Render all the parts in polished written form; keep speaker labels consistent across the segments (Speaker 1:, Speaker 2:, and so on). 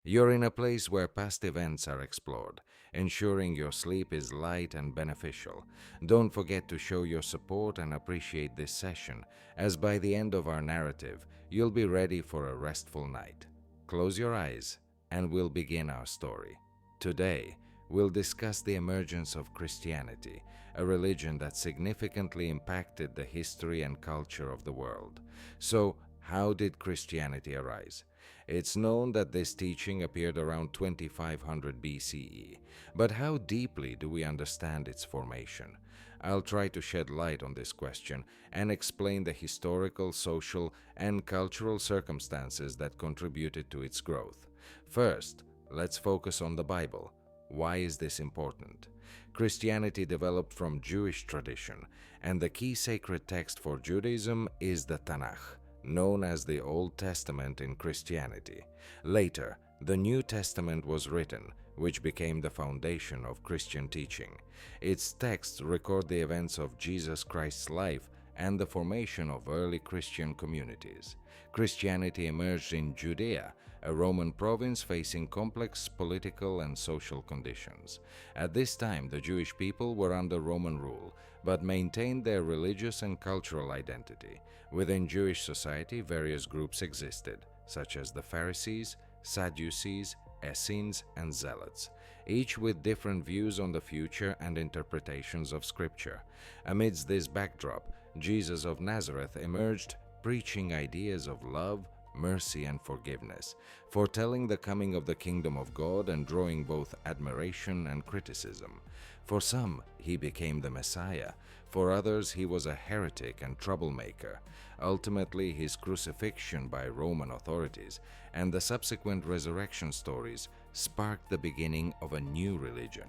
Speaker 1: You're in a place where past events are explored, ensuring your sleep is light and beneficial. Don't forget to show your support and appreciate this session, as by the end of our narrative, you'll be ready for a restful night. Close your eyes, and we'll begin our story. Today, we'll discuss the emergence of Christianity, a religion that significantly impacted the history and culture of the world. So, how did Christianity arise? It's known that this teaching appeared around 2500 BCE, but how deeply do we understand its formation? I'll try to shed light on this question and explain the historical, social, and cultural circumstances that contributed to its growth. First, let's focus on the Bible. Why is this important? Christianity developed from Jewish tradition, and the key sacred text for Judaism is the Tanakh, known as the Old Testament in Christianity. Later, the New Testament was written, which became the foundation of Christian teaching. Its texts record the events of Jesus Christ's life and the formation of early Christian communities. Christianity emerged in Judea, a Roman province facing complex political and social conditions. At this time, the Jewish people were under Roman rule, but maintained their religious and cultural identity. Within Jewish society, various groups existed, such as the Pharisees, Sadducees, Essenes, and Zealots, each with different views on the future and interpretations of Scripture. Amidst this backdrop, Jesus of Nazareth emerged, preaching ideas of love, mercy, and forgiveness, foretelling the coming of the kingdom of God and drawing both admiration and criticism. For some, he became the Messiah. For others, he was a heretic and troublemaker. Ultimately, his crucifixion by Roman authorities and the subsequent resurrection stories sparked the beginning of a new religion.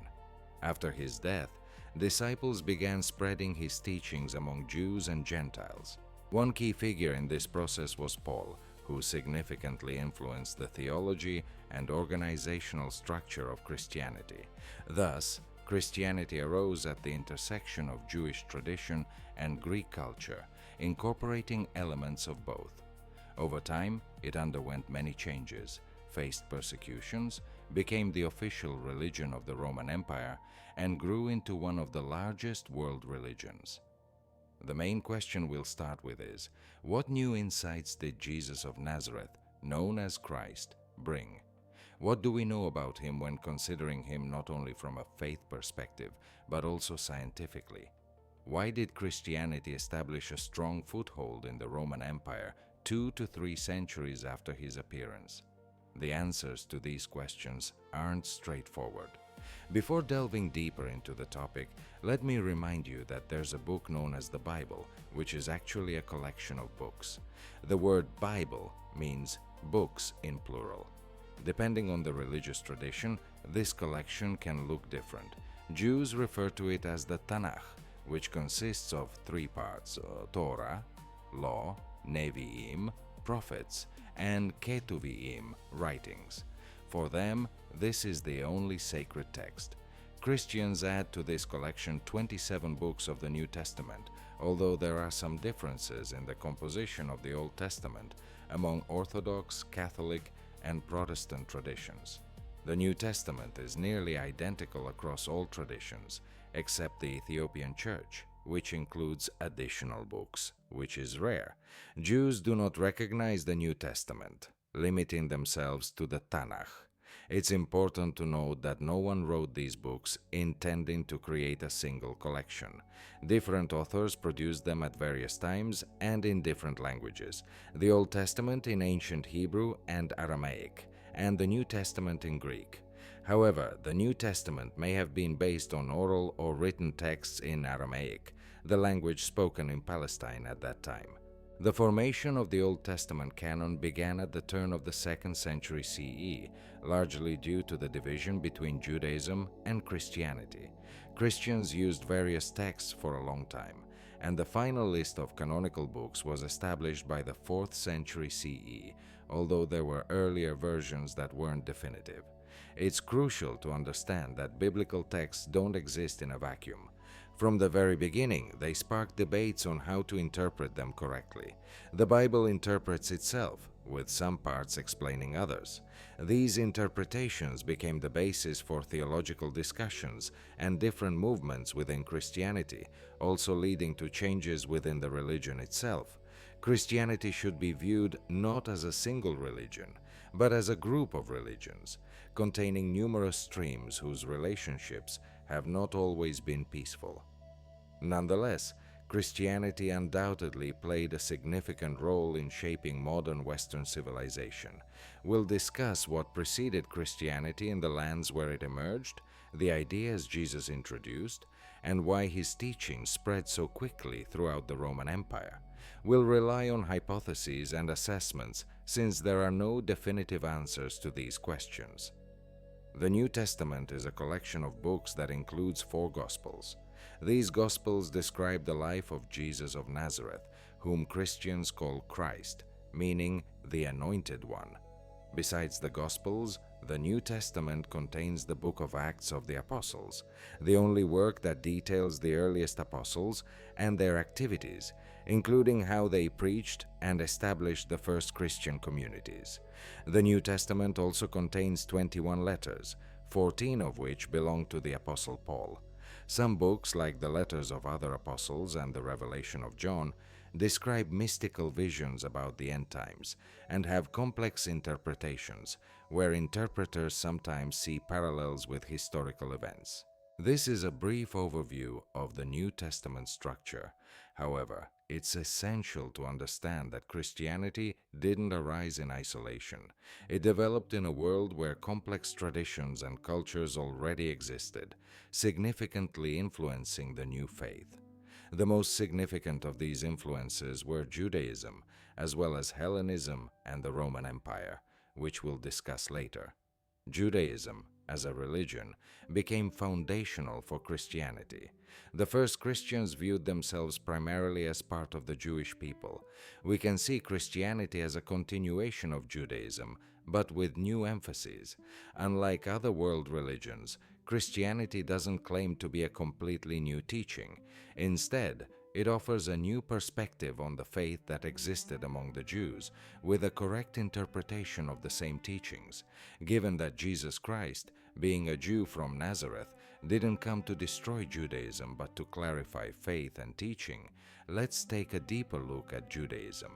Speaker 1: After his death, disciples began spreading his teachings among Jews and Gentiles. One key figure in this process was Paul, who significantly influenced the theology and organizational structure of Christianity. Thus, Christianity arose at the intersection of Jewish tradition and Greek culture, incorporating elements of both. Over time, it underwent many changes, faced persecutions, became the official religion of the Roman Empire, and grew into one of the largest world religions. The main question we'll start with is, what new insights did Jesus of Nazareth, known as Christ, bring? What do we know about him when considering him not only from a faith perspective, but also scientifically? Why did Christianity establish a strong foothold in the Roman Empire 2 to 3 centuries after his appearance? The answers to these questions aren't straightforward. Before delving deeper into the topic, let me remind you that there's a book known as the Bible, which is actually a collection of books. The word Bible means books in plural. Depending on the religious tradition, this collection can look different. Jews refer to it as the Tanakh, which consists of 3 parts: Torah, Law, Nevi'im, Prophets, and Ketuvim, writings. For them, this is the only sacred text. Christians add to this collection 27 books of the New Testament, although there are some differences in the composition of the Old Testament among Orthodox, Catholic, and Protestant traditions. The New Testament is nearly identical across all traditions, except the Ethiopian Church, which includes additional books, which is rare. Jews do not recognize the New Testament, limiting themselves to the Tanakh. It's important to note that no one wrote these books intending to create a single collection. Different authors produced them at various times and in different languages: the Old Testament in ancient Hebrew and Aramaic, and the New Testament in Greek. However, the New Testament may have been based on oral or written texts in Aramaic, the language spoken in Palestine at that time. The formation of the Old Testament canon began at the turn of the 2nd century CE, largely due to the division between Judaism and Christianity. Christians used various texts for a long time, and the final list of canonical books was established by the 4th century CE, although there were earlier versions that weren't definitive. It's crucial to understand that biblical texts don't exist in a vacuum. From the very beginning, they sparked debates on how to interpret them correctly. The Bible interprets itself, with some parts explaining others. These interpretations became the basis for theological discussions and different movements within Christianity, also leading to changes within the religion itself. Christianity should be viewed not as a single religion, but as a group of religions, containing numerous streams whose relationships have not always been peaceful. Nonetheless, Christianity undoubtedly played a significant role in shaping modern Western civilization. We'll discuss what preceded Christianity in the lands where it emerged, the ideas Jesus introduced, and why his teachings spread so quickly throughout the Roman Empire. We'll rely on hypotheses and assessments since there are no definitive answers to these questions. The New Testament is a collection of books that includes 4 Gospels. These Gospels describe the life of Jesus of Nazareth, whom Christians call Christ, meaning the Anointed One. Besides the Gospels, the New Testament contains the book of Acts of the Apostles, the only work that details the earliest apostles and their activities, including how they preached and established the first Christian communities. The New Testament also contains 21 letters, 14 of which belong to the Apostle Paul. Some books, like the letters of other apostles and the Revelation of John, describe mystical visions about the end times and have complex interpretations, where interpreters sometimes see parallels with historical events. This is a brief overview of the New Testament structure. However, it's essential to understand that Christianity didn't arise in isolation. It developed in a world where complex traditions and cultures already existed, significantly influencing the new faith. The most significant of these influences were Judaism, as well as Hellenism and the Roman Empire, which we'll discuss later. Judaism, as a religion, became foundational for Christianity. The first Christians viewed themselves primarily as part of the Jewish people. We can see Christianity as a continuation of Judaism, but with new emphases. Unlike other world religions, Christianity doesn't claim to be a completely new teaching. Instead, it offers a new perspective on the faith that existed among the Jews, with a correct interpretation of the same teachings. Given that Jesus Christ, being a Jew from Nazareth, didn't come to destroy Judaism but to clarify faith and teaching, let's take a deeper look at Judaism.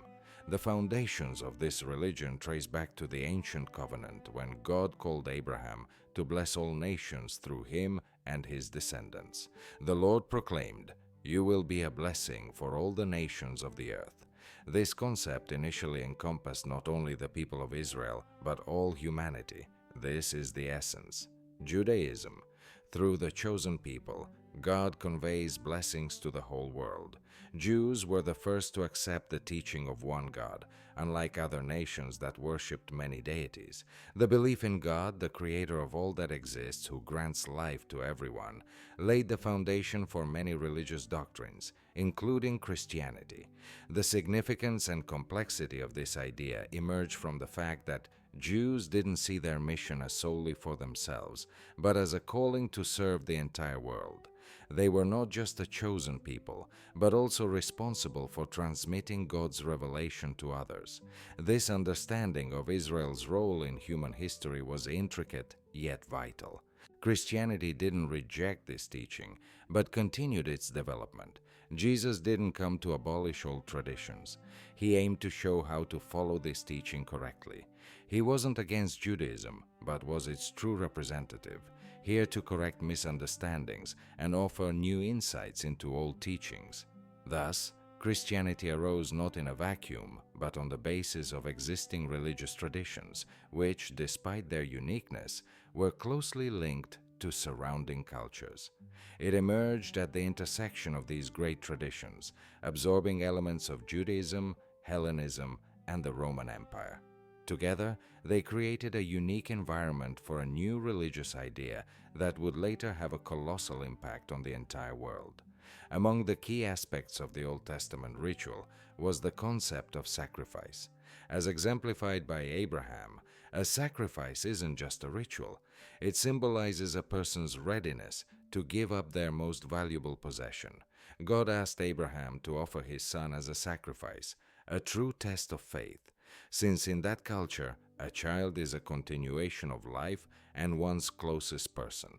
Speaker 1: The foundations of this religion trace back to the ancient covenant when God called Abraham to bless all nations through him and his descendants. The Lord proclaimed, "You will be a blessing for all the nations of the earth." This concept initially encompassed not only the people of Israel, but all humanity. This is the essence. Judaism. Through the chosen people, God conveys blessings to the whole world. Jews were the first to accept the teaching of one God, unlike other nations that worshipped many deities. The belief in God, the creator of all that exists, who grants life to everyone, laid the foundation for many religious doctrines, including Christianity. The significance and complexity of this idea emerge from the fact that Jews didn't see their mission as solely for themselves, but as a calling to serve the entire world. They were not just a chosen people, but also responsible for transmitting God's revelation to others. This understanding of Israel's role in human history was intricate yet vital. Christianity didn't reject this teaching, but continued its development. Jesus didn't come to abolish old traditions. He aimed to show how to follow this teaching correctly. He wasn't against Judaism, but was its true representative, here to correct misunderstandings and offer new insights into old teachings. Thus, Christianity arose not in a vacuum, but on the basis of existing religious traditions, which, despite their uniqueness, were closely linked to surrounding cultures. It emerged at the intersection of these great traditions, absorbing elements of Judaism, Hellenism, and the Roman Empire. Together, they created a unique environment for a new religious idea that would later have a colossal impact on the entire world. Among the key aspects of the Old Testament ritual was the concept of sacrifice. As exemplified by Abraham, a sacrifice isn't just a ritual. It symbolizes a person's readiness to give up their most valuable possession. God asked Abraham to offer his son as a sacrifice, a true test of faith. since in that culture, a child is a continuation of life and one's closest person.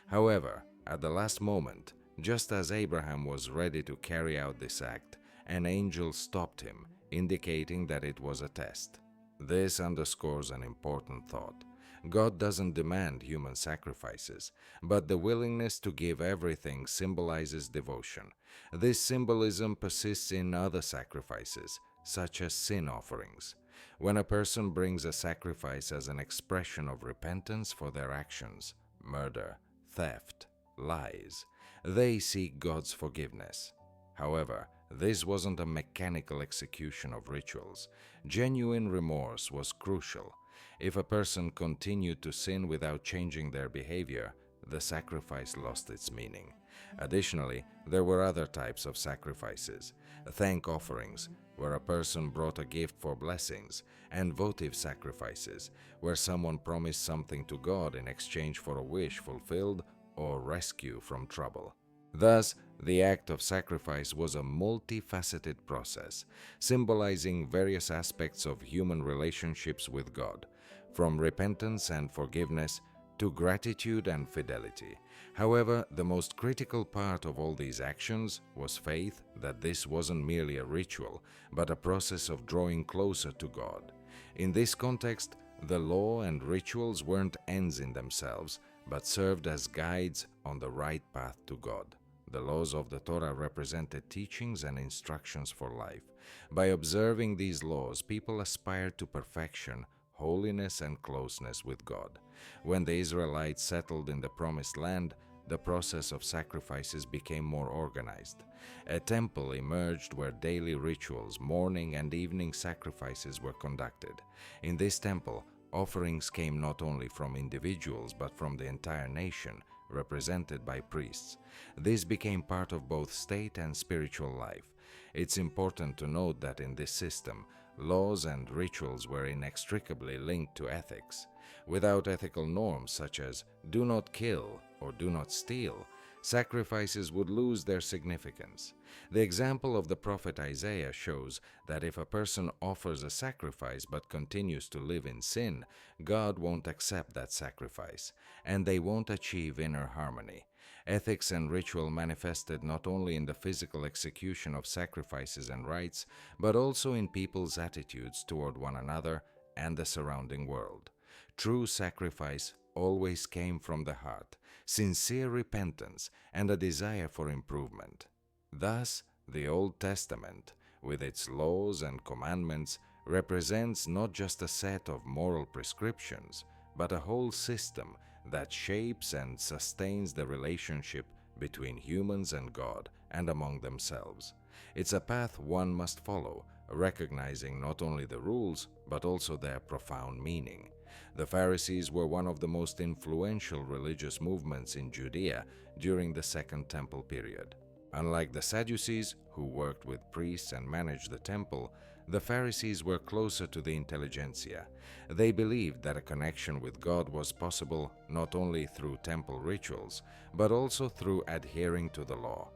Speaker 1: However, at the last moment, just as Abraham was ready to carry out this act, an angel stopped him, indicating that it was a test. This underscores an important thought. God doesn't demand human sacrifices, but the willingness to give everything symbolizes devotion. This symbolism persists in other sacrifices, such as sin offerings. When a person brings a sacrifice as an expression of repentance for their actions, murder, theft, lies, they seek God's forgiveness. However, this wasn't a mechanical execution of rituals. Genuine remorse was crucial. If a person continued to sin without changing their behavior, the sacrifice lost its meaning. Additionally, there were other types of sacrifices: thank offerings, where a person brought a gift for blessings, and votive sacrifices, where someone promised something to God in exchange for a wish fulfilled or rescue from trouble. Thus, the act of sacrifice was a multifaceted process, symbolizing various aspects of human relationships with God, from repentance and forgiveness to gratitude and fidelity. However, the most critical part of all these actions was faith that this wasn't merely a ritual, but a process of drawing closer to God. In this context, the law and rituals weren't ends in themselves, but served as guides on the right path to God. The laws of the Torah represented teachings and instructions for life. By observing these laws, people aspired to perfection, holiness, and closeness with God. When the Israelites settled in the Promised Land, the process of sacrifices became more organized. A temple emerged where daily rituals, morning and evening sacrifices were conducted. In this temple, offerings came not only from individuals but from the entire nation, represented by priests. This became part of both state and spiritual life. It's important to note that in this system, laws and rituals were inextricably linked to ethics. Without ethical norms such as do not kill or do not steal, sacrifices would lose their significance. The example of the prophet Isaiah shows that if a person offers a sacrifice but continues to live in sin, God won't accept that sacrifice, and they won't achieve inner harmony. Ethics and ritual manifested not only in the physical execution of sacrifices and rites, but also in people's attitudes toward one another and the surrounding world. True sacrifice always came from the heart, sincere repentance, and a desire for improvement. Thus, the Old Testament, with its laws and commandments, represents not just a set of moral prescriptions, but a whole system that shapes and sustains the relationship between humans and God and among themselves. It's a path one must follow, recognizing not only the rules, but also their profound meaning. The Pharisees were one of the most influential religious movements in Judea during the Second Temple period. Unlike the Sadducees, who worked with priests and managed the temple, the Pharisees were closer to the intelligentsia. They believed that a connection with God was possible not only through temple rituals, but also through adhering to the law.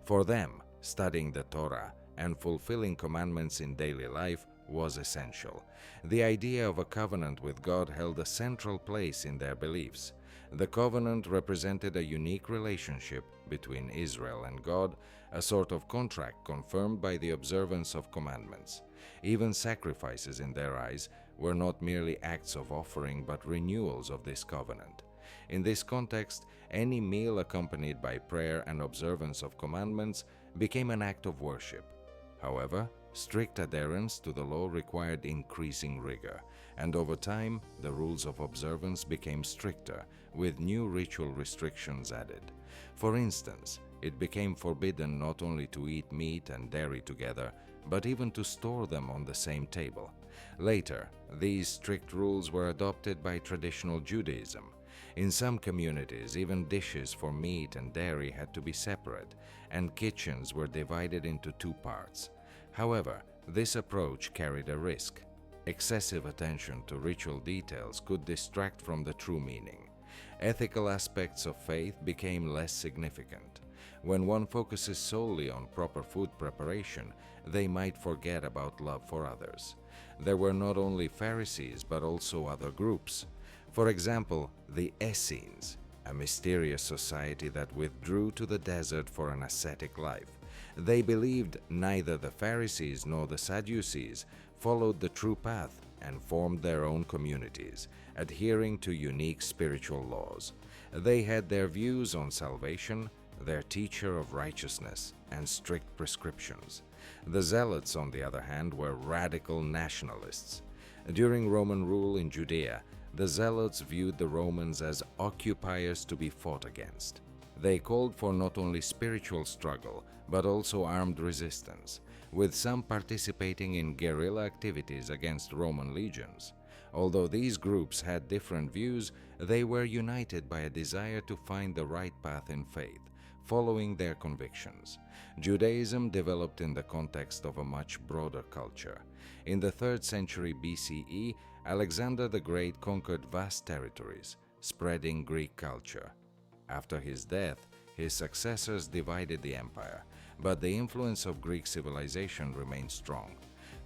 Speaker 1: For them, studying the Torah and fulfilling commandments in daily life was essential. The idea of a covenant with God held a central place in their beliefs. The covenant represented a unique relationship between Israel and God, a sort of contract confirmed by the observance of commandments. Even sacrifices in their eyes were not merely acts of offering but renewals of this covenant. In this context, any meal accompanied by prayer and observance of commandments became an act of worship. However, strict adherence to the law required increasing rigor, and over time, the rules of observance became stricter, with new ritual restrictions added. For instance, it became forbidden not only to eat meat and dairy together, but even to store them on the same table. Later, these strict rules were adopted by traditional Judaism. In some communities, even dishes for meat and dairy had to be separate, and kitchens were divided into two parts. However, this approach carried a risk. Excessive attention to ritual details could distract from the true meaning. Ethical aspects of faith became less significant. When one focuses solely on proper food preparation, they might forget about love for others. There were not only Pharisees but also other groups. For example, the Essenes, a mysterious society that withdrew to the desert for an ascetic life. They believed neither the Pharisees nor the Sadducees followed the true path and formed their own communities, adhering to unique spiritual laws. They had their views on salvation, their teacher of righteousness, and strict prescriptions. The Zealots, on the other hand, were radical nationalists. During Roman rule in Judea, the Zealots viewed the Romans as occupiers to be fought against. They called for not only spiritual struggle, but also armed resistance, with some participating in guerrilla activities against Roman legions. Although these groups had different views, they were united by a desire to find the right path in faith, following their convictions. Judaism developed in the context of a much broader culture. In the 3rd century BCE, Alexander the Great conquered vast territories, spreading Greek culture. After his death, his successors divided the empire, but the influence of Greek civilization remained strong,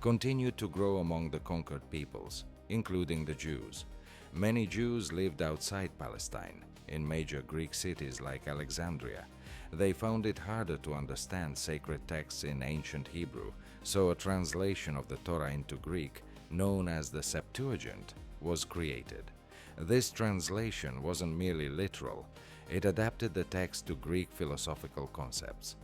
Speaker 1: continued to grow among the conquered peoples, including the Jews. Many Jews lived outside Palestine, in major Greek cities like Alexandria. They found it harder to understand sacred texts in ancient Hebrew, so a translation of the Torah into Greek, known as the Septuagint, was created. This translation wasn't merely literal, it adapted the text to Greek philosophical concepts.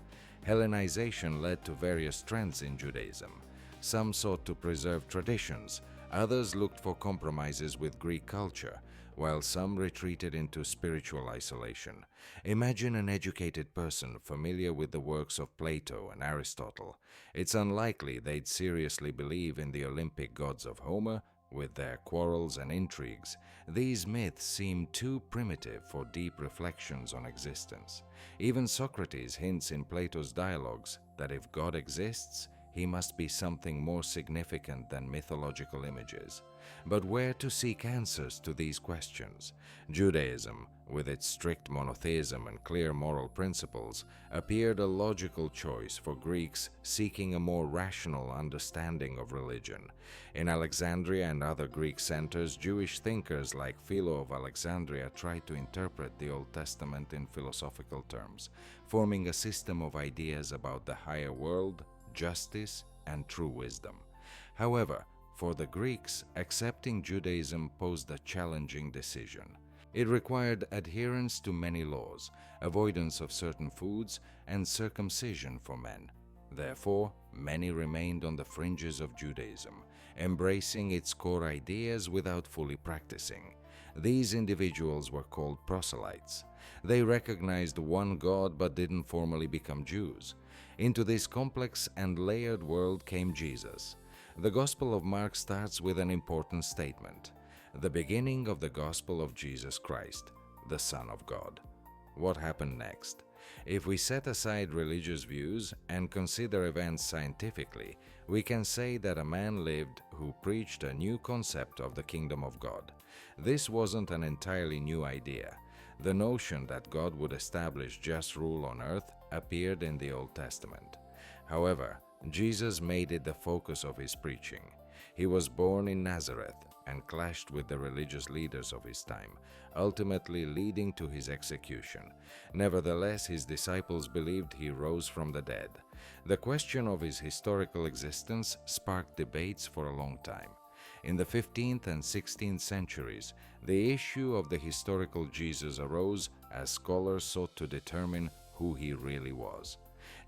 Speaker 1: Hellenization led to various trends in Judaism. Some sought to preserve traditions, others looked for compromises with Greek culture, while some retreated into spiritual isolation. Imagine an educated person familiar with the works of Plato and Aristotle. It's unlikely they'd seriously believe in the Olympic gods of Homer, with their quarrels and intrigues. These myths seem too primitive for deep reflections on existence. Even Socrates hints in Plato's dialogues that if God exists, he must be something more significant than mythological images. But where to seek answers to these questions? Judaism, with its strict monotheism and clear moral principles, appeared a logical choice for Greeks seeking a more rational understanding of religion. In Alexandria and other Greek centers, Jewish thinkers like Philo of Alexandria tried to interpret the Old Testament in philosophical terms, forming a system of ideas about the higher world, justice, and true wisdom. However, for the Greeks, accepting Judaism posed a challenging decision. It required adherence to many laws, avoidance of certain foods, and circumcision for men. Therefore, many remained on the fringes of Judaism, embracing its core ideas without fully practicing. These individuals were called proselytes. They recognized one God but didn't formally become Jews. Into this complex and layered world came Jesus. The Gospel of Mark starts with an important statement: the beginning of the Gospel of Jesus Christ, the Son of God. What happened next? If we set aside religious views and consider events scientifically, we can say that a man lived who preached a new concept of the kingdom of God. This wasn't an entirely new idea. The notion that God would establish just rule on earth appeared in the Old Testament. However, Jesus made it the focus of his preaching. He was born in Nazareth and clashed with the religious leaders of his time, ultimately leading to his execution. Nevertheless, his disciples believed he rose from the dead. The question of his historical existence sparked debates for a long time. In the 15th and 16th centuries, the issue of the historical Jesus arose as scholars sought to determine who he really was.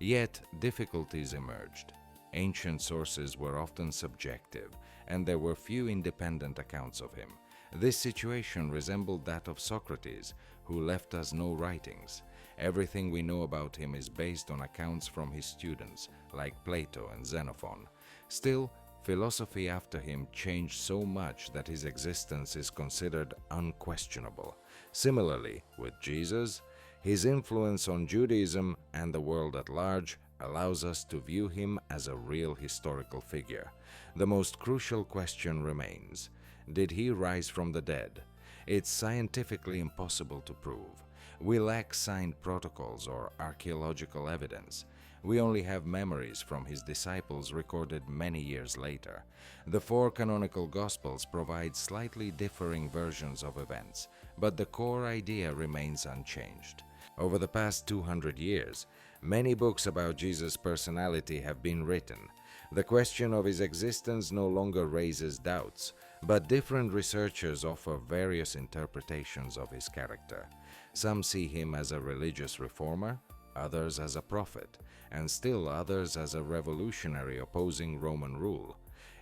Speaker 1: Yet, difficulties emerged. Ancient sources were often subjective, and there were few independent accounts of him. This situation resembled that of Socrates, who left us no writings. Everything we know about him is based on accounts from his students, like Plato and Xenophon. Still, philosophy after him changed so much that his existence is considered unquestionable. Similarly, with Jesus, his influence on Judaism and the world at large allows us to view him as a real historical figure. The most crucial question remains: did he rise from the dead? It's scientifically impossible to prove. We lack signed protocols or archaeological evidence. We only have memories from his disciples recorded many years later. The four canonical Gospels provide slightly differing versions of events, but the core idea remains unchanged. Over the past 200 years, many books about Jesus' personality have been written. The question of his existence no longer raises doubts, but different researchers offer various interpretations of his character. Some see him as a religious reformer, others as a prophet, and still others as a revolutionary opposing Roman rule.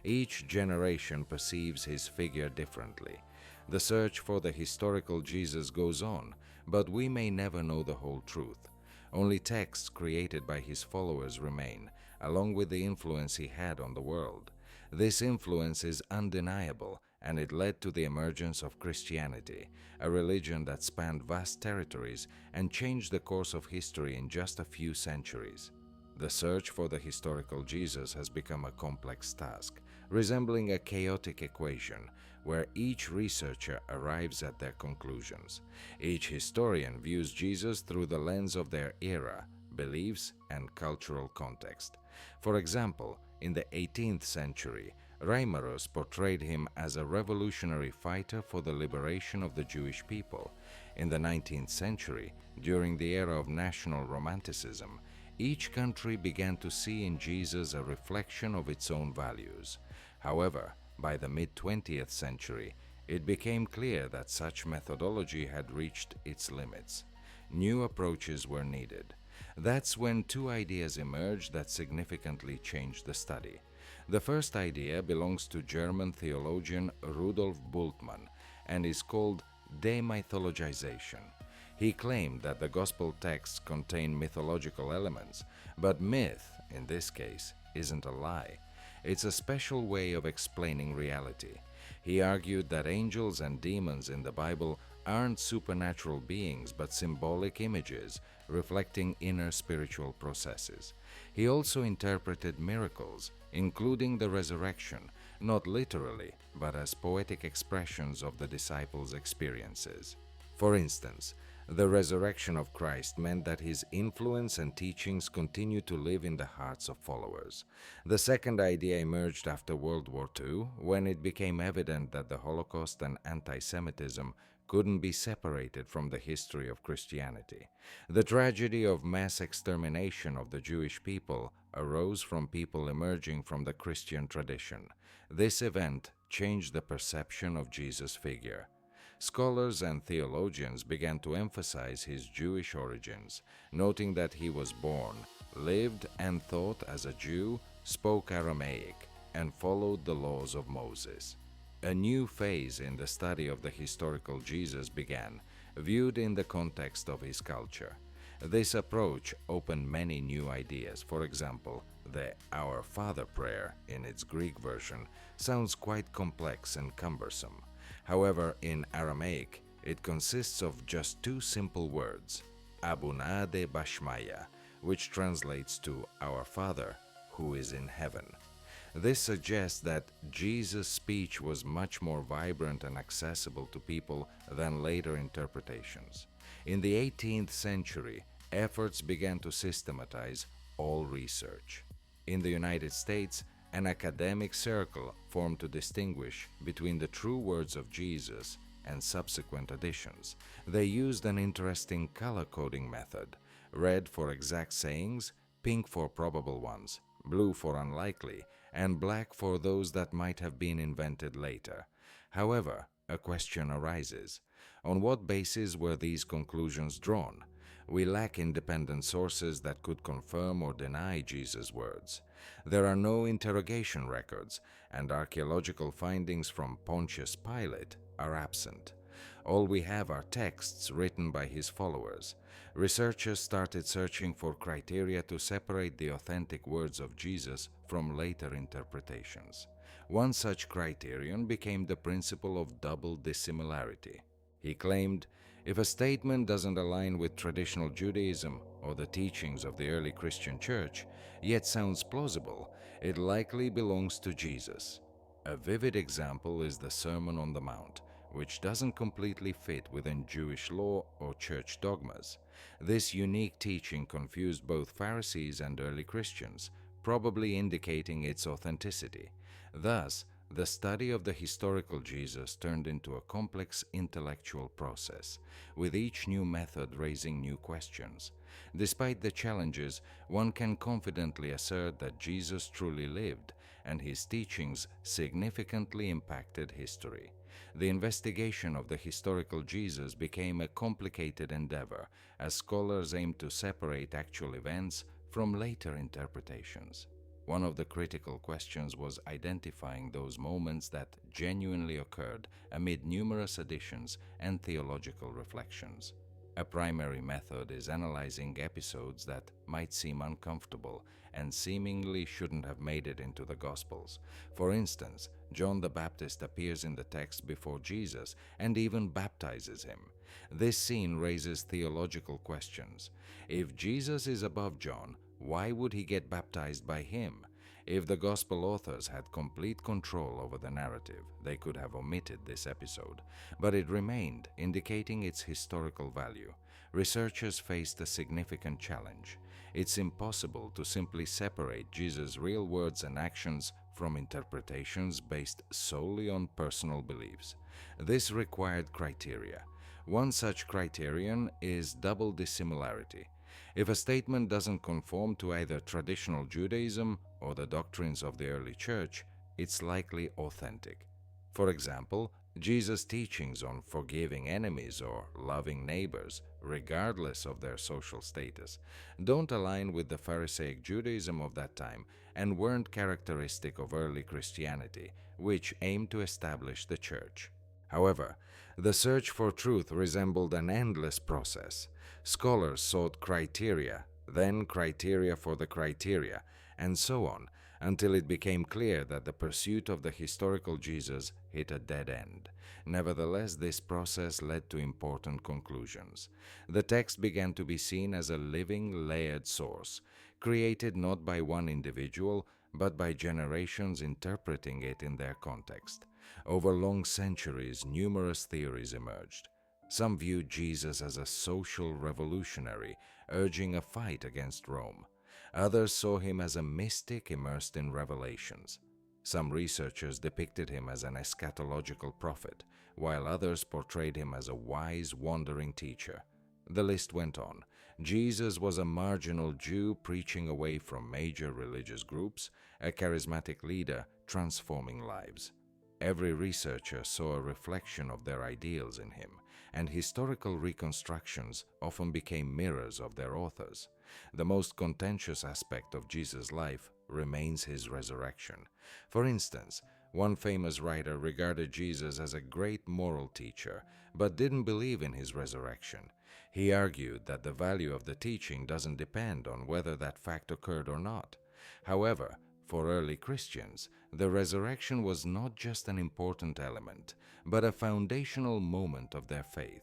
Speaker 1: Each generation perceives his figure differently. The search for the historical Jesus goes on, but we may never know the whole truth. Only texts created by his followers remain, along with the influence he had on the world. This influence is undeniable, and it led to the emergence of Christianity, a religion that spanned vast territories and changed the course of history in just a few centuries. The search for the historical Jesus has become a complex task, resembling a chaotic equation where each researcher arrives at their conclusions. Each historian views Jesus through the lens of their era, beliefs, and cultural context. For example, in the 18th century, Reimarus portrayed him as a revolutionary fighter for the liberation of the Jewish people. In the 19th century, during the era of national romanticism, each country began to see in Jesus a reflection of its own values. However, by the mid-20th century, it became clear that such methodology had reached its limits. New approaches were needed. That's when two ideas emerged that significantly changed the study. The first idea belongs to German theologian Rudolf Bultmann and is called demythologization. He claimed that the gospel texts contain mythological elements, but myth, in this case, isn't a lie. It's a special way of explaining reality. He argued that angels and demons in the Bible aren't supernatural beings but symbolic images reflecting inner spiritual processes. He also interpreted miracles, including the resurrection, not literally, but as poetic expressions of the disciples' experiences. For instance, the resurrection of Christ meant that his influence and teachings continue to live in the hearts of followers. The second idea emerged after World War II, when it became evident that the Holocaust and anti-Semitism couldn't be separated from the history of Christianity. The tragedy of mass extermination of the Jewish people arose from people emerging from the Christian tradition. This event changed the perception of Jesus' figure. Scholars and theologians began to emphasize his Jewish origins, noting that he was born, lived and thought as a Jew, spoke Aramaic, and followed the laws of Moses. A new phase in the study of the historical Jesus began, viewed in the context of his culture. This approach opened many new ideas. For example, the Our Father prayer, in its Greek version, sounds quite complex and cumbersome. However, in Aramaic, it consists of just two simple words, Abuna de Bashmaya, which translates to Our Father, who is in heaven. This suggests that Jesus' speech was much more vibrant and accessible to people than later interpretations. In the 18th century, efforts began to systematize all research. In the United States, an academic circle formed to distinguish between the true words of Jesus and subsequent additions. They used an interesting color-coding method: red for exact sayings, pink for probable ones, blue for unlikely, and black for those that might have been invented later. However, a question arises. On what basis were these conclusions drawn? We lack independent sources that could confirm or deny Jesus' words. There are no interrogation records, and archaeological findings from Pontius Pilate are absent. All we have are texts written by his followers. Researchers started searching for criteria to separate the authentic words of Jesus from later interpretations. One such criterion became the principle of double dissimilarity. He claimed, if a statement doesn't align with traditional Judaism or the teachings of the early Christian church, yet sounds plausible, it likely belongs to Jesus. A vivid example is the Sermon on the Mount, which doesn't completely fit within Jewish law or church dogmas. This unique teaching confused both Pharisees and early Christians, probably indicating its authenticity. Thus, the study of the historical Jesus turned into a complex intellectual process, with each new method raising new questions. Despite the challenges, one can confidently assert that Jesus truly lived, and his teachings significantly impacted history. The investigation of the historical Jesus became a complicated endeavor, as scholars aimed to separate actual events from later interpretations. One of the critical questions was identifying those moments that genuinely occurred amid numerous additions and theological reflections. A primary method is analyzing episodes that might seem uncomfortable and seemingly shouldn't have made it into the Gospels. For instance, John the Baptist appears in the text before Jesus and even baptizes him. This scene raises theological questions. If Jesus is above John, why would he get baptized by him? If the Gospel authors had complete control over the narrative, they could have omitted this episode, but it remained, indicating its historical value. Researchers faced a significant challenge. It's impossible to simply separate Jesus' real words and actions from interpretations based solely on personal beliefs. This required criteria. One such criterion is double dissimilarity. If a statement doesn't conform to either traditional Judaism or the doctrines of the early church, it's likely authentic. For example, Jesus' teachings on forgiving enemies or loving neighbors, regardless of their social status, don't align with the Pharisaic Judaism of that time and weren't characteristic of early Christianity, which aimed to establish the church. However, the search for truth resembled an endless process. Scholars sought criteria, then criteria for the criteria, and so on, until it became clear that the pursuit of the historical Jesus hit a dead end. Nevertheless, this process led to important conclusions. The text began to be seen as a living, layered source, created not by one individual, but by generations interpreting it in their context. Over long centuries, numerous theories emerged. Some viewed Jesus as a social revolutionary, urging a fight against Rome. Others saw him as a mystic immersed in revelations. Some researchers depicted him as an eschatological prophet, while others portrayed him as a wise, wandering teacher. The list went on. Jesus was a marginal Jew preaching away from major religious groups, a charismatic leader transforming lives. Every researcher saw a reflection of their ideals in him, and historical reconstructions often became mirrors of their authors. The most contentious aspect of Jesus' life remains his resurrection. For instance, one famous writer regarded Jesus as a great moral teacher, but didn't believe in his resurrection. He argued that the value of the teaching doesn't depend on whether that fact occurred or not. However, for early Christians, the resurrection was not just an important element, but a foundational moment of their faith.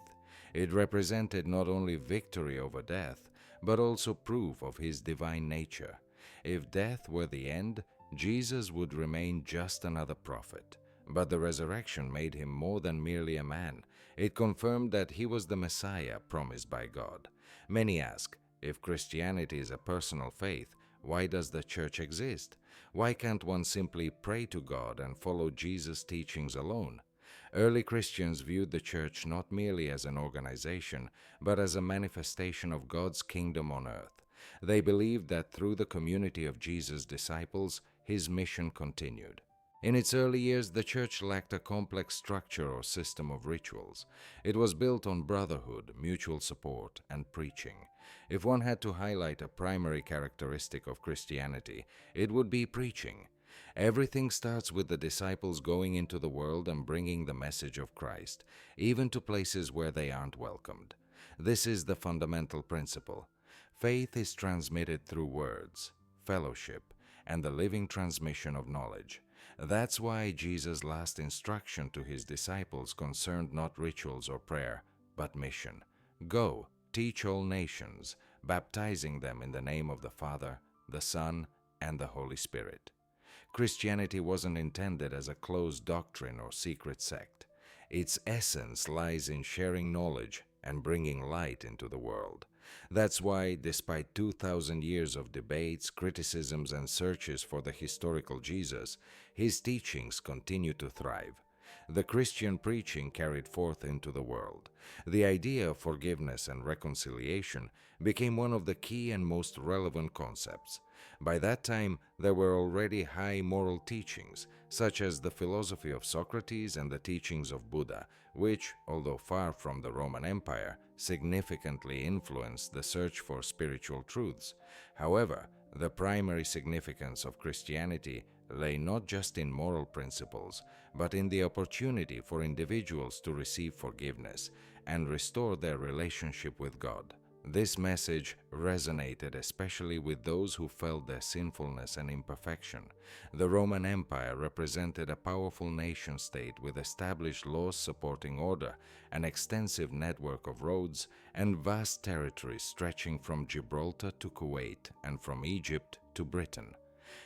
Speaker 1: It represented not only victory over death, but also proof of his divine nature. If death were the end, Jesus would remain just another prophet. But the resurrection made him more than merely a man. It confirmed that he was the Messiah promised by God. Many ask, if Christianity is a personal faith, why does the church exist? Why can't one simply pray to God and follow Jesus' teachings alone? Early Christians viewed the church not merely as an organization, but as a manifestation of God's kingdom on earth. They believed that through the community of Jesus' disciples, his mission continued. In its early years, the church lacked a complex structure or system of rituals. It was built on brotherhood, mutual support, and preaching. If one had to highlight a primary characteristic of Christianity, it would be preaching. Everything starts with the disciples going into the world and bringing the message of Christ, even to places where they aren't welcomed. This is the fundamental principle. Faith is transmitted through words, fellowship, and the living transmission of knowledge. That's why Jesus' last instruction to his disciples concerned not rituals or prayer, but mission. Go, teach all nations, baptizing them in the name of the Father, the Son, and the Holy Spirit. Christianity wasn't intended as a closed doctrine or secret sect. Its essence lies in sharing knowledge and bringing light into the world. That's why, despite 2,000 years of debates, criticisms, and searches for the historical Jesus, his teachings continue to thrive. The Christian preaching carried forth into the world. The idea of forgiveness and reconciliation became one of the key and most relevant concepts. By that time, there were already high moral teachings, such as the philosophy of Socrates and the teachings of Buddha, which, although far from the Roman Empire, significantly influenced the search for spiritual truths. However, the primary significance of Christianity lay not just in moral principles, but in the opportunity for individuals to receive forgiveness and restore their relationship with God. This message resonated especially with those who felt their sinfulness and imperfection. The Roman Empire represented a powerful nation-state with established laws supporting order, an extensive network of roads, and vast territories stretching from Gibraltar to Kuwait and from Egypt to Britain.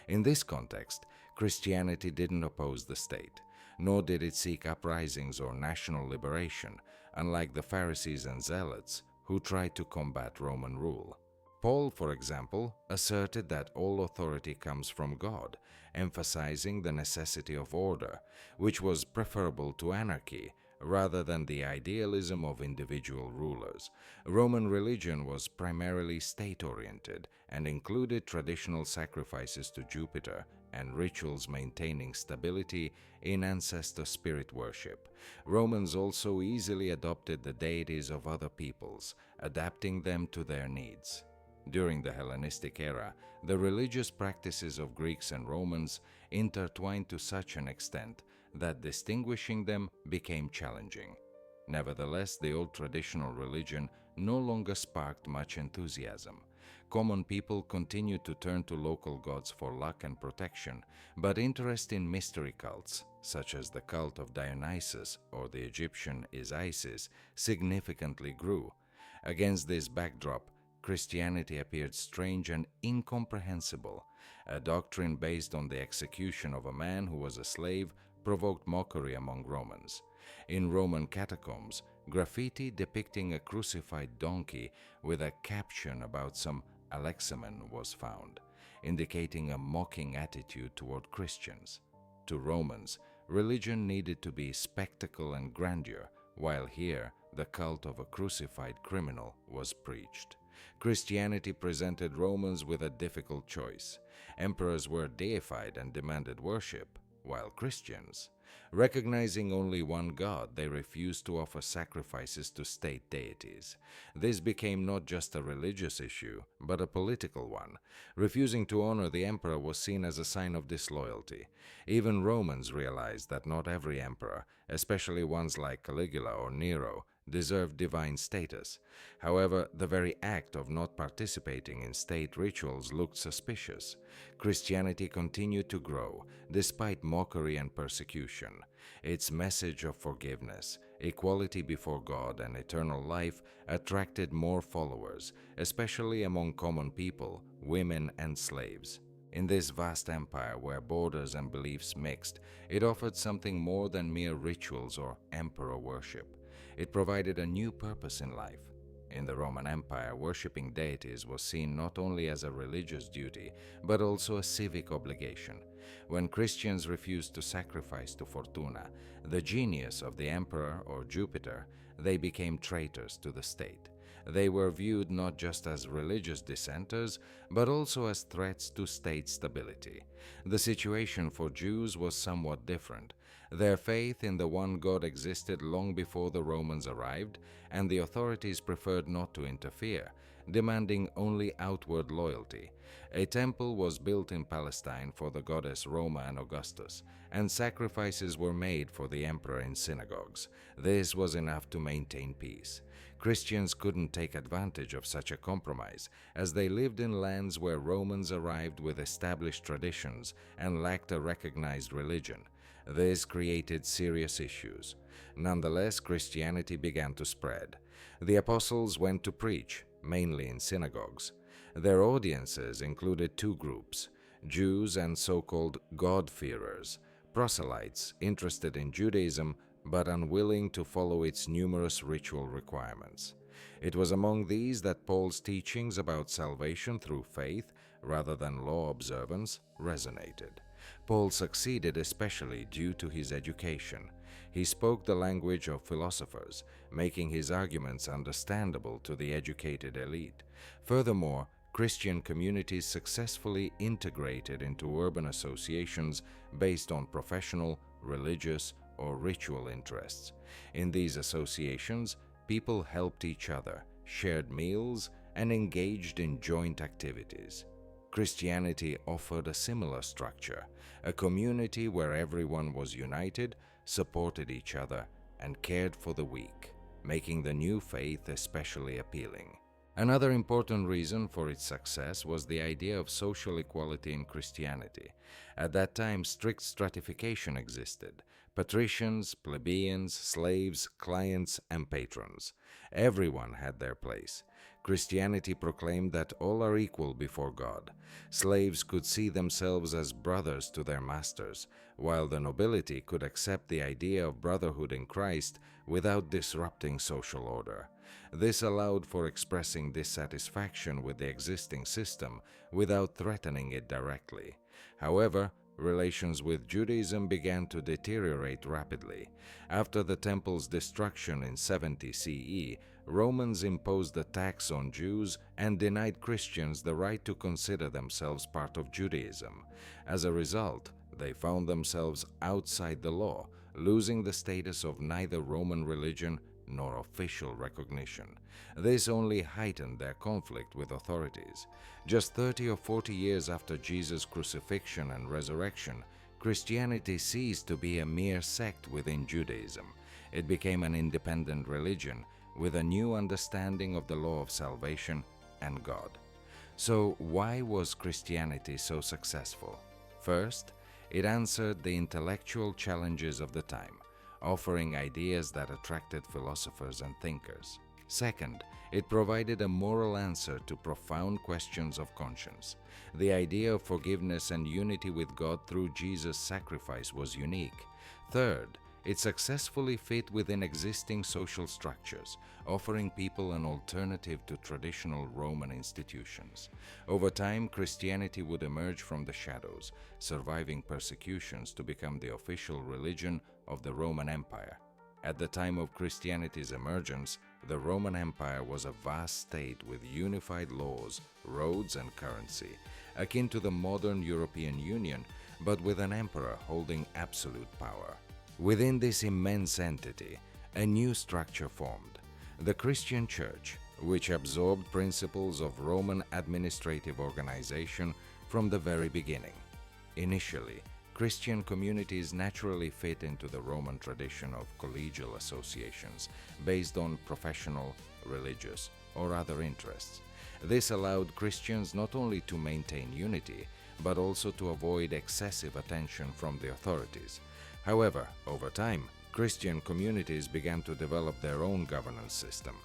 Speaker 1: In this context, Christianity didn't oppose the state, nor did it seek uprisings or national liberation, unlike the Pharisees and Zealots, who tried to combat Roman rule. Paul, for example, asserted that all authority comes from God, emphasizing the necessity of order, which was preferable to anarchy rather than the idealism of individual rulers. Roman religion was primarily state-oriented and included traditional sacrifices to Jupiter and rituals maintaining stability in ancestor spirit worship. Romans also easily adopted the deities of other peoples, adapting them to their needs. During the Hellenistic era, the religious practices of Greeks and Romans intertwined to such an extent that distinguishing them became challenging. Nevertheless, the old traditional religion no longer sparked much enthusiasm. Common people continued to turn to local gods for luck and protection, but interest in mystery cults, such as the cult of Dionysus or the Egyptian Isis, significantly grew. Against this backdrop, Christianity appeared strange and incomprehensible. A doctrine based on the execution of a man who was a slave provoked mockery among Romans. In Roman catacombs, graffiti depicting a crucified donkey with a caption about some Alexamen was found, indicating a mocking attitude toward Christians. To Romans, religion needed to be spectacle and grandeur, while here the cult of a crucified criminal was preached. Christianity presented Romans with a difficult choice. Emperors were deified and demanded worship, while Christians, recognizing only one God, they refused to offer sacrifices to state deities. This became not just a religious issue, but a political one. Refusing to honor the emperor was seen as a sign of disloyalty. Even Romans realized that not every emperor, especially ones like Caligula or Nero, deserved divine status. However, the very act of not participating in state rituals looked suspicious. Christianity continued to grow, despite mockery and persecution. Its message of forgiveness, equality before God, and eternal life attracted more followers, especially among common people, women, and slaves. In this vast empire where borders and beliefs mixed, it offered something more than mere rituals or emperor worship. It provided a new purpose in life. In the Roman Empire, worshipping deities was seen not only as a religious duty, but also a civic obligation. When Christians refused to sacrifice to Fortuna, the genius of the emperor or Jupiter, they became traitors to the state. They were viewed not just as religious dissenters, but also as threats to state stability. The situation for Jews was somewhat different. Their faith in the one God existed long before the Romans arrived, and the authorities preferred not to interfere, demanding only outward loyalty. A temple was built in Palestine for the goddess Roma and Augustus, and sacrifices were made for the emperor in synagogues. This was enough to maintain peace. Christians couldn't take advantage of such a compromise, as they lived in lands where Romans arrived with established traditions and lacked a recognized religion. This created serious issues. Nonetheless, Christianity began to spread. The apostles went to preach, mainly in synagogues. Their audiences included two groups: Jews and so-called God-fearers, proselytes interested in Judaism but unwilling to follow its numerous ritual requirements. It was among these that Paul's teachings about salvation through faith rather than law observance resonated. Paul succeeded especially due to his education. He spoke the language of philosophers, making his arguments understandable to the educated elite. Furthermore, Christian communities successfully integrated into urban associations based on professional, religious, or ritual interests. In these associations, people helped each other, shared meals, and engaged in joint activities. Christianity offered a similar structure, a community where everyone was united, supported each other, and cared for the weak, making the new faith especially appealing. Another important reason for its success was the idea of social equality in Christianity. At that time, strict stratification existed: patricians, plebeians, slaves, clients, and patrons. Everyone had their place. Christianity proclaimed that all are equal before God. Slaves could see themselves as brothers to their masters, while the nobility could accept the idea of brotherhood in Christ without disrupting social order. This allowed for expressing dissatisfaction with the existing system without threatening it directly. However, relations with Judaism began to deteriorate rapidly. After the temple's destruction in 70 CE, Romans imposed a tax on Jews and denied Christians the right to consider themselves part of Judaism. As a result, they found themselves outside the law, losing the status of neither Roman religion nor official recognition. This only heightened their conflict with authorities. Just 30 or 40 years after Jesus' crucifixion and resurrection, Christianity ceased to be a mere sect within Judaism. It became an independent religion with a new understanding of the law of salvation and God. So, why was Christianity so successful? First, it answered the intellectual challenges of the time, offering ideas that attracted philosophers and thinkers. Second, it provided a moral answer to profound questions of conscience. The idea of forgiveness and unity with God through Jesus' sacrifice was unique. Third, it successfully fit within existing social structures, offering people an alternative to traditional Roman institutions. Over time, Christianity would emerge from the shadows, surviving persecutions to become the official religion of the Roman Empire. At the time of Christianity's emergence, the Roman Empire was a vast state with unified laws, roads, and currency, akin to the modern European Union, but with an emperor holding absolute power. Within this immense entity, a new structure formed: the Christian Church, which absorbed principles of Roman administrative organization from the very beginning. Initially, Christian communities naturally fit into the Roman tradition of collegial associations based on professional, religious, or other interests. This allowed Christians not only to maintain unity, but also to avoid excessive attention from the authorities. However, over time, Christian communities began to develop their own governance system.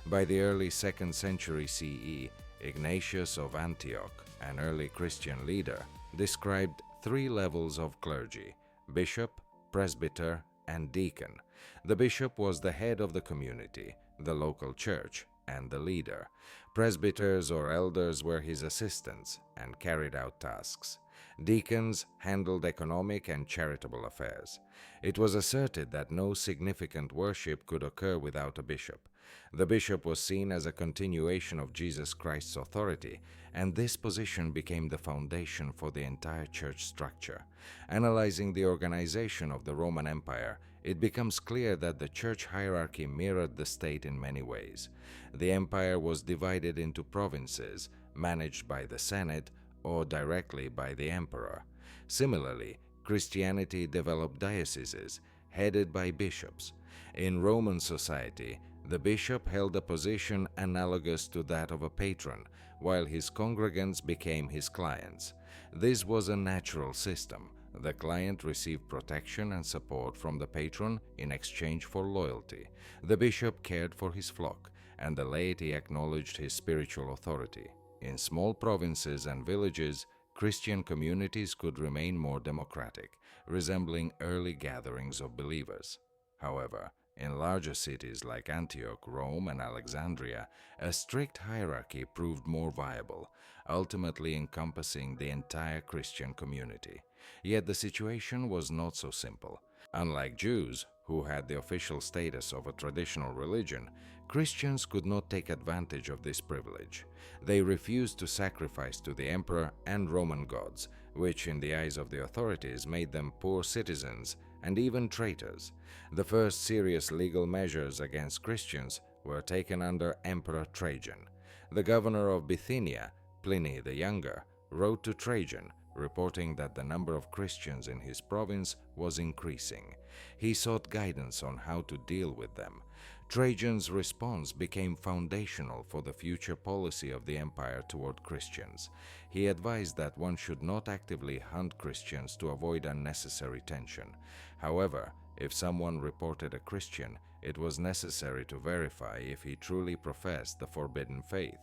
Speaker 1: By the early 2nd century CE, Ignatius of Antioch, an early Christian leader, described 3 levels of clergy: bishop, presbyter, and deacon. The bishop was the head of the community, the local church, and the leader. Presbyters or elders were his assistants and carried out tasks. Deacons handled economic and charitable affairs. It was asserted that no significant worship could occur without a bishop. The bishop was seen as a continuation of Jesus Christ's authority, and this position became the foundation for the entire church structure. Analyzing the organization of the Roman Empire, it becomes clear that the church hierarchy mirrored the state in many ways. The empire was divided into provinces, managed by the Senate or directly by the emperor. Similarly, Christianity developed dioceses, headed by bishops. In Roman society, the bishop held a position analogous to that of a patron, while his congregants became his clients. This was a natural system. The client received protection and support from the patron in exchange for loyalty. The bishop cared for his flock, and the laity acknowledged his spiritual authority. In small provinces and villages, Christian communities could remain more democratic, resembling early gatherings of believers. However, in larger cities like Antioch, Rome, and Alexandria, a strict hierarchy proved more viable, ultimately encompassing the entire Christian community. Yet the situation was not so simple. Unlike Jews, who had the official status of a traditional religion, Christians could not take advantage of this privilege. They refused to sacrifice to the emperor and Roman gods, which in the eyes of the authorities made them poor citizens and even traitors. The first serious legal measures against Christians were taken under Emperor Trajan. The governor of Bithynia, Pliny the Younger, wrote to Trajan, reporting that the number of Christians in his province was increasing. He sought guidance on how to deal with them. Trajan's response became foundational for the future policy of the empire toward Christians. He advised that one should not actively hunt Christians to avoid unnecessary tension. However, if someone reported a Christian, it was necessary to verify if he truly professed the forbidden faith.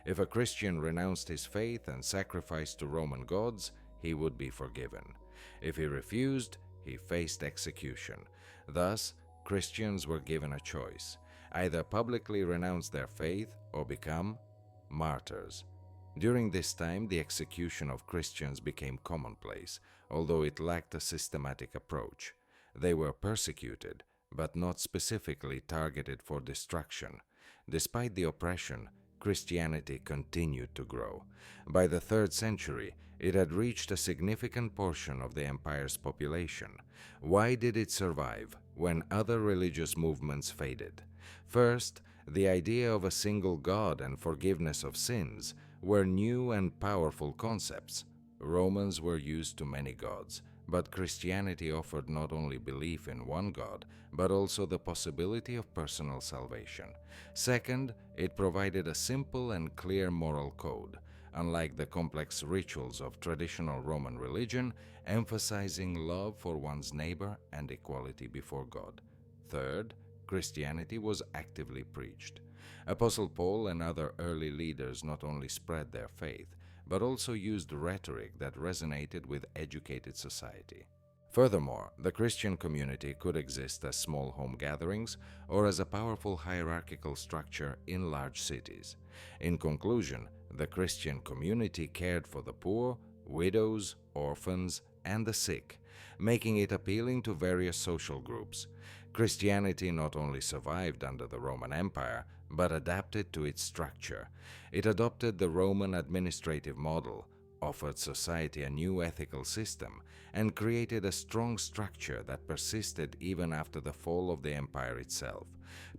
Speaker 1: If a Christian renounced his faith and sacrificed to Roman gods, he would be forgiven. If he refused, he faced execution. Thus, Christians were given a choice: either publicly renounce their faith or become martyrs. During this time, the execution of Christians became commonplace, although it lacked a systematic approach. They were persecuted, but not specifically targeted for destruction. Despite the oppression, Christianity continued to grow. By the 3rd century, it had reached a significant portion of the empire's population. Why did it survive when other religious movements faded? First, the idea of a single God and forgiveness of sins were new and powerful concepts. Romans were used to many gods, but Christianity offered not only belief in one God, but also the possibility of personal salvation. Second, it provided a simple and clear moral code, unlike the complex rituals of traditional Roman religion, emphasizing love for one's neighbor and equality before God. Third, Christianity was actively preached. Apostle Paul and other early leaders not only spread their faith, but also used rhetoric that resonated with educated society. Furthermore, the Christian community could exist as small home gatherings or as a powerful hierarchical structure in large cities. In conclusion, the Christian community cared for the poor, widows, orphans, and the sick, making it appealing to various social groups. Christianity not only survived under the Roman Empire, but adapted to its structure. It adopted the Roman administrative model, offered society a new ethical system, and created a strong structure that persisted even after the fall of the empire itself.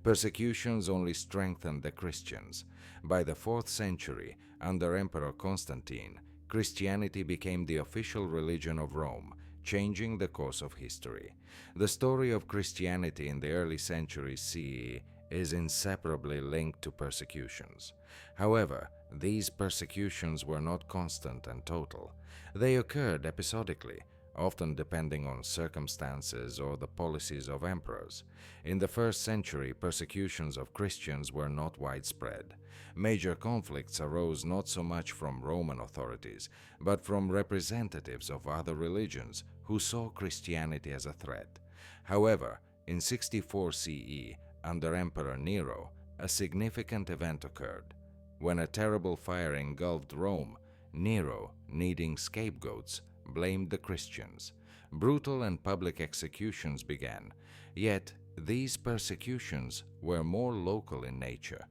Speaker 1: Persecutions only strengthened the Christians. By the 4th century, under Emperor Constantine, Christianity became the official religion of Rome, changing the course of history. The story of Christianity in the early centuries CE is inseparably linked to persecutions. However, these persecutions were not constant and total. They occurred episodically, often depending on circumstances or the policies of emperors. In the 1st century, persecutions of Christians were not widespread. Major conflicts arose not so much from Roman authorities, but from representatives of other religions who saw Christianity as a threat. However, in 64 CE, under Emperor Nero, a significant event occurred. When a terrible fire engulfed Rome, Nero, needing scapegoats, blamed the Christians. Brutal and public executions began, yet these persecutions were more local in nature.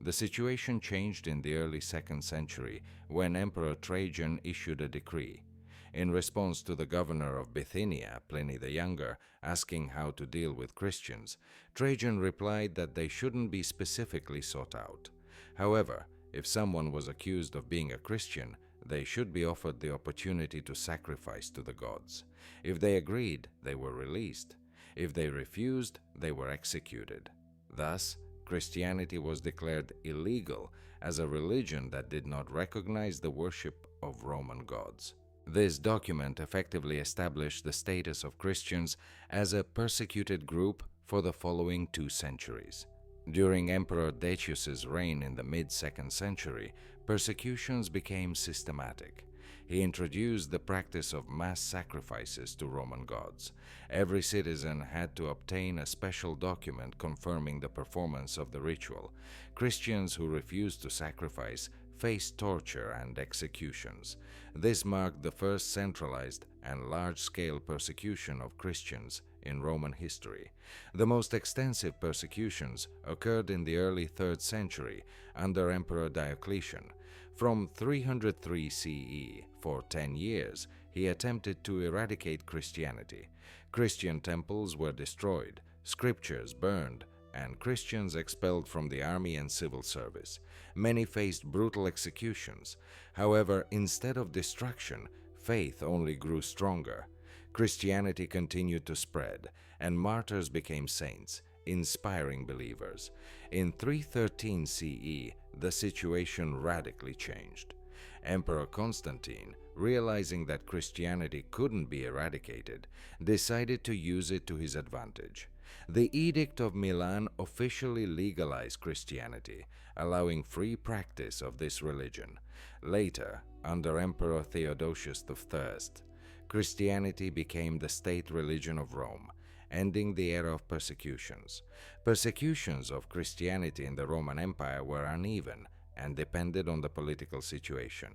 Speaker 1: The situation changed in the early 2nd century when Emperor Trajan issued a decree. In response to the governor of Bithynia, Pliny the Younger, asking how to deal with Christians, Trajan replied that they shouldn't be specifically sought out. However, if someone was accused of being a Christian, they should be offered the opportunity to sacrifice to the gods. If they agreed, they were released. If they refused, they were executed. Thus, Christianity was declared illegal as a religion that did not recognize the worship of Roman gods. This document effectively established the status of Christians as a persecuted group for the following 2 centuries. During Emperor Decius's reign in the mid-2nd century, persecutions became systematic. He introduced the practice of mass sacrifices to Roman gods. Every citizen had to obtain a special document confirming the performance of the ritual. Christians who refused to sacrifice faced torture and executions. This marked the first centralized and large-scale persecution of Christians in Roman history. The most extensive persecutions occurred in the early 3rd century under Emperor Diocletian. From 303 CE, for 10 years, he attempted to eradicate Christianity. Christian temples were destroyed, scriptures burned, and Christians expelled from the army and civil service. Many faced brutal executions. However, instead of destruction, faith only grew stronger. Christianity continued to spread, and martyrs became saints, inspiring believers. In 313 CE, the situation radically changed. Emperor Constantine, realizing that Christianity couldn't be eradicated, decided to use it to his advantage. The Edict of Milan officially legalized Christianity, allowing free practice of this religion. Later, under Emperor Theodosius I, Christianity became the state religion of Rome, ending the era of persecutions. Persecutions of Christianity in the Roman Empire were uneven and depended on the political situation.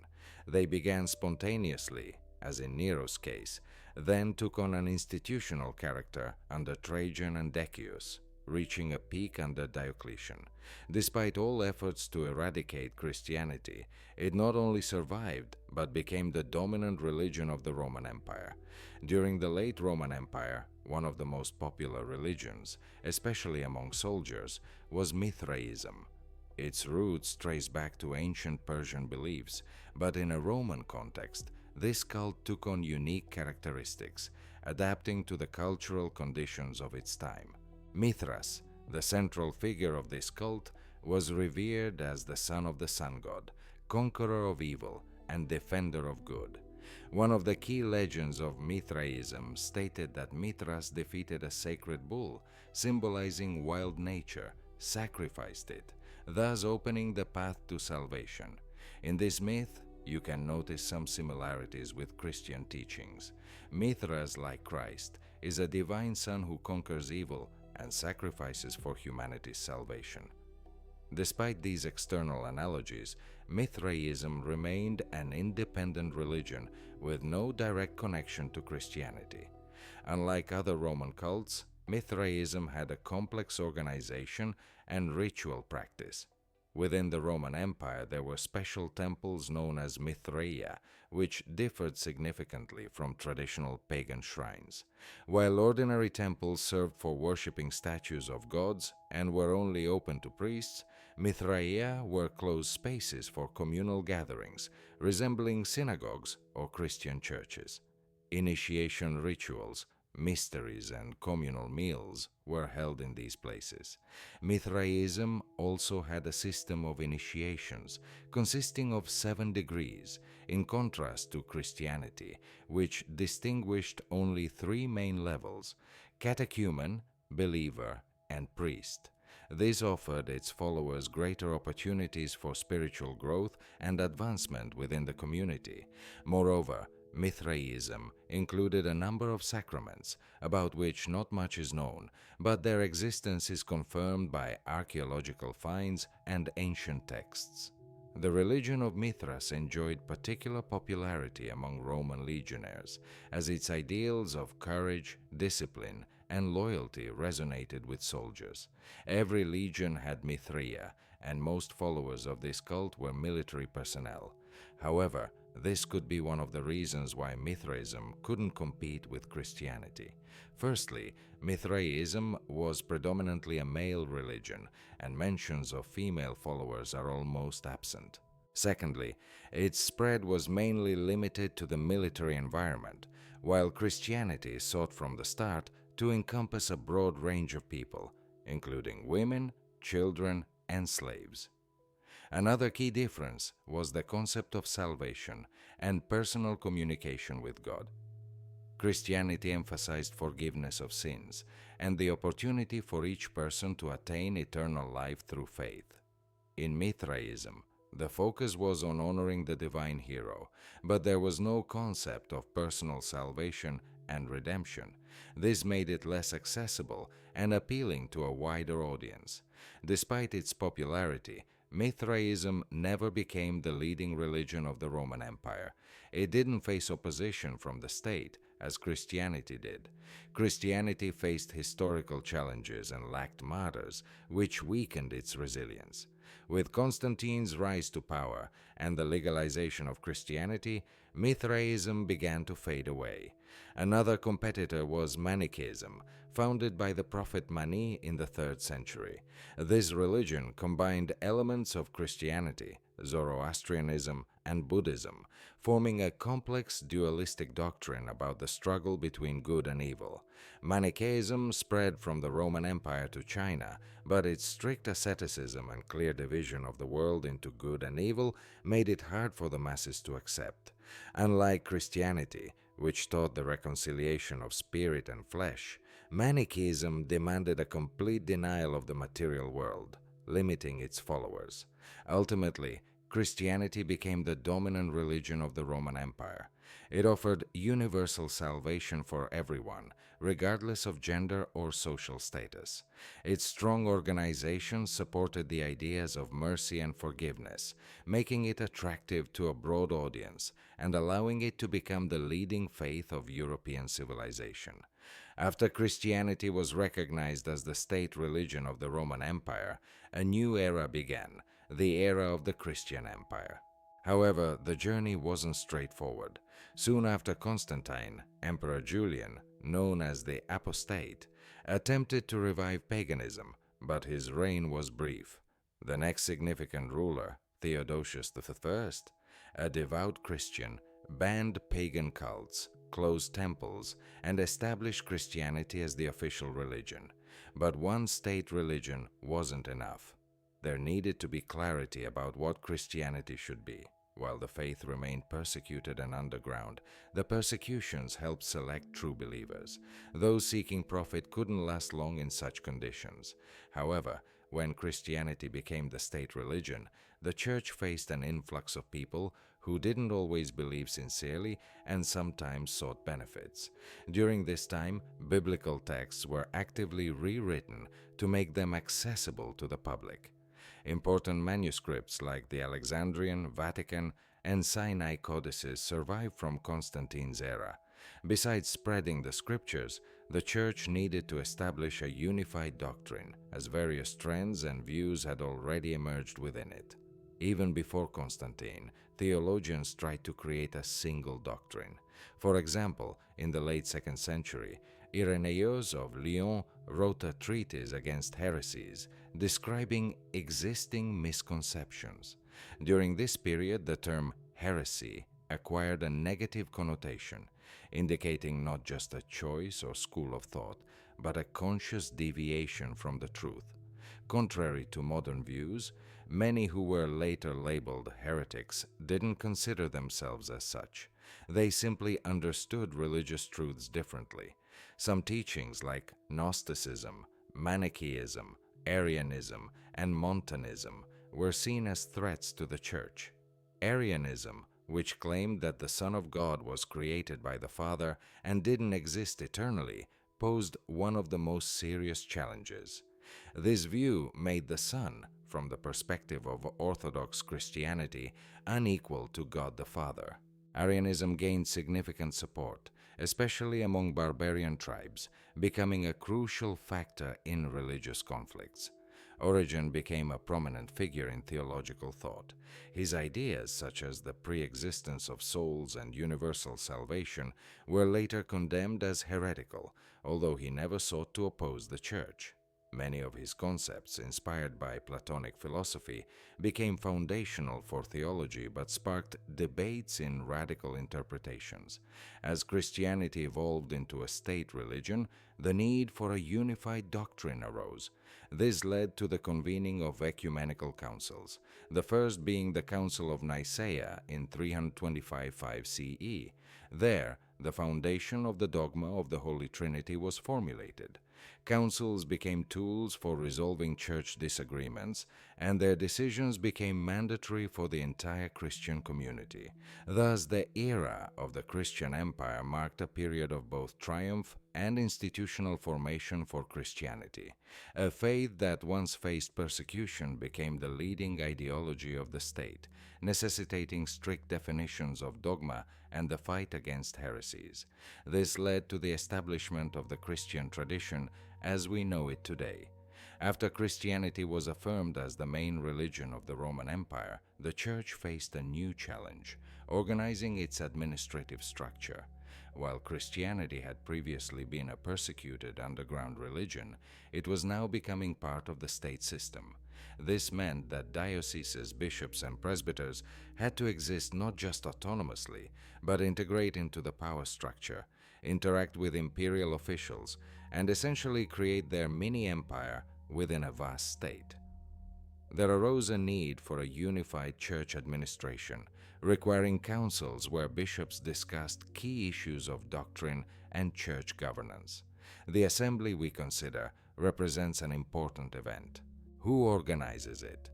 Speaker 1: They began spontaneously, as in Nero's case, then took on an institutional character under Trajan and Decius, reaching a peak under Diocletian. Despite all efforts to eradicate Christianity, it not only survived but became the dominant religion of the Roman Empire. During the late Roman Empire, one of the most popular religions, especially among soldiers, was Mithraism. Its roots trace back to ancient Persian beliefs, but in a Roman context, this cult took on unique characteristics, adapting to the cultural conditions of its time. Mithras, the central figure of this cult, was revered as the son of the sun god, conqueror of evil, and defender of good. One of the key legends of Mithraism stated that Mithras defeated a sacred bull, symbolizing wild nature, sacrificed it, thus opening the path to salvation. In this myth, you can notice some similarities with Christian teachings. Mithras, like Christ, is a divine son who conquers evil and sacrifices for humanity's salvation. Despite these external analogies, Mithraism remained an independent religion with no direct connection to Christianity. Unlike other Roman cults, Mithraism had a complex organization and ritual practice. Within the Roman Empire, there were special temples known as Mithraea, which differed significantly from traditional pagan shrines. While ordinary temples served for worshipping statues of gods and were only open to priests, Mithraea were closed spaces for communal gatherings, resembling synagogues or Christian churches. Initiation rituals, mysteries, and communal meals were held in these places. Mithraism also had a system of initiations consisting of 7 degrees, in contrast to Christianity, which distinguished only 3 main levels: catechumen, believer, and priest. This offered its followers greater opportunities for spiritual growth and advancement within the community. Moreover, Mithraism included a number of sacraments, about which not much is known, but their existence is confirmed by archaeological finds and ancient texts. The religion of Mithras enjoyed particular popularity among Roman legionaries, as its ideals of courage, discipline, and loyalty resonated with soldiers. Every legion had Mithraea, and most followers of this cult were military personnel. However, this could be one of the reasons why Mithraism couldn't compete with Christianity. Firstly, Mithraism was predominantly a male religion, and mentions of female followers are almost absent. Secondly, its spread was mainly limited to the military environment, while Christianity sought from the start to encompass a broad range of people, including women, children, and slaves. Another key difference was the concept of salvation and personal communication with God. Christianity emphasized forgiveness of sins and the opportunity for each person to attain eternal life through faith. In Mithraism, The focus was on honoring the divine hero, but there was no concept of personal salvation and redemption. This made it less accessible and appealing to a wider audience. Despite its popularity, Mithraism never became the leading religion of the Roman Empire. It didn't face opposition from the state, as Christianity did. Christianity faced historical challenges and lacked martyrs, which weakened its resilience. With Constantine's rise to power and the legalization of Christianity, Mithraism began to fade away. Another competitor was Manichaeism, founded by the prophet Mani in the 3rd century. This religion combined elements of Christianity, Zoroastrianism, and Buddhism, forming a complex dualistic doctrine about the struggle between good and evil. Manichaeism spread from the Roman Empire to China, but its strict asceticism and clear division of the world into good and evil made it hard for the masses to accept. Unlike Christianity, which taught the reconciliation of spirit and flesh, Manichaeism demanded a complete denial of the material world, limiting its followers. Ultimately, Christianity became the dominant religion of the Roman Empire. It offered universal salvation for everyone, regardless of gender or social status. Its strong organization supported the ideas of mercy and forgiveness, making it attractive to a broad audience and allowing it to become the leading faith of European civilization. After Christianity was recognized as the state religion of the Roman Empire, a new era began, the era of the Christian Empire. However, the journey wasn't straightforward. Soon after Constantine, Emperor Julian, known as the Apostate, attempted to revive paganism, but his reign was brief. The next significant ruler, Theodosius I, a devout Christian, banned pagan cults, closed temples, and established Christianity as the official religion. But one state religion wasn't enough. There needed to be clarity about what Christianity should be. While the faith remained persecuted and underground, the persecutions helped select true believers. Those seeking profit couldn't last long in such conditions. However, when Christianity became the state religion, the church faced an influx of people who didn't always believe sincerely and sometimes sought benefits. During this time, biblical texts were actively rewritten to make them accessible to the public. Important manuscripts like the Alexandrian, Vatican, and Sinai codices survived from Constantine's era. Besides spreading the scriptures, the church needed to establish a unified doctrine, as various trends and views had already emerged within it. Even before Constantine, theologians tried to create a single doctrine. For example, in the late 2nd century, Irenaeus of Lyon wrote a treatise against heresies, describing existing misconceptions. During this period, the term heresy acquired a negative connotation, indicating not just a choice or school of thought, but a conscious deviation from the truth. Contrary to modern views, many who were later labeled heretics didn't consider themselves as such. They simply understood religious truths differently. Some teachings like Gnosticism, Manichaeism, Arianism, and Montanism were seen as threats to the church. Arianism, which claimed that the Son of God was created by the Father and didn't exist eternally, posed one of the most serious challenges. This view made the Son, from the perspective of Orthodox Christianity, unequal to God the Father. Arianism gained significant support, especially among barbarian tribes, becoming a crucial factor in religious conflicts. Origen became a prominent figure in theological thought. His ideas, such as the pre-existence of souls and universal salvation, were later condemned as heretical, although he never sought to oppose the church. Many of his concepts, inspired by Platonic philosophy, became foundational for theology but sparked debates in radical interpretations. As Christianity evolved into a state religion, the need for a unified doctrine arose. This led to the convening of ecumenical councils, the first being the Council of Nicaea in 325 CE. There, the foundation of the dogma of the Holy Trinity was formulated. Councils became tools for resolving church disagreements, and their decisions became mandatory for the entire Christian community. Thus, the era of the Christian Empire marked a period of both triumph and institutional formation for Christianity. A faith that once faced persecution became the leading ideology of the state, necessitating strict definitions of dogma and the fight against heresies. This led to the establishment of the Christian tradition as we know it today. After Christianity was affirmed as the main religion of the Roman Empire, the Church faced a new challenge: organizing its administrative structure. While Christianity had previously been a persecuted underground religion, it was now becoming part of the state system. This meant that dioceses, bishops, and presbyters had to exist not just autonomously, but integrate into the power structure, interact with imperial officials, and essentially create their mini-empire within a vast state. There arose a need for a unified church administration, requiring councils where bishops discussed key issues of doctrine and church governance. The assembly we consider represents an important event. Who organizes it?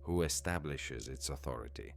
Speaker 1: Who establishes its authority?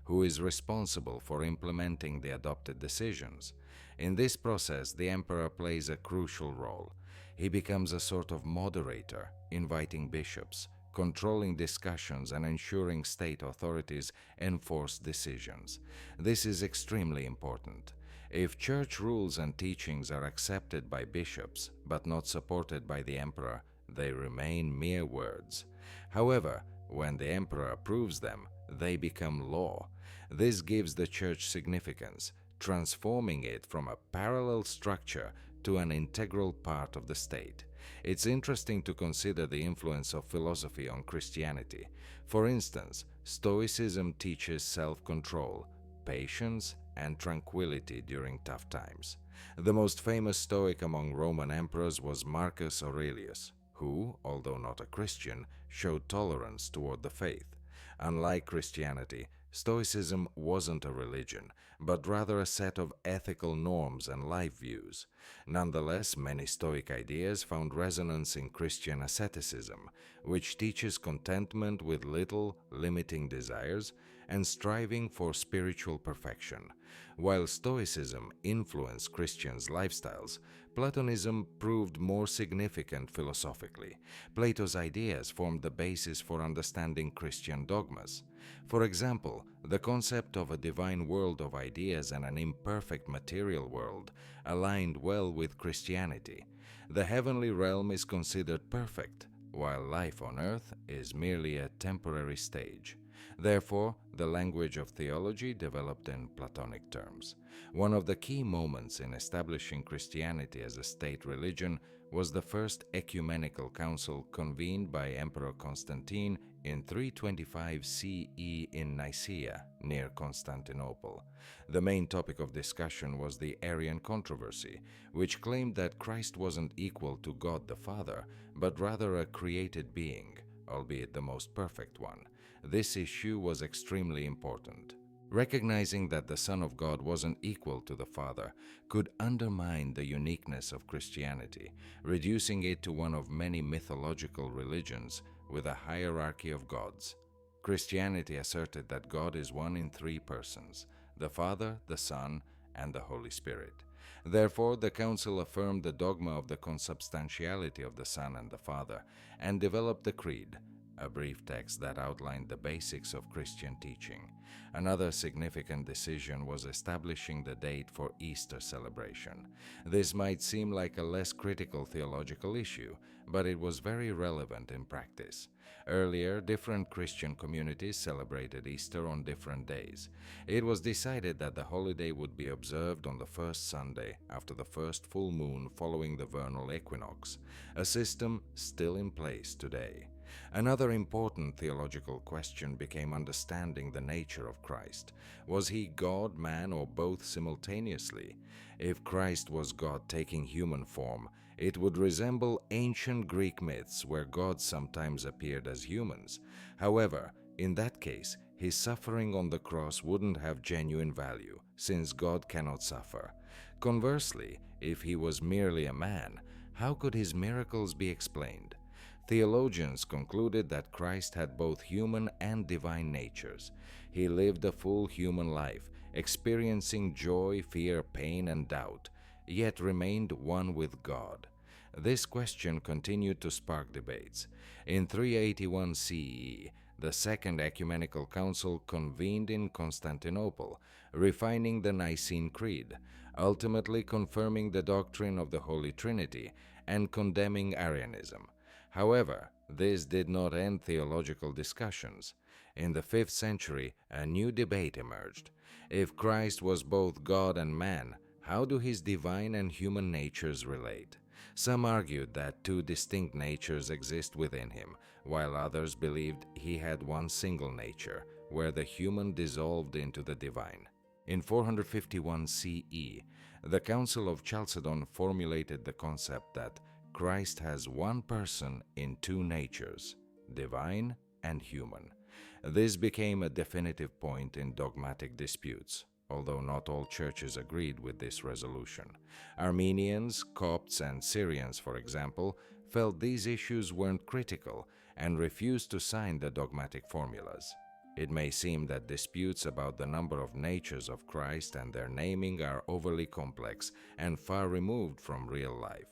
Speaker 1: Who is responsible for implementing the adopted decisions? In this process, the emperor plays a crucial role. He becomes a sort of moderator, inviting bishops, controlling discussions, and ensuring state authorities enforce decisions. This is extremely important. If church rules and teachings are accepted by bishops but not supported by the emperor, they remain mere words. However, when the emperor approves them, they become law. This gives the church significance, transforming it from a parallel structure to an integral part of the state. It's interesting to consider the influence of philosophy on Christianity. For instance, Stoicism teaches self-control, patience, and tranquility during tough times. The most famous Stoic among Roman emperors was Marcus Aurelius, who, although not a Christian, showed tolerance toward the faith. Unlike Christianity, Stoicism wasn't a religion, but rather a set of ethical norms and life views. Nonetheless, many Stoic ideas found resonance in Christian asceticism, which teaches contentment with little, limiting desires, and striving for spiritual perfection. While Stoicism influenced Christians' lifestyles, Platonism proved more significant philosophically. Plato's ideas formed the basis for understanding Christian dogmas. For example, the concept of a divine world of ideas and an imperfect material world aligned well with Christianity. The heavenly realm is considered perfect, while life on earth is merely a temporary stage. Therefore, the language of theology developed in Platonic terms. One of the key moments in establishing Christianity as a state religion was the First Ecumenical Council convened by Emperor Constantine in 325 CE in Nicaea, near Constantinople. The main topic of discussion was the Arian controversy, which claimed that Christ wasn't equal to God the Father, but rather a created being, albeit the most perfect one. This issue was extremely important. Recognizing that the Son of God wasn't equal to the Father could undermine the uniqueness of Christianity, reducing it to one of many mythological religions with a hierarchy of gods. Christianity asserted that God is one in three persons: the Father, the Son, and the Holy Spirit. Therefore, the Council affirmed the dogma of the consubstantiality of the Son and the Father, and developed the Creed, a brief text that outlined the basics of Christian teaching. Another significant decision was establishing the date for Easter celebration. This might seem like a less critical theological issue, but it was very relevant in practice. Earlier, different Christian communities celebrated Easter on different days. It was decided that the holiday would be observed on the first Sunday after the first full moon following the vernal equinox, a system still in place today. Another important theological question became understanding the nature of Christ. Was he God, man, or both simultaneously? If Christ was God taking human form, it would resemble ancient Greek myths where gods sometimes appeared as humans. However, in that case, his suffering on the cross wouldn't have genuine value, since God cannot suffer. Conversely, if he was merely a man, How could his miracles be explained? Theologians concluded that Christ had both human and divine natures. He lived a full human life, experiencing joy, fear, pain, and doubt, yet remained one with God. This question continued to spark debates. In 381 CE, the Second Ecumenical Council convened in Constantinople, refining the Nicene Creed, ultimately confirming the doctrine of the Holy Trinity and condemning Arianism. However, this did not end theological discussions. In the 5th century, a new debate emerged. If Christ was both God and man, how do his divine and human natures relate? Some argued that two distinct natures exist within him, while others believed he had one single nature, where the human dissolved into the divine. In 451 CE, the Council of Chalcedon formulated the concept that Christ has one person in two natures, divine and human. This became a definitive point in dogmatic disputes, although not all churches agreed with this resolution. Armenians, Copts, and Syrians, for example, felt these issues weren't critical and refused to sign the dogmatic formulas. It may seem that disputes about the number of natures of Christ and their naming are overly complex and far removed from real life.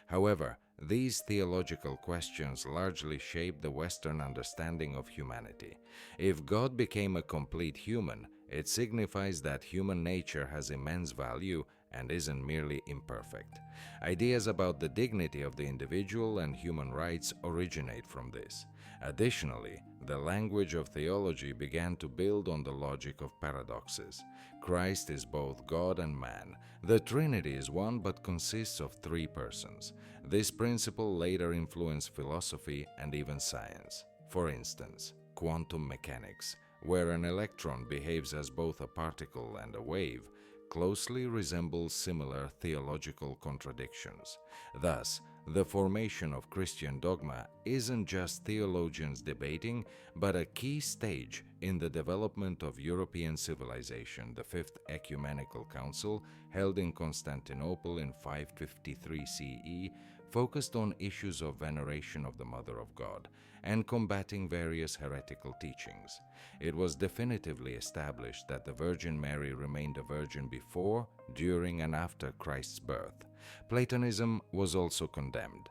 Speaker 1: However, these theological questions largely shape the Western understanding of humanity. If God became a complete human, it signifies that human nature has immense value and isn't merely imperfect. Ideas about the dignity of the individual and human rights originate from this. Additionally, the language of theology began to build on the logic of paradoxes. Christ is both God and man. The Trinity is one but consists of three persons. This principle later influenced philosophy and even science. For instance, quantum mechanics, where an electron behaves as both a particle and a wave, closely resembles similar theological contradictions. Thus, the formation of Christian dogma isn't just theologians debating, but a key stage in the development of European civilization. The Fifth Ecumenical Council, held in Constantinople in 553 CE, focused on issues of veneration of the Mother of God and combating various heretical teachings. It was definitively established that the Virgin Mary remained a virgin before, during, and after Christ's birth. Platonism was also condemned.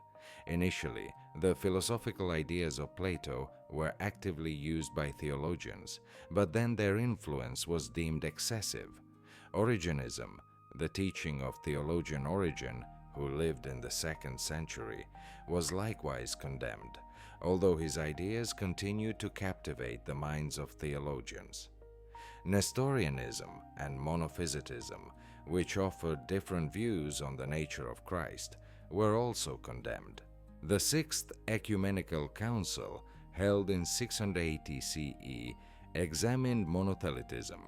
Speaker 1: Initially, the philosophical ideas of Plato were actively used by theologians, but then their influence was deemed excessive. Origenism, the teaching of theologian Origen, who lived in the 2nd century, was likewise condemned, although his ideas continued to captivate the minds of theologians. Nestorianism and Monophysitism, which offered different views on the nature of Christ, were also condemned. The 6th Ecumenical Council, held in 680 CE, examined monothelitism,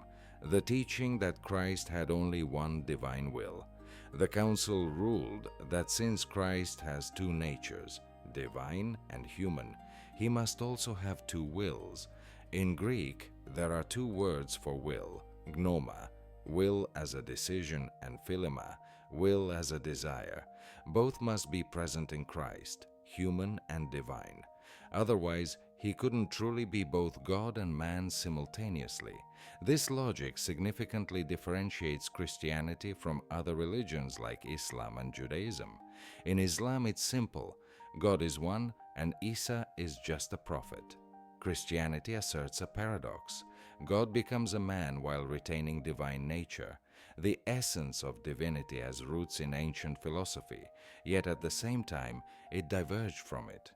Speaker 1: the teaching that Christ had only one divine will. The council ruled that since Christ has two natures, divine and human, he must also have two wills. In Greek, there are two words for will: gnoma, will as a decision, and philema, will as a desire. Both must be present in Christ, human and divine. Otherwise, he couldn't truly be both God and man simultaneously. This logic significantly differentiates Christianity from other religions like Islam and Judaism. In Islam, it's simple: God is one and Isa is just a prophet. Christianity asserts a paradox. God becomes a man while retaining divine nature. The essence of divinity has roots in ancient philosophy, yet at the same time it diverged from it.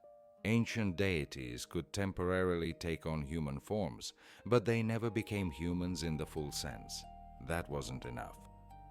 Speaker 1: Ancient deities could temporarily take on human forms, but they never became humans in the full sense. That wasn't enough.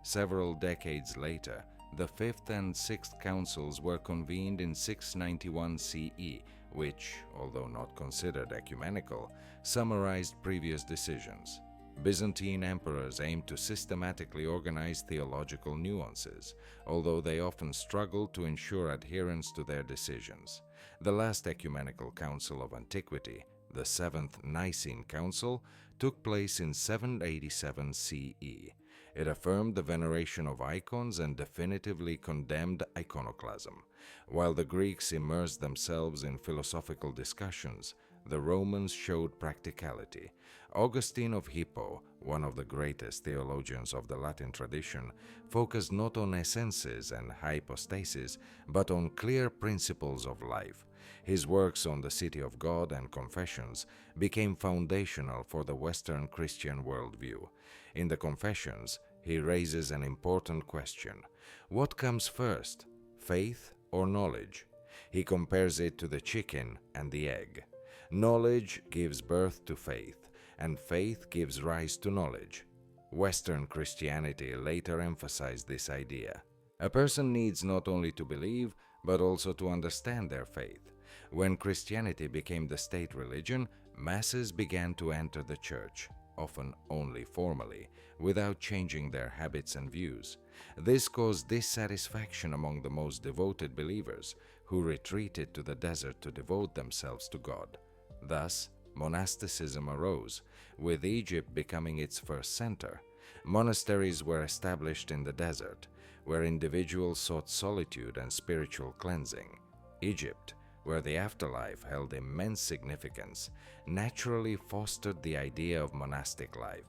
Speaker 1: Several decades later, the 5th and 6th councils were convened in 691 CE, which, although not considered ecumenical, summarized previous decisions. Byzantine emperors aimed to systematically organize theological nuances, although they often struggled to ensure adherence to their decisions. The last ecumenical council of antiquity, the 7th Nicene Council, took place in 787 CE. It affirmed the veneration of icons and definitively condemned iconoclasm. While the Greeks immersed themselves in philosophical discussions, the Romans showed practicality. Augustine of Hippo, one of the greatest theologians of the Latin tradition, focused not on essences and hypostases, but on clear principles of life. His works on the City of God and Confessions became foundational for the Western Christian worldview. In the Confessions, he raises an important question. What comes first, faith or knowledge? He compares it to the chicken and the egg. Knowledge gives birth to faith, and faith gives rise to knowledge. Western Christianity later emphasized this idea. A person needs not only to believe, but also to understand their faith. When Christianity became the state religion, masses began to enter the church, often only formally, without changing their habits and views. This caused dissatisfaction among the most devoted believers, who retreated to the desert to devote themselves to God. Thus, monasticism arose, with Egypt becoming its first center. Monasteries were established in the desert, where individuals sought solitude and spiritual cleansing. Egypt, where the afterlife held immense significance, naturally fostered the idea of monastic life.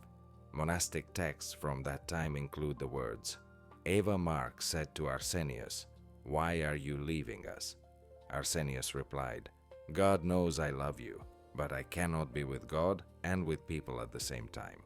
Speaker 1: Monastic texts from that time include the words, "Eva Mark said to Arsenius, 'Why are you leaving us?' Arsenius replied, 'God knows I love you, but I cannot be with God and with people at the same time.'"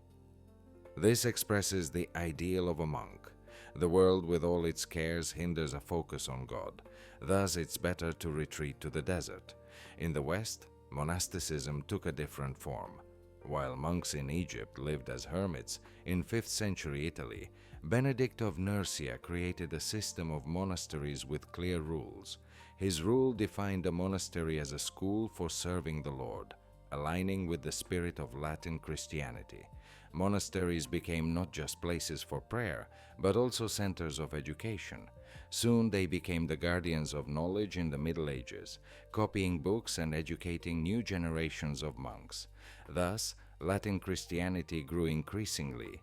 Speaker 1: This expresses the ideal of a monk. The world with all its cares hinders a focus on God. Thus, it's better to retreat to the desert. In the West, monasticism took a different form. While monks in Egypt lived as hermits, in 5th century Italy, Benedict of Nursia created a system of monasteries with clear rules. His rule defined a monastery as a school for serving the Lord, aligning with the spirit of Latin Christianity. Monasteries became not just places for prayer, but also centers of education. Soon they became the guardians of knowledge in the Middle Ages, copying books and educating new generations of monks. Thus, Latin Christianity grew increasingly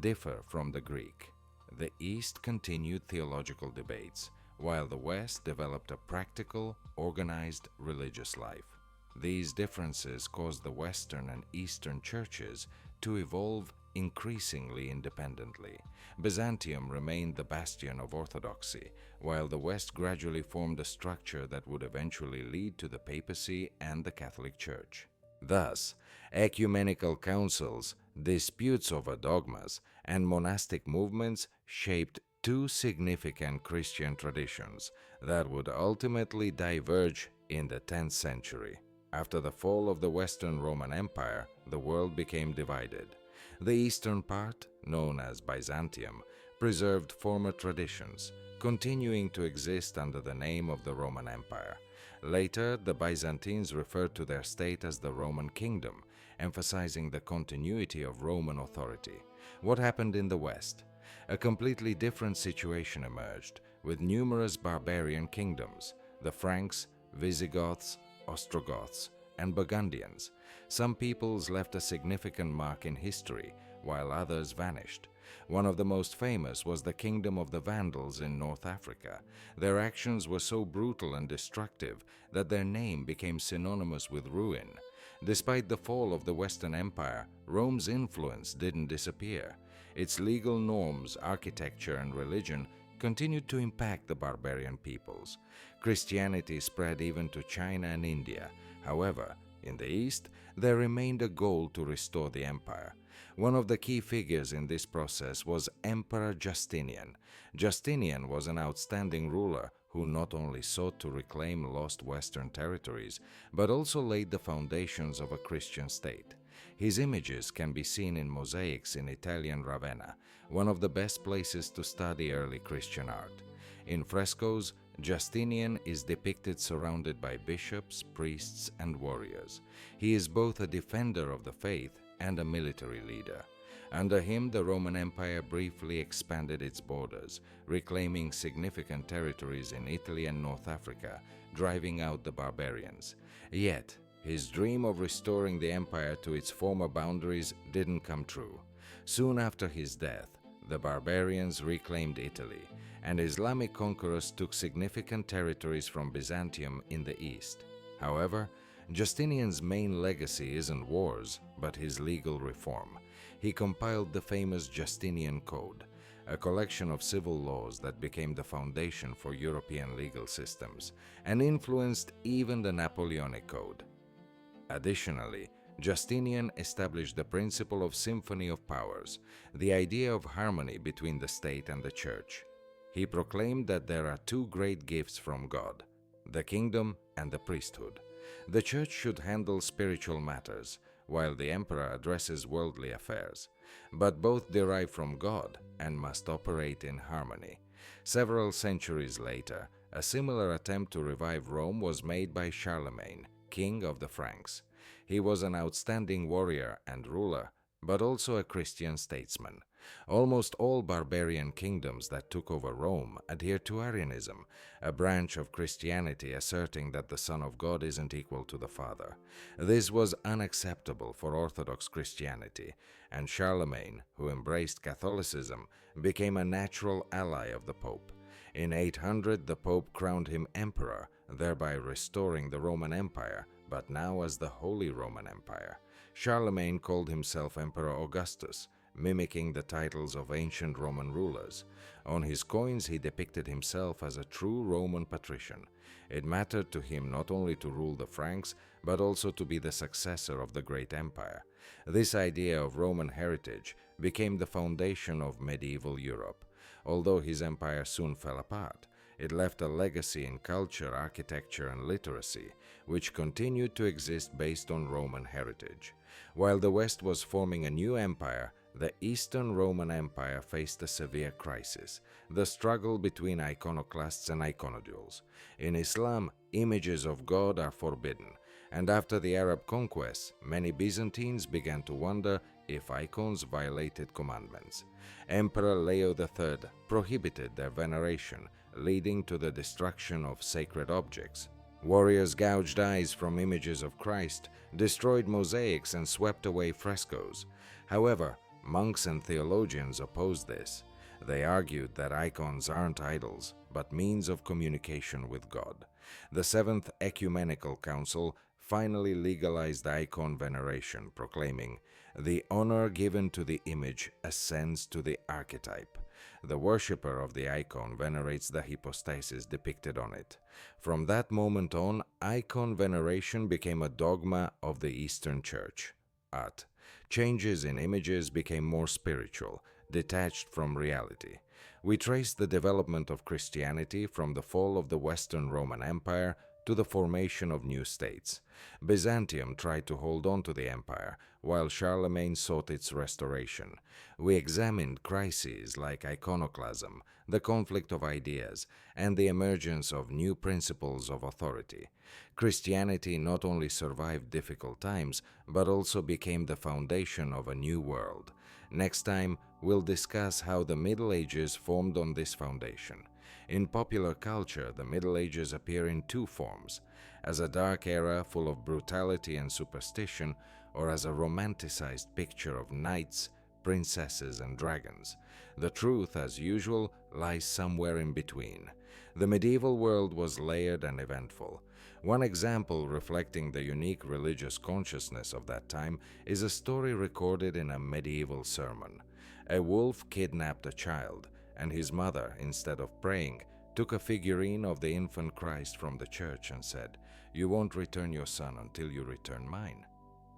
Speaker 1: differ from the Greek. The East continued theological debates, while the West developed a practical, organized religious life. These differences caused the Western and Eastern churches to evolve increasingly independently. Byzantium remained the bastion of orthodoxy, while the West gradually formed a structure that would eventually lead to the papacy and the Catholic Church. Thus, ecumenical councils, disputes over dogmas, and monastic movements shaped two significant Christian traditions that would ultimately diverge in the 10th century. After the fall of the Western Roman Empire, the world became divided. The eastern part, known as Byzantium, preserved former traditions, continuing to exist under the name of the Roman Empire. Later, the Byzantines referred to their state as the Roman Kingdom, emphasizing the continuity of Roman authority. What happened in the West? A completely different situation emerged, with numerous barbarian kingdoms: the Franks, Visigoths, Ostrogoths, and Burgundians. Some peoples left a significant mark in history, while others vanished. One of the most famous was the Kingdom of the Vandals in North Africa. Their actions were so brutal and destructive that their name became synonymous with ruin. Despite the fall of the Western Empire, Rome's influence didn't disappear. Its legal norms, architecture, and religion continued to impact the barbarian peoples. Christianity spread even to China and India. However, in the East, there remained a goal to restore the empire. One of the key figures in this process was Emperor Justinian. Justinian was an outstanding ruler who not only sought to reclaim lost Western territories, but also laid the foundations of a Christian state. His images can be seen in mosaics in Italian Ravenna, one of the best places to study early Christian art. In frescoes, Justinian is depicted surrounded by bishops, priests, and warriors. He is both a defender of the faith and a military leader. Under him, the Roman Empire briefly expanded its borders, reclaiming significant territories in Italy and North Africa, driving out the barbarians. Yet, his dream of restoring the empire to its former boundaries didn't come true. Soon after his death, the barbarians reclaimed Italy, and Islamic conquerors took significant territories from Byzantium in the east. However, Justinian's main legacy isn't wars, but his legal reform. He compiled the famous Justinian Code, a collection of civil laws that became the foundation for European legal systems and influenced even the Napoleonic Code. Additionally, Justinian established the principle of symphony of powers, the idea of harmony between the state and the church. He proclaimed that there are two great gifts from God, the kingdom and the priesthood. The church should handle spiritual matters, while the emperor addresses worldly affairs. But both derive from God and must operate in harmony. Several centuries later, a similar attempt to revive Rome was made by Charlemagne, king of the Franks. He was an outstanding warrior and ruler, but also a Christian statesman. Almost all barbarian kingdoms that took over Rome adhered to Arianism, a branch of Christianity asserting that the Son of God isn't equal to the Father. This was unacceptable for Orthodox Christianity, and Charlemagne, who embraced Catholicism, became a natural ally of the Pope. In 800, the Pope crowned him emperor, thereby restoring the Roman Empire, but now as the Holy Roman Empire. Charlemagne called himself Emperor Augustus, mimicking the titles of ancient Roman rulers. On his coins he depicted himself as a true Roman patrician. It mattered to him not only to rule the Franks, but also to be the successor of the great empire. This idea of Roman heritage became the foundation of medieval Europe. Although his empire soon fell apart, it left a legacy in culture, architecture, and literacy, which continued to exist based on Roman heritage. While the West was forming a new empire, the Eastern Roman Empire faced a severe crisis, the struggle between iconoclasts and iconodules. In Islam, images of God are forbidden, and after the Arab conquests, many Byzantines began to wonder if icons violated commandments. Emperor Leo III prohibited their veneration, leading to the destruction of sacred objects. Warriors gouged eyes from images of Christ, destroyed mosaics, and swept away frescoes. However, monks and theologians opposed this. They argued that icons aren't idols, but means of communication with God. The Seventh Ecumenical Council finally legalized icon veneration, proclaiming, "The honor given to the image ascends to the archetype." The worshipper of the icon venerates the hypostasis depicted on it. From that moment on, icon veneration became a dogma of the Eastern Church. Changes in images became more spiritual, detached from reality. We trace the development of Christianity from the fall of the Western Roman Empire to the formation of new states. Byzantium tried to hold on to the empire, while Charlemagne sought its restoration. We examined crises like iconoclasm, the conflict of ideas, and the emergence of new principles of authority. Christianity not only survived difficult times, but also became the foundation of a new world. Next time, we'll discuss how the Middle Ages formed on this foundation. In popular culture, the Middle Ages appear in two forms: as a dark era full of brutality and superstition, or as a romanticized picture of knights, princesses, and dragons. The truth, as usual, lies somewhere in between. The medieval world was layered and eventful. One example reflecting the unique religious consciousness of that time is a story recorded in a medieval sermon. A wolf kidnapped a child, and his mother, instead of praying, took a figurine of the infant Christ from the church and said, "You won't return your son until you return mine."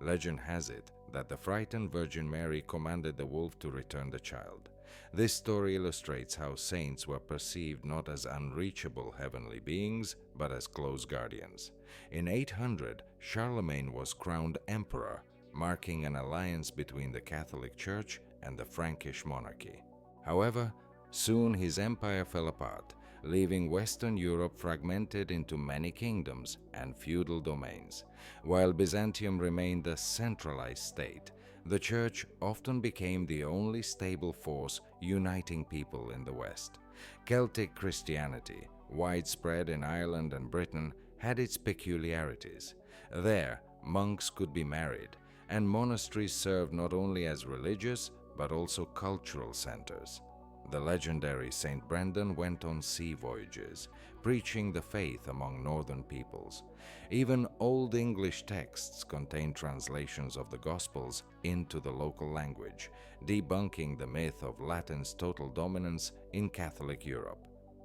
Speaker 1: Legend has it that the frightened Virgin Mary commanded the wolf to return the child. This story illustrates how saints were perceived not as unreachable heavenly beings, but as close guardians. In 800, Charlemagne was crowned emperor, marking an alliance between the Catholic Church and the Frankish monarchy. However, soon his empire fell apart, leaving Western Europe fragmented into many kingdoms and feudal domains. While Byzantium remained a centralized state, the Church often became the only stable force uniting people in the West. Celtic Christianity, widespread in Ireland and Britain, had its peculiarities. There, monks could be married, and monasteries served not only as religious but also cultural centers. The legendary Saint Brendan went on sea voyages, preaching the faith among northern peoples. Even Old English texts contain translations of the Gospels into the local language, debunking the myth of Latin's total dominance in Catholic Europe.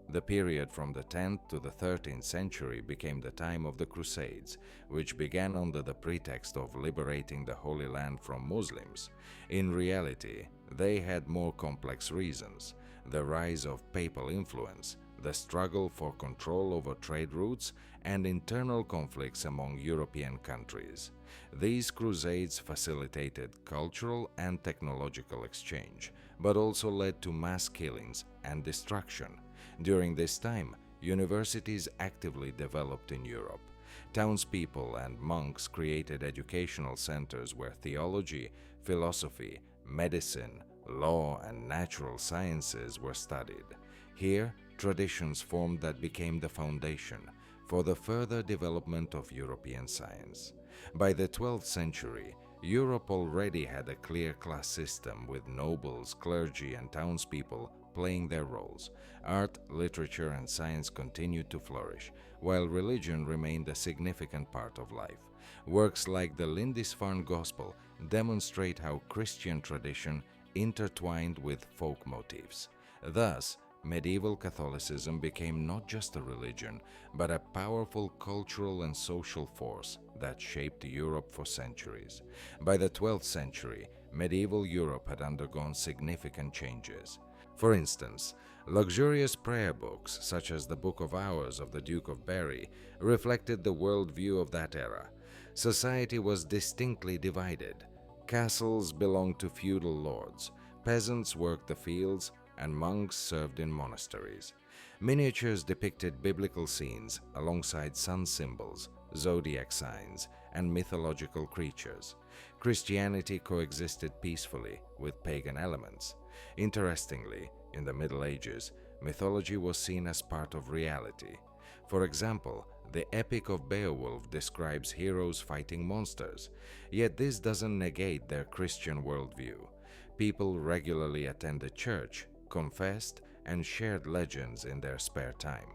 Speaker 1: The period from the 10th to the 13th century became the time of the Crusades, which began under the pretext of liberating the Holy Land from Muslims. In reality, they had more complex reasons: the rise of papal influence, the struggle for control over trade routes, and internal conflicts among European countries. These crusades facilitated cultural and technological exchange, but also led to mass killings and destruction. During this time, universities actively developed in Europe. Townspeople and monks created educational centers where theology, philosophy, medicine, law, and natural sciences were studied. Here, traditions formed that became the foundation for the further development of European science. By the 12th century, Europe already had a clear class system, with nobles, clergy, and townspeople playing their roles. Art, literature, and science continued to flourish, while religion remained a significant part of life. Works like the Lindisfarne Gospel demonstrate how Christian tradition intertwined with folk motifs. Thus, medieval Catholicism became not just a religion, but a powerful cultural and social force that shaped Europe for centuries. By the 12th century, medieval Europe had undergone significant changes. For instance, luxurious prayer books, such as the Book of Hours of the Duke of Berry, reflected the worldview of that era. Society was distinctly divided. Castles belonged to feudal lords, peasants worked the fields, and monks served in monasteries. Miniatures depicted biblical scenes alongside sun symbols, zodiac signs, and mythological creatures. Christianity coexisted peacefully with pagan elements. Interestingly, in the Middle Ages, mythology was seen as part of reality. For example, the Epic of Beowulf describes heroes fighting monsters, yet this doesn't negate their Christian worldview. People regularly attended church, confessed, and shared legends in their spare time.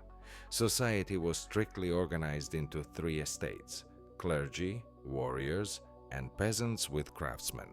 Speaker 1: Society was strictly organized into three estates: clergy, warriors, and peasants with craftsmen.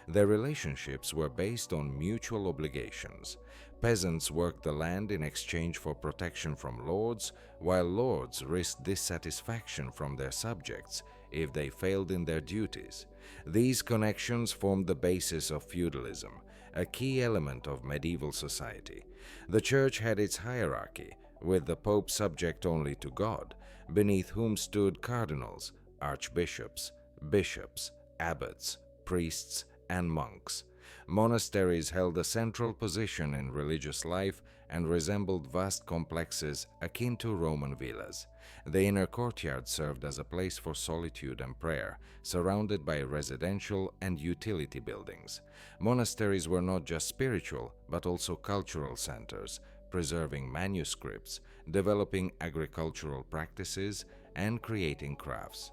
Speaker 1: Their relationships were based on mutual obligations. Peasants worked the land in exchange for protection from lords, while lords risked dissatisfaction from their subjects if they failed in their duties. These connections formed the basis of feudalism, a key element of medieval society. The church had its hierarchy, with the pope subject only to God, beneath whom stood cardinals, archbishops, bishops, abbots, priests, and monks. Monasteries held a central position in religious life and resembled vast complexes akin to Roman villas. The inner courtyard served as a place for solitude and prayer, surrounded by residential and utility buildings. Monasteries were not just spiritual, but also cultural centers, preserving manuscripts, developing agricultural practices, and creating crafts.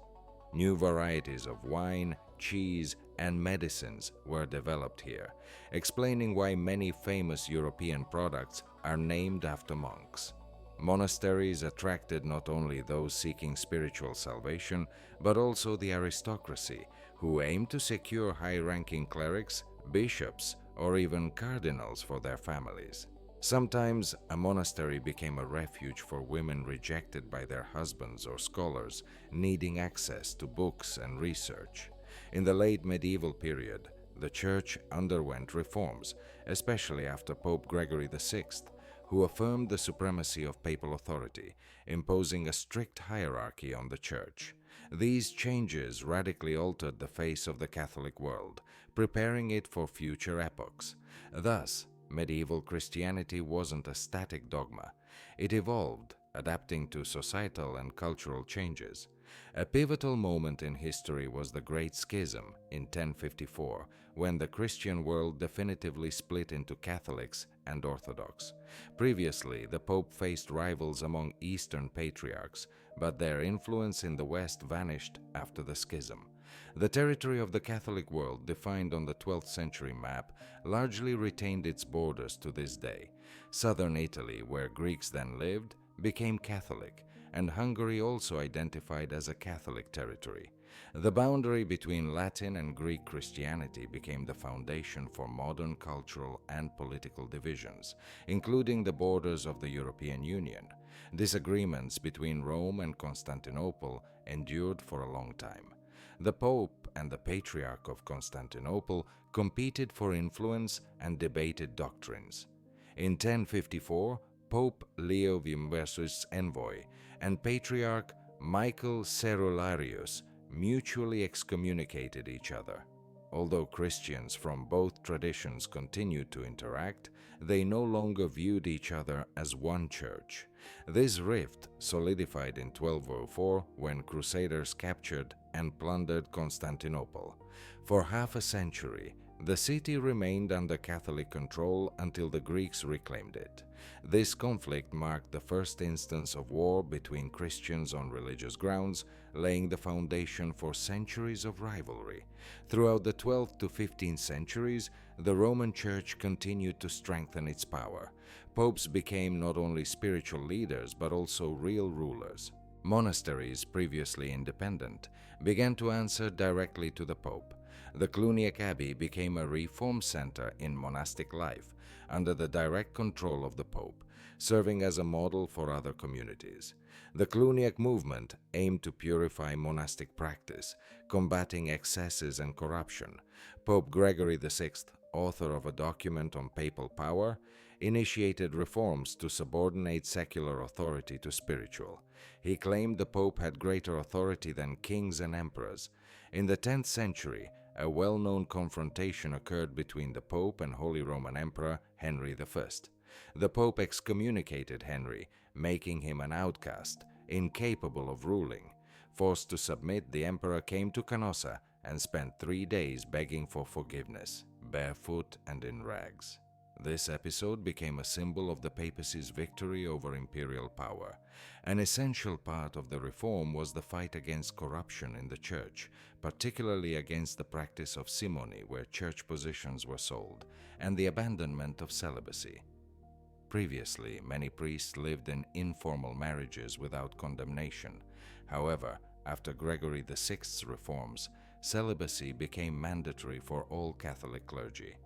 Speaker 1: New varieties of wine, cheese, and medicines were developed here, explaining why many famous European products are named after monks. Monasteries attracted not only those seeking spiritual salvation, but also the aristocracy, who aimed to secure high-ranking clerics, bishops, or even cardinals for their families. Sometimes, a monastery became a refuge for women rejected by their husbands or scholars needing access to books and research. In the late medieval period, the Church underwent reforms, especially after Pope Gregory VI, who affirmed the supremacy of papal authority, imposing a strict hierarchy on the Church. These changes radically altered the face of the Catholic world, preparing it for future epochs. Thus, medieval Christianity wasn't a static dogma. It evolved, adapting to societal and cultural changes. A pivotal moment in history was the Great Schism in 1054, when the Christian world definitively split into Catholics and Orthodox. Previously, the Pope faced rivals among Eastern patriarchs, but their influence in the West vanished after the schism. The territory of the Catholic world, defined on the 12th century map, largely retained its borders to this day. Southern Italy, where Greeks then lived, became Catholic, and Hungary also identified as a Catholic territory. The boundary between Latin and Greek Christianity became the foundation for modern cultural and political divisions, including the borders of the European Union. Disagreements between Rome and Constantinople endured for a long time. The Pope and the Patriarch of Constantinople competed for influence and debated doctrines. In 1054, Pope Leo XII's envoy and Patriarch Michael Cerularius mutually excommunicated each other. Although Christians from both traditions continued to interact, they no longer viewed each other as one church. This rift solidified in 1204 when Crusaders captured and plundered Constantinople. For half a century, the city remained under Catholic control until the Greeks reclaimed it. This conflict marked the first instance of war between Christians on religious grounds, laying the foundation for centuries of rivalry. Throughout the 12th to 15th centuries, the Roman Church continued to strengthen its power. Popes became not only spiritual leaders but also real rulers. Monasteries, previously independent, began to answer directly to the Pope. The Cluniac Abbey became a reform center in monastic life, under the direct control of the Pope, serving as a model for other communities. The Cluniac movement aimed to purify monastic practice, combating excesses and corruption. Pope Gregory VI, author of a document on papal power, initiated reforms to subordinate secular authority to spiritual. He claimed the Pope had greater authority than kings and emperors. In the 10th century, a well-known confrontation occurred between the Pope and Holy Roman Emperor Henry I. The Pope excommunicated Henry, making him an outcast, incapable of ruling. Forced to submit, the emperor came to Canossa and spent 3 days begging for forgiveness, barefoot and in rags. This episode became a symbol of the papacy's victory over imperial power. An essential part of the reform was the fight against corruption in the church, particularly against the practice of simony, where church positions were sold, and the abandonment of celibacy. Previously, many priests lived in informal marriages without condemnation. However, after Gregory VI's reforms, celibacy became mandatory for all Catholic clergy.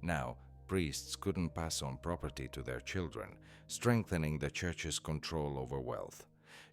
Speaker 1: Now, priests couldn't pass on property to their children, strengthening the Church's control over wealth.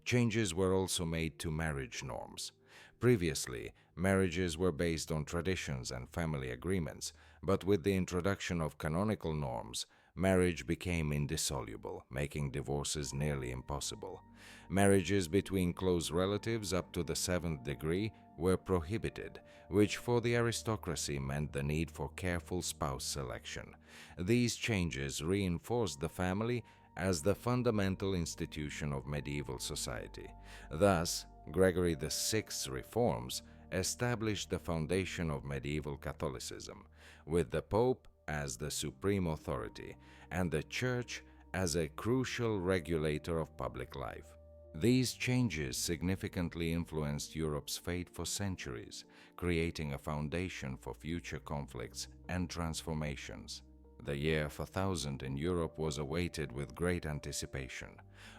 Speaker 1: Changes were also made to marriage norms. Previously, marriages were based on traditions and family agreements, but with the introduction of canonical norms, marriage became indissoluble, making divorces nearly impossible. Marriages between close relatives up to the 7th degree were prohibited, which for the aristocracy meant the need for careful spouse selection. These changes reinforced the family as the fundamental institution of medieval society. Thus, Gregory VI's reforms established the foundation of medieval Catholicism, with the Pope as the supreme authority and the Church as a crucial regulator of public life. These changes significantly influenced Europe's fate for centuries, creating a foundation for future conflicts and transformations. The year 1000 in Europe was awaited with great anticipation.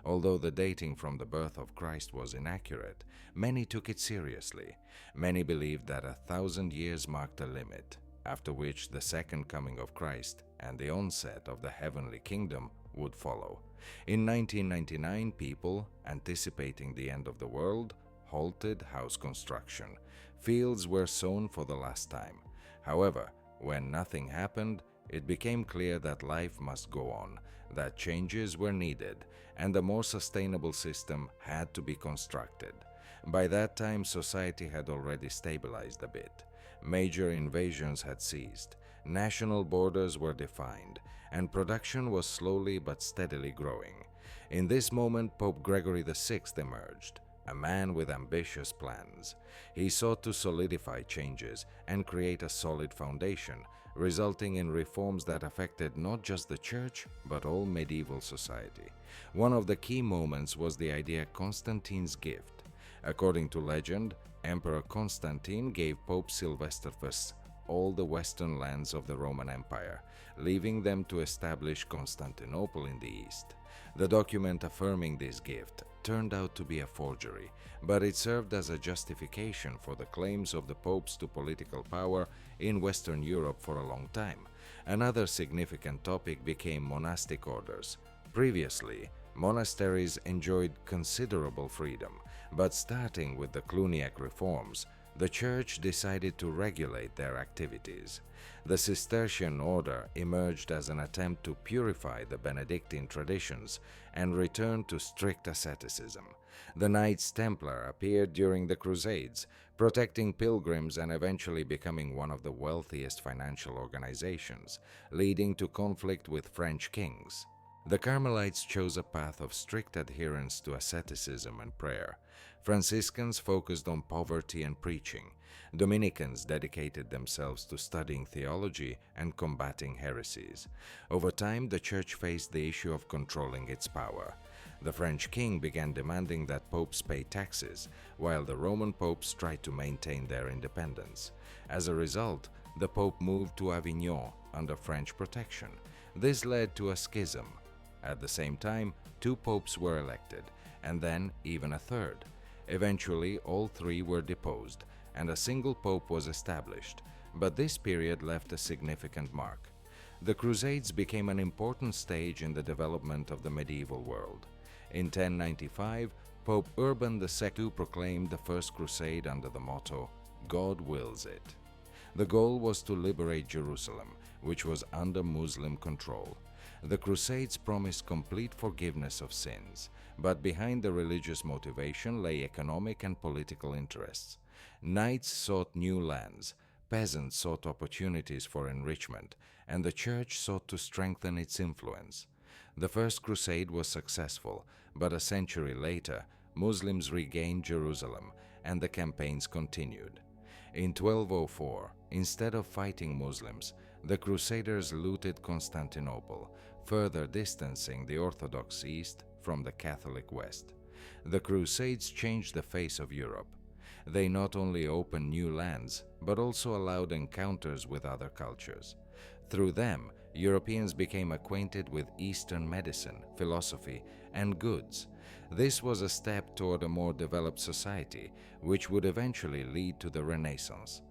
Speaker 1: Although the dating from the birth of Christ was inaccurate, many took it seriously. Many believed that 1,000 years marked a limit, after which the second coming of Christ and the onset of the heavenly kingdom would follow. In 1999, people, anticipating the end of the world, halted house construction. Fields were sown for the last time. However, when nothing happened, it became clear that life must go on, that changes were needed, and a more sustainable system had to be constructed. By that time, society had already stabilized a bit. Major invasions had ceased, national borders were defined, and production was slowly but steadily growing. In this moment, Pope Gregory VI emerged, a man with ambitious plans. He sought to solidify changes and create a solid foundation, resulting in reforms that affected not just the Church, but all medieval society. One of the key moments was the idea Constantine's gift, According to legend, Emperor Constantine gave Pope Sylvester I all the western lands of the Roman Empire, leaving them to establish Constantinople in the east. The document affirming this gift turned out to be a forgery, but it served as a justification for the claims of the popes to political power in Western Europe for a long time. Another significant topic became monastic orders. Previously, monasteries enjoyed considerable freedom, but starting with the Cluniac reforms, the Church decided to regulate their activities. The Cistercian order emerged as an attempt to purify the Benedictine traditions and return to strict asceticism. The Knights Templar appeared during the Crusades, protecting pilgrims and eventually becoming one of the wealthiest financial organizations, leading to conflict with French kings. The Carmelites chose a path of strict adherence to asceticism and prayer. Franciscans focused on poverty and preaching. Dominicans dedicated themselves to studying theology and combating heresies. Over time, the Church faced the issue of controlling its power. The French king began demanding that popes pay taxes, while the Roman popes tried to maintain their independence. As a result, the Pope moved to Avignon under French protection. This led to a schism. At the same time, two popes were elected, and then even a third. Eventually, all three were deposed, and a single pope was established, but this period left a significant mark. The Crusades became an important stage in the development of the medieval world. In 1095, Pope Urban II proclaimed the First Crusade under the motto, "God wills it." The goal was to liberate Jerusalem, which was under Muslim control. The Crusades promised complete forgiveness of sins, but behind the religious motivation lay economic and political interests. Knights sought new lands, peasants sought opportunities for enrichment, and the Church sought to strengthen its influence. The First Crusade was successful, but a century later, Muslims regained Jerusalem, and the campaigns continued. In 1204, instead of fighting Muslims, the Crusaders looted Constantinople, further distancing the Orthodox East from the Catholic West. The Crusades changed the face of Europe. They not only opened new lands, but also allowed encounters with other cultures. Through them, Europeans became acquainted with Eastern medicine, philosophy, and goods. This was a step toward a more developed society, which would eventually lead to the Renaissance.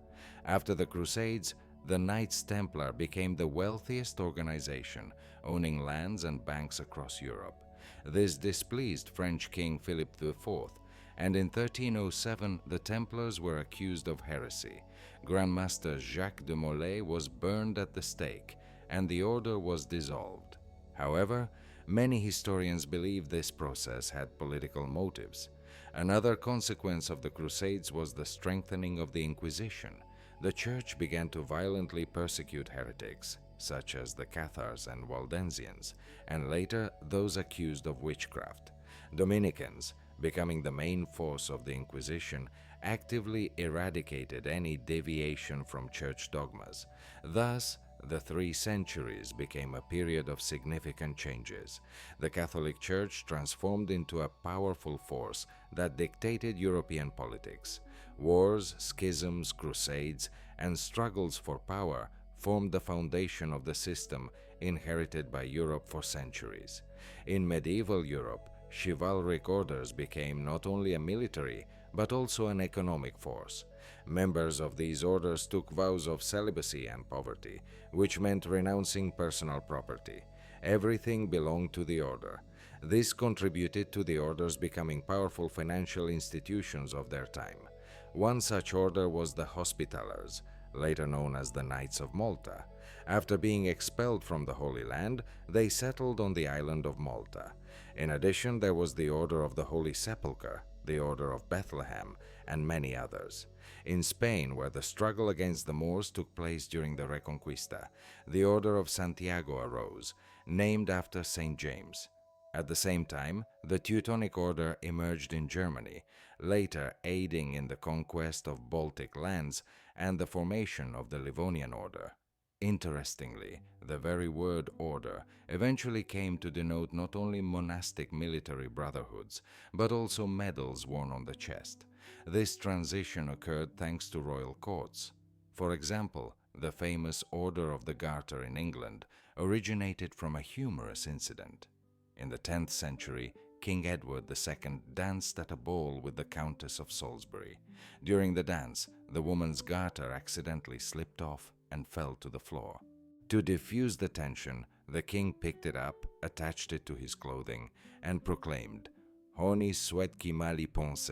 Speaker 1: After the Crusades, the Knights Templar became the wealthiest organization, owning lands and banks across Europe. This displeased French King Philip IV, and in 1307 the Templars were accused of heresy. Grand Master Jacques de Molay was burned at the stake, and the order was dissolved. However, many historians believe this process had political motives. Another consequence of the Crusades was the strengthening of the Inquisition. The Church began to violently persecute heretics, such as the Cathars and Waldensians, and later those accused of witchcraft. Dominicans, becoming the main force of the Inquisition, actively eradicated any deviation from church dogmas. Thus, the 3 centuries became a period of significant changes. The Catholic Church transformed into a powerful force that dictated European politics. Wars, schisms, crusades, and struggles for power formed the foundation of the system inherited by Europe for centuries. In medieval Europe, chivalric orders became not only a military, but also an economic force. Members of these orders took vows of celibacy and poverty, which meant renouncing personal property. Everything belonged to the order. This contributed to the orders becoming powerful financial institutions of their time. One such order was the Hospitallers, later known as the Knights of Malta. After being expelled from the Holy Land, they settled on the island of Malta. In addition, there was the Order of the Holy Sepulchre, the Order of Bethlehem, and many others. In Spain, where the struggle against the Moors took place during the Reconquista, the Order of Santiago arose, named after St. James. At the same time, the Teutonic Order emerged in Germany, later aiding in the conquest of Baltic lands and the formation of the Livonian Order. Interestingly, the very word order eventually came to denote not only monastic military brotherhoods, but also medals worn on the chest. This transition occurred thanks to royal courts. For example, the famous Order of the Garter in England originated from a humorous incident. In the 10th century, King Edward II danced at a ball with the Countess of Salisbury. During the dance, the woman's garter accidentally slipped off and fell to the floor. To diffuse the tension, the king picked it up, attached it to his clothing, and proclaimed, "Honi soit qui mal y pense,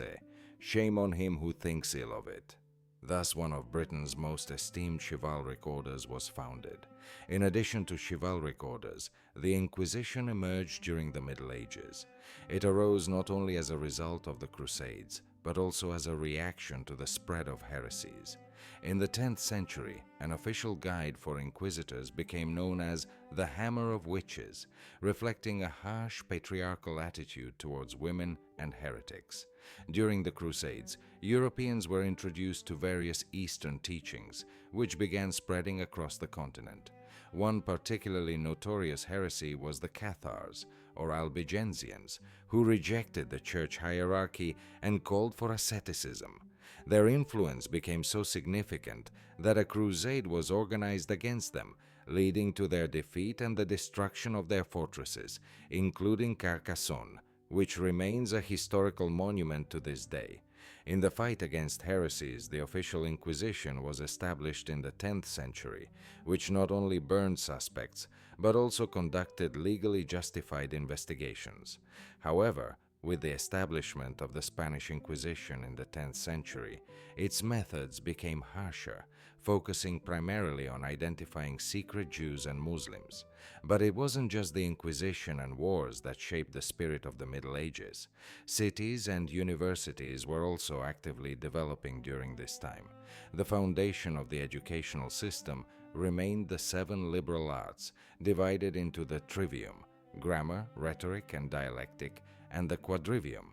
Speaker 1: shame on him who thinks ill of it." Thus, one of Britain's most esteemed chivalric orders was founded. In addition to chivalric orders, the Inquisition emerged during the Middle Ages. It arose not only as a result of the Crusades, but also as a reaction to the spread of heresies. In the 10th century, an official guide for inquisitors became known as the Hammer of Witches, reflecting a harsh patriarchal attitude towards women and heretics. During the Crusades, Europeans were introduced to various Eastern teachings, which began spreading across the continent. One particularly notorious heresy was the Cathars, or Albigensians, who rejected the church hierarchy and called for asceticism. Their influence became so significant that a crusade was organized against them, leading to their defeat and the destruction of their fortresses, including Carcassonne, which remains a historical monument to this day. In the fight against heresies, the official Inquisition was established in the 10th century, which not only burned suspects, but also conducted legally justified investigations. However, with the establishment of the Spanish Inquisition in the 10th century, its methods became harsher, focusing primarily on identifying secret Jews and Muslims. But it wasn't just the Inquisition and wars that shaped the spirit of the Middle Ages. Cities and universities were also actively developing during this time. The foundation of the educational system remained the 7 liberal arts, divided into the trivium, grammar, rhetoric, and dialectic, and the quadrivium,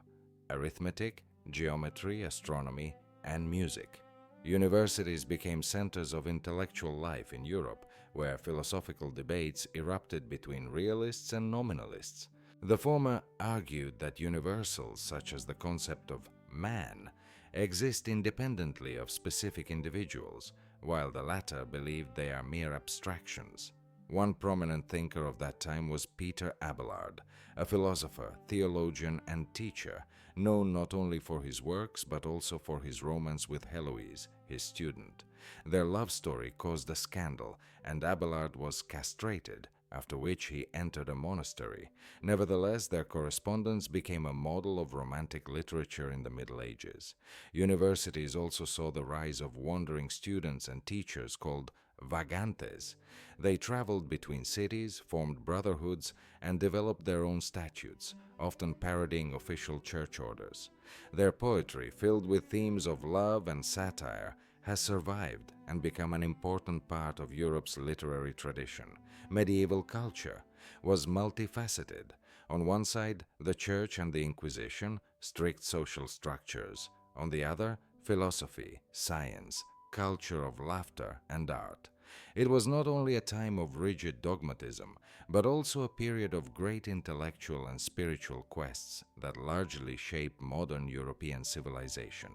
Speaker 1: arithmetic, geometry, astronomy, and music. Universities became centers of intellectual life in Europe, where philosophical debates erupted between realists and nominalists. The former argued that universals, such as the concept of man, exist independently of specific individuals, while the latter believed they are mere abstractions. One prominent thinker of that time was Peter Abelard, a philosopher, theologian, and teacher, known not only for his works but also for his romance with Heloise, his student. Their love story caused a scandal, and Abelard was castrated, after which he entered a monastery. Nevertheless, their correspondence became a model of romantic literature in the Middle Ages. Universities also saw the rise of wandering students and teachers called vagantes. They traveled between cities, formed brotherhoods, and developed their own statutes, often parodying official church orders. Their poetry, filled with themes of love and satire, has survived and become an important part of Europe's literary tradition. Medieval culture was multifaceted. On one side, the Church and the Inquisition, strict social structures. On the other, philosophy, science, culture of laughter, and art. It was not only a time of rigid dogmatism, but also a period of great intellectual and spiritual quests that largely shaped modern European civilization.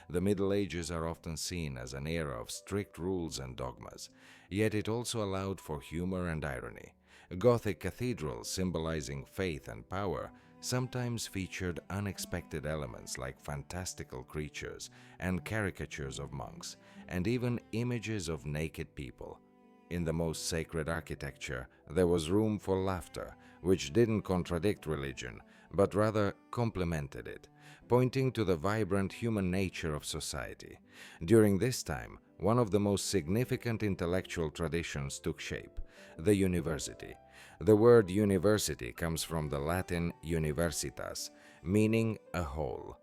Speaker 1: The Middle Ages are often seen as an era of strict rules and dogmas, yet it also allowed for humor and irony. Gothic cathedrals symbolizing faith and power sometimes featured unexpected elements like fantastical creatures and caricatures of monks, and even images of naked people. In the most sacred architecture, there was room for laughter, which didn't contradict religion, but rather complemented it, pointing to the vibrant human nature of society. During this time, one of the most significant intellectual traditions took shape: the university. The word university comes from the Latin universitas, meaning a whole.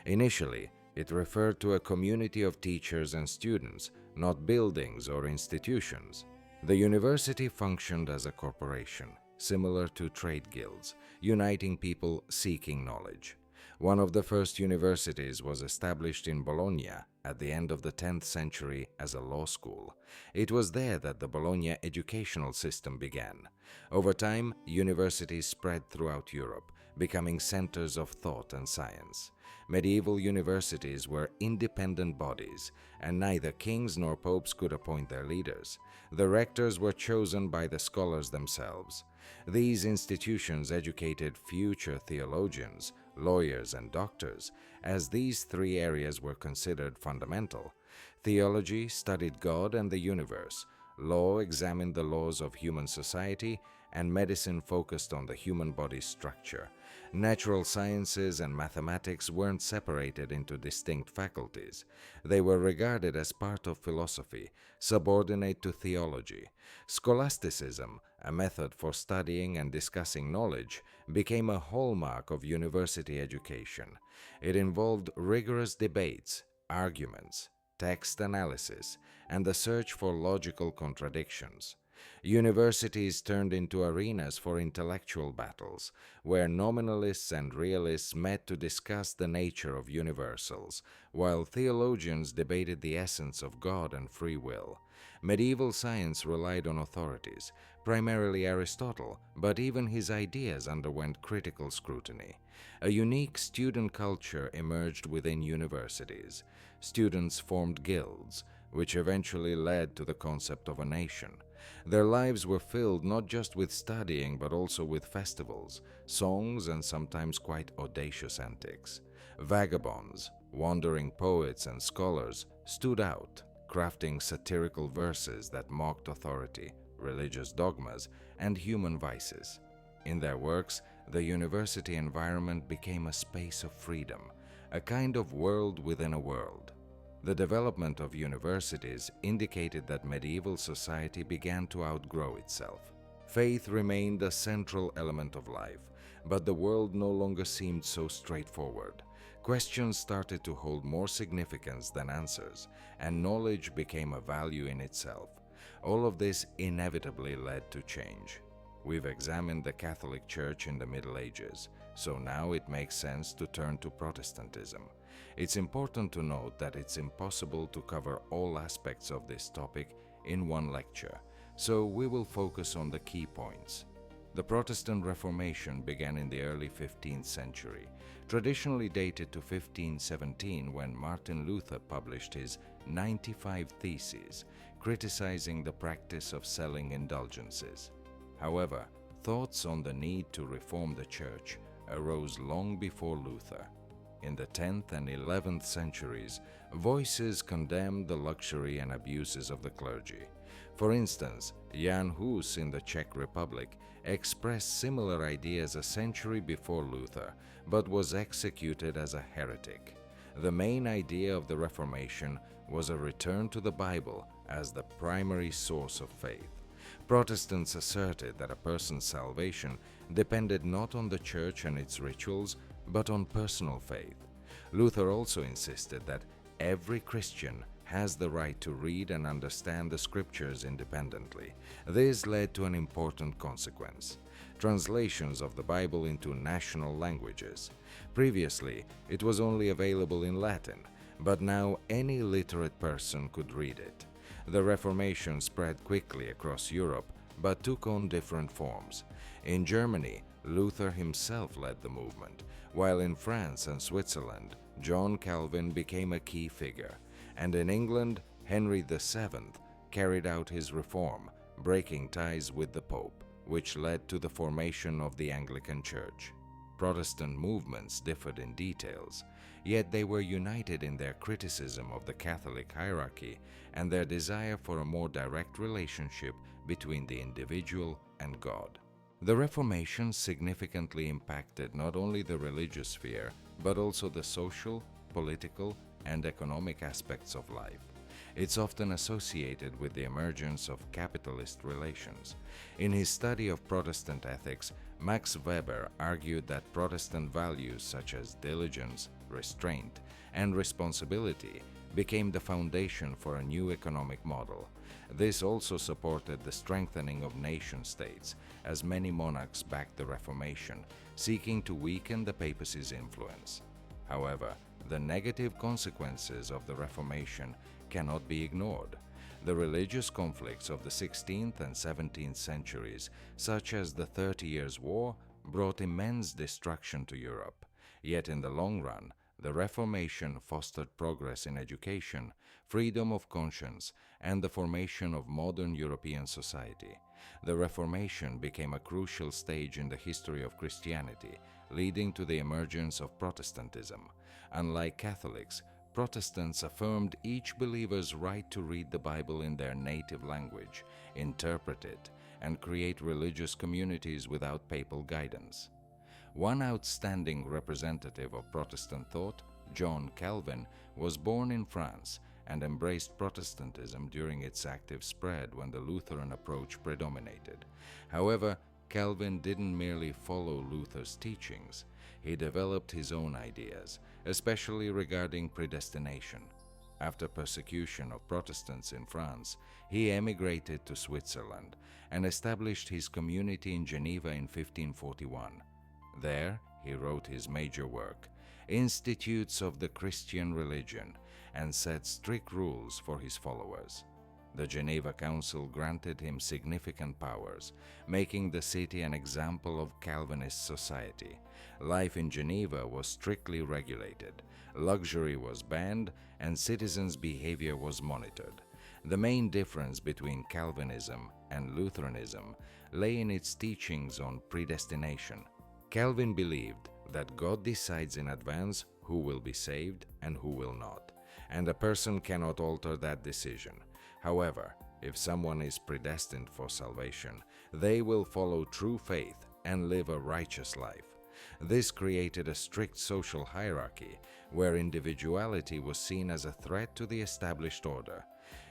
Speaker 1: Initially, it referred to a community of teachers and students, not buildings or institutions. The university functioned as a corporation, similar to trade guilds, uniting people seeking knowledge. One of the first universities was established in Bologna at the end of the 10th century as a law school. It was there that the Bologna educational system began. Over time, universities spread throughout Europe, becoming centers of thought and science. Medieval universities were independent bodies, and neither kings nor popes could appoint their leaders. The rectors were chosen by the scholars themselves. These institutions educated future theologians, lawyers, and doctors, as these three areas were considered fundamental. Theology studied God and the universe, law examined the laws of human society, and medicine focused on the human body's structure. Natural sciences and mathematics weren't separated into distinct faculties. They were regarded as part of philosophy, subordinate to theology. Scholasticism, a method for studying and discussing knowledge, became a hallmark of university education. It involved rigorous debates, arguments, text analysis, and the search for logical contradictions. Universities turned into arenas for intellectual battles, where nominalists and realists met to discuss the nature of universals, while theologians debated the essence of God and free will. Medieval science relied on authorities, primarily Aristotle, but even his ideas underwent critical scrutiny. A unique student culture emerged within universities. Students formed guilds, which eventually led to the concept of a nation. Their lives were filled not just with studying but also with festivals, songs, and sometimes quite audacious antics. Vagabonds, wandering poets, and scholars stood out, crafting satirical verses that mocked authority, religious dogmas, and human vices. In their works, the university environment became a space of freedom, a kind of world within a world. The development of universities indicated that medieval society began to outgrow itself. Faith remained a central element of life, but the world no longer seemed so straightforward. Questions started to hold more significance than answers, and knowledge became a value in itself. All of this inevitably led to change. We've examined the Catholic Church in the Middle Ages, so now it makes sense to turn to Protestantism. It's important to note that it's impossible to cover all aspects of this topic in one lecture, so we will focus on the key points. The Protestant Reformation began in the early 15th century, traditionally dated to 1517 when Martin Luther published his 95 Theses, criticizing the practice of selling indulgences. However, thoughts on the need to reform the Church arose long before Luther. In the 10th and 11th centuries, voices condemned the luxury and abuses of the clergy. For instance, Jan Hus in the Czech Republic expressed similar ideas a century before Luther, but was executed as a heretic. The main idea of the Reformation was a return to the Bible as the primary source of faith. Protestants asserted that a person's salvation depended not on the Church and its rituals, but on personal faith. Luther also insisted that every Christian has the right to read and understand the Scriptures independently. This led to an important consequence: translations of the Bible into national languages. Previously, it was only available in Latin, but now any literate person could read it. The Reformation spread quickly across Europe, but took on different forms. In Germany, Luther himself led the movement, while in France and Switzerland, John Calvin became a key figure, and in England, Henry VII carried out his reform, breaking ties with the Pope, which led to the formation of the Anglican Church. Protestant movements differed in details, yet they were united in their criticism of the Catholic hierarchy and their desire for a more direct relationship between the individual and God. The Reformation significantly impacted not only the religious sphere, but also the social, political, and economic aspects of life. It's often associated with the emergence of capitalist relations. In his study of Protestant ethics, Max Weber argued that Protestant values such as diligence, restraint, and responsibility became the foundation for a new economic model. This also supported the strengthening of nation-states, as many monarchs backed the Reformation, seeking to weaken the papacy's influence. However, the negative consequences of the Reformation cannot be ignored. The religious conflicts of the 16th and 17th centuries, such as the 30 Years' War, brought immense destruction to Europe. Yet in the long run, the Reformation fostered progress in education, freedom of conscience, and the formation of modern European society. The Reformation became a crucial stage in the history of Christianity, leading to the emergence of Protestantism. Unlike Catholics, Protestants affirmed each believer's right to read the Bible in their native language, interpret it, and create religious communities without papal guidance. One outstanding representative of Protestant thought, John Calvin, was born in France and embraced Protestantism during its active spread when the Lutheran approach predominated. However, Calvin didn't merely follow Luther's teachings. He developed his own ideas, especially regarding predestination. After persecution of Protestants in France, he emigrated to Switzerland and established his community in Geneva in 1541. There, he wrote his major work, Institutes of the Christian Religion, and set strict rules for his followers. The Geneva Council granted him significant powers, making the city an example of Calvinist society. Life in Geneva was strictly regulated, luxury was banned, and citizens' behavior was monitored. The main difference between Calvinism and Lutheranism lay in its teachings on predestination. Calvin believed that God decides in advance who will be saved and who will not, and a person cannot alter that decision. However, if someone is predestined for salvation, they will follow true faith and live a righteous life. This created a strict social hierarchy where individuality was seen as a threat to the established order.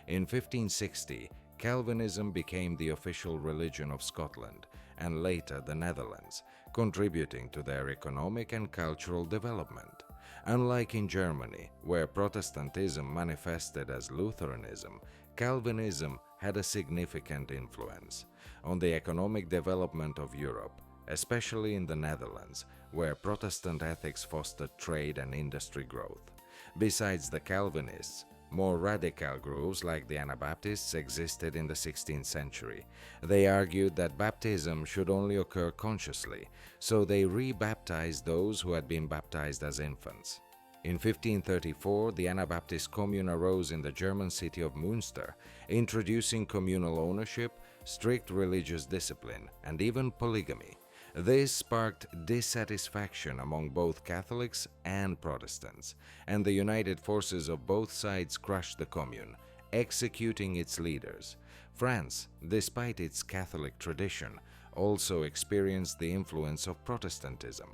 Speaker 1: In 1560, Calvinism became the official religion of Scotland and later the Netherlands, contributing to their economic and cultural development. Unlike in Germany, where Protestantism manifested as Lutheranism, Calvinism had a significant influence on the economic development of Europe, especially in the Netherlands, where Protestant ethics fostered trade and industry growth. Besides the Calvinists, more radical groups like the Anabaptists existed in the 16th century. They argued that baptism should only occur consciously, so they re-baptized those who had been baptized as infants. In 1534, the Anabaptist commune arose in the German city of Münster, introducing communal ownership, strict religious discipline, and even polygamy. This sparked dissatisfaction among both Catholics and Protestants, and the united forces of both sides crushed the commune, executing its leaders. France, despite its Catholic tradition, also experienced the influence of Protestantism.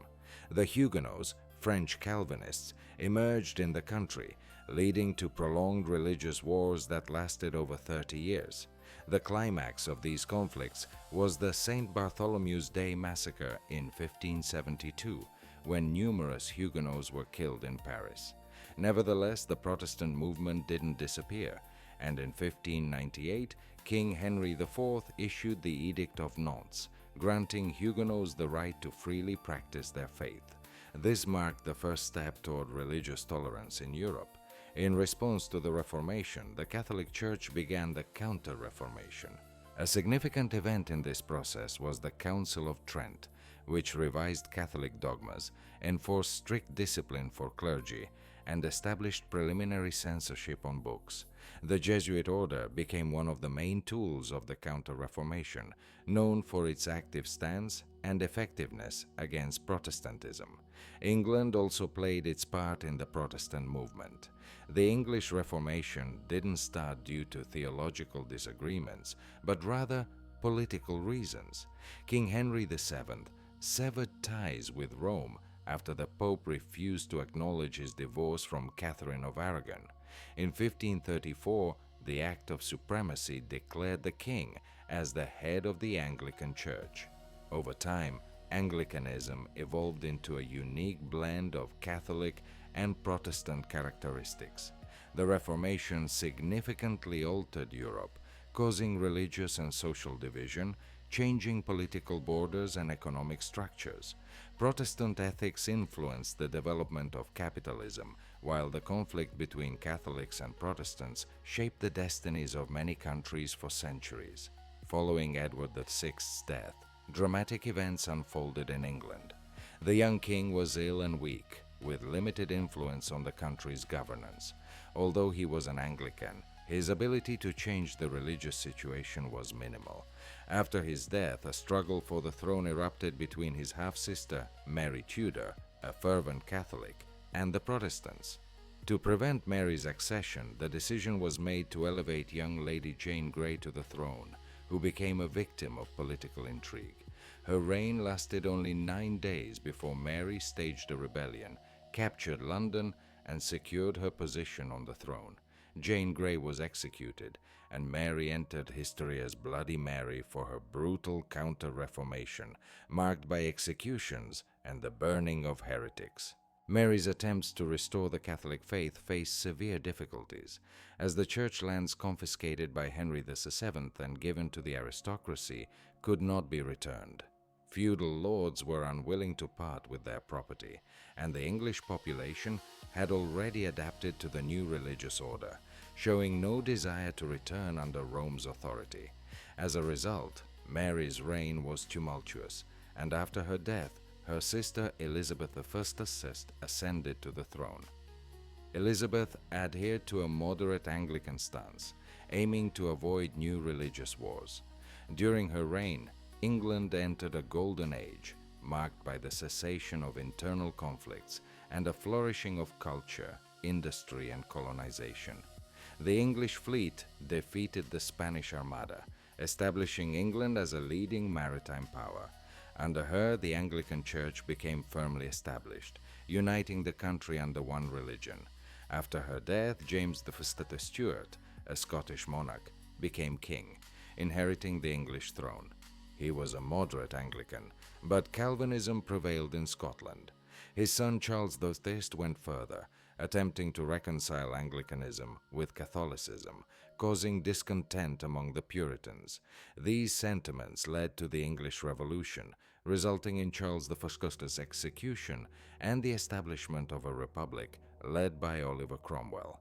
Speaker 1: The Huguenots, French Calvinists, emerged in the country, leading to prolonged religious wars that lasted over 30 years. The climax of these conflicts was the St. Bartholomew's Day massacre in 1572, when numerous Huguenots were killed in Paris. Nevertheless, the Protestant movement didn't disappear, and in 1598, King Henry IV issued the Edict of Nantes, granting Huguenots the right to freely practice their faith. This marked the first step toward religious tolerance in Europe. In response to the Reformation, the Catholic Church began the Counter-Reformation. A significant event in this process was the Council of Trent, which revised Catholic dogmas, enforced strict discipline for clergy, and established preliminary censorship on books. The Jesuit order became one of the main tools of the Counter-Reformation, known for its active stance and effectiveness against Protestantism. England also played its part in the Protestant movement. The English Reformation didn't start due to theological disagreements, but rather political reasons. King Henry VII severed ties with Rome after the Pope refused to acknowledge his divorce from Catherine of Aragon. In 1534, the Act of Supremacy declared the king as the head of the Anglican Church. Over time, Anglicanism evolved into a unique blend of Catholic and Protestant characteristics. The Reformation significantly altered Europe, causing religious and social division, changing political borders and economic structures. Protestant ethics influenced the development of capitalism, while the conflict between Catholics and Protestants shaped the destinies of many countries for centuries. Following Edward VI's death, dramatic events unfolded in England. The young king was ill and weak, with limited influence on the country's governance. Although he was an Anglican, his ability to change the religious situation was minimal. After his death, a struggle for the throne erupted between his half-sister, Mary Tudor, a fervent Catholic, and the Protestants. To prevent Mary's accession, the decision was made to elevate young Lady Jane Grey to the throne, who became a victim of political intrigue. Her reign lasted only 9 days before Mary staged a rebellion, captured London, and secured her position on the throne. Jane Grey was executed, and Mary entered history as Bloody Mary for her brutal counter-reformation, marked by executions and the burning of heretics. Mary's attempts to restore the Catholic faith faced severe difficulties, as the church lands confiscated by Henry VII and given to the aristocracy could not be returned. Feudal lords were unwilling to part with their property, and the English population had already adapted to the new religious order, showing no desire to return under Rome's authority. As a result, Mary's reign was tumultuous, and after her death, her sister Elizabeth I ascended to the throne. Elizabeth adhered to a moderate Anglican stance, aiming to avoid new religious wars. During her reign, England entered a golden age, marked by the cessation of internal conflicts and a flourishing of culture, industry, and colonization. The English fleet defeated the Spanish Armada, establishing England as a leading maritime power. Under her, the Anglican Church became firmly established, uniting the country under one religion. After her death, James I the Stewart, a Scottish monarch, became king, inheriting the English throne. He was a moderate Anglican, but Calvinism prevailed in Scotland. His son Charles I went further, attempting to reconcile Anglicanism with Catholicism, causing discontent among the Puritans. These sentiments led to the English Revolution, resulting in Charles I's execution and the establishment of a republic led by Oliver Cromwell.